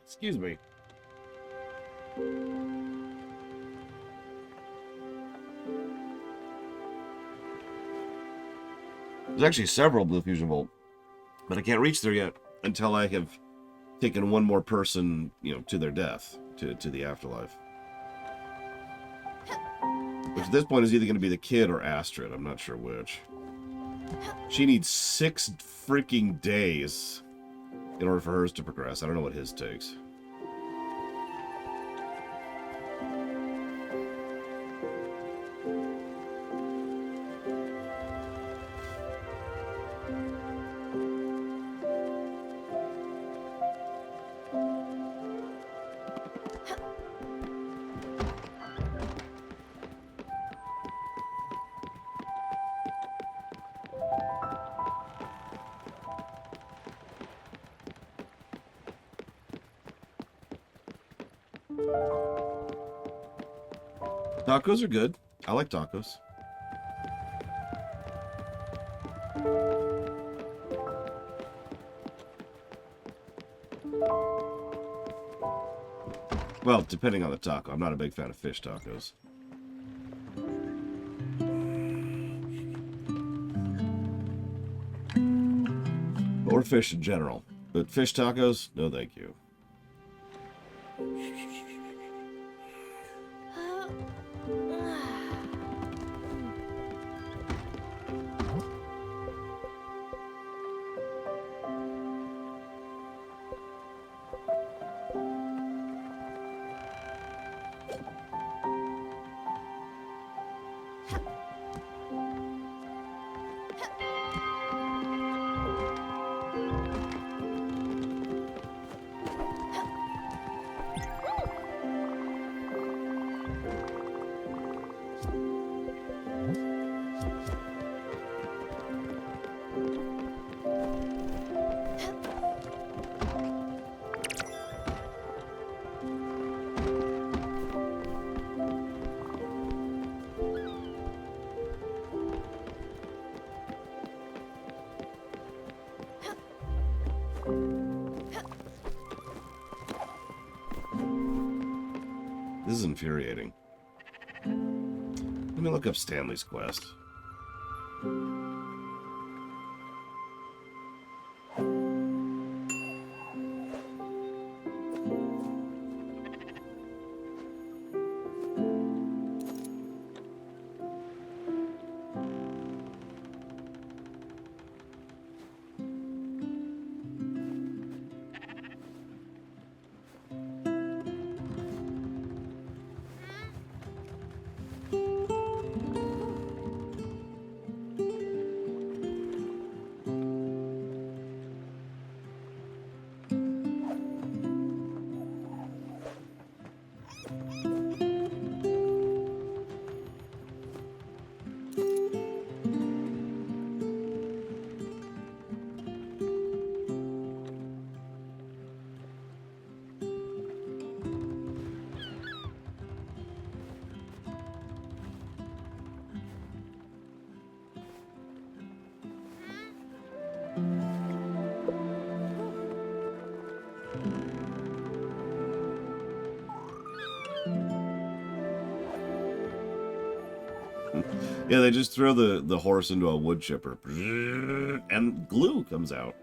Excuse me. There's actually several Blue Fusion Volt, but I can't reach there yet until I have taken one more person, to their death, to the afterlife. Which at this point is either going to be the kid or Astrid. I'm not sure which. She needs 6 freaking days in order for hers to progress. I don't know what his takes. Tacos are good. I like tacos. Well, depending on the taco. I'm not a big fan of fish tacos. Or fish in general. But fish tacos, no thank you. infuriating. Let me look up Stanley's quest. Yeah, they just throw the horse into a wood chipper, and glue comes out.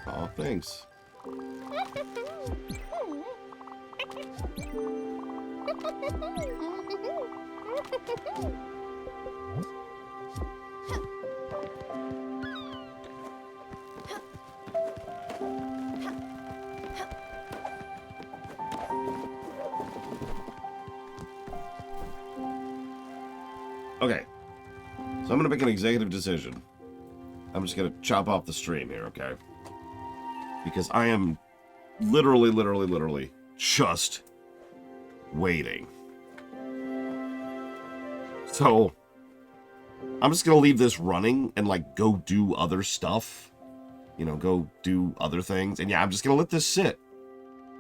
Aw, thanks. Okay, so I'm going to make an executive decision. I'm just going to chop off the stream here, okay? Because I am literally just waiting. So, I'm just going to leave this running and, like, go do other stuff. You know, go do other things. And yeah, I'm just going to let this sit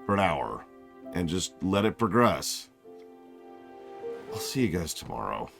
for an hour and just let it progress. I'll see you guys tomorrow.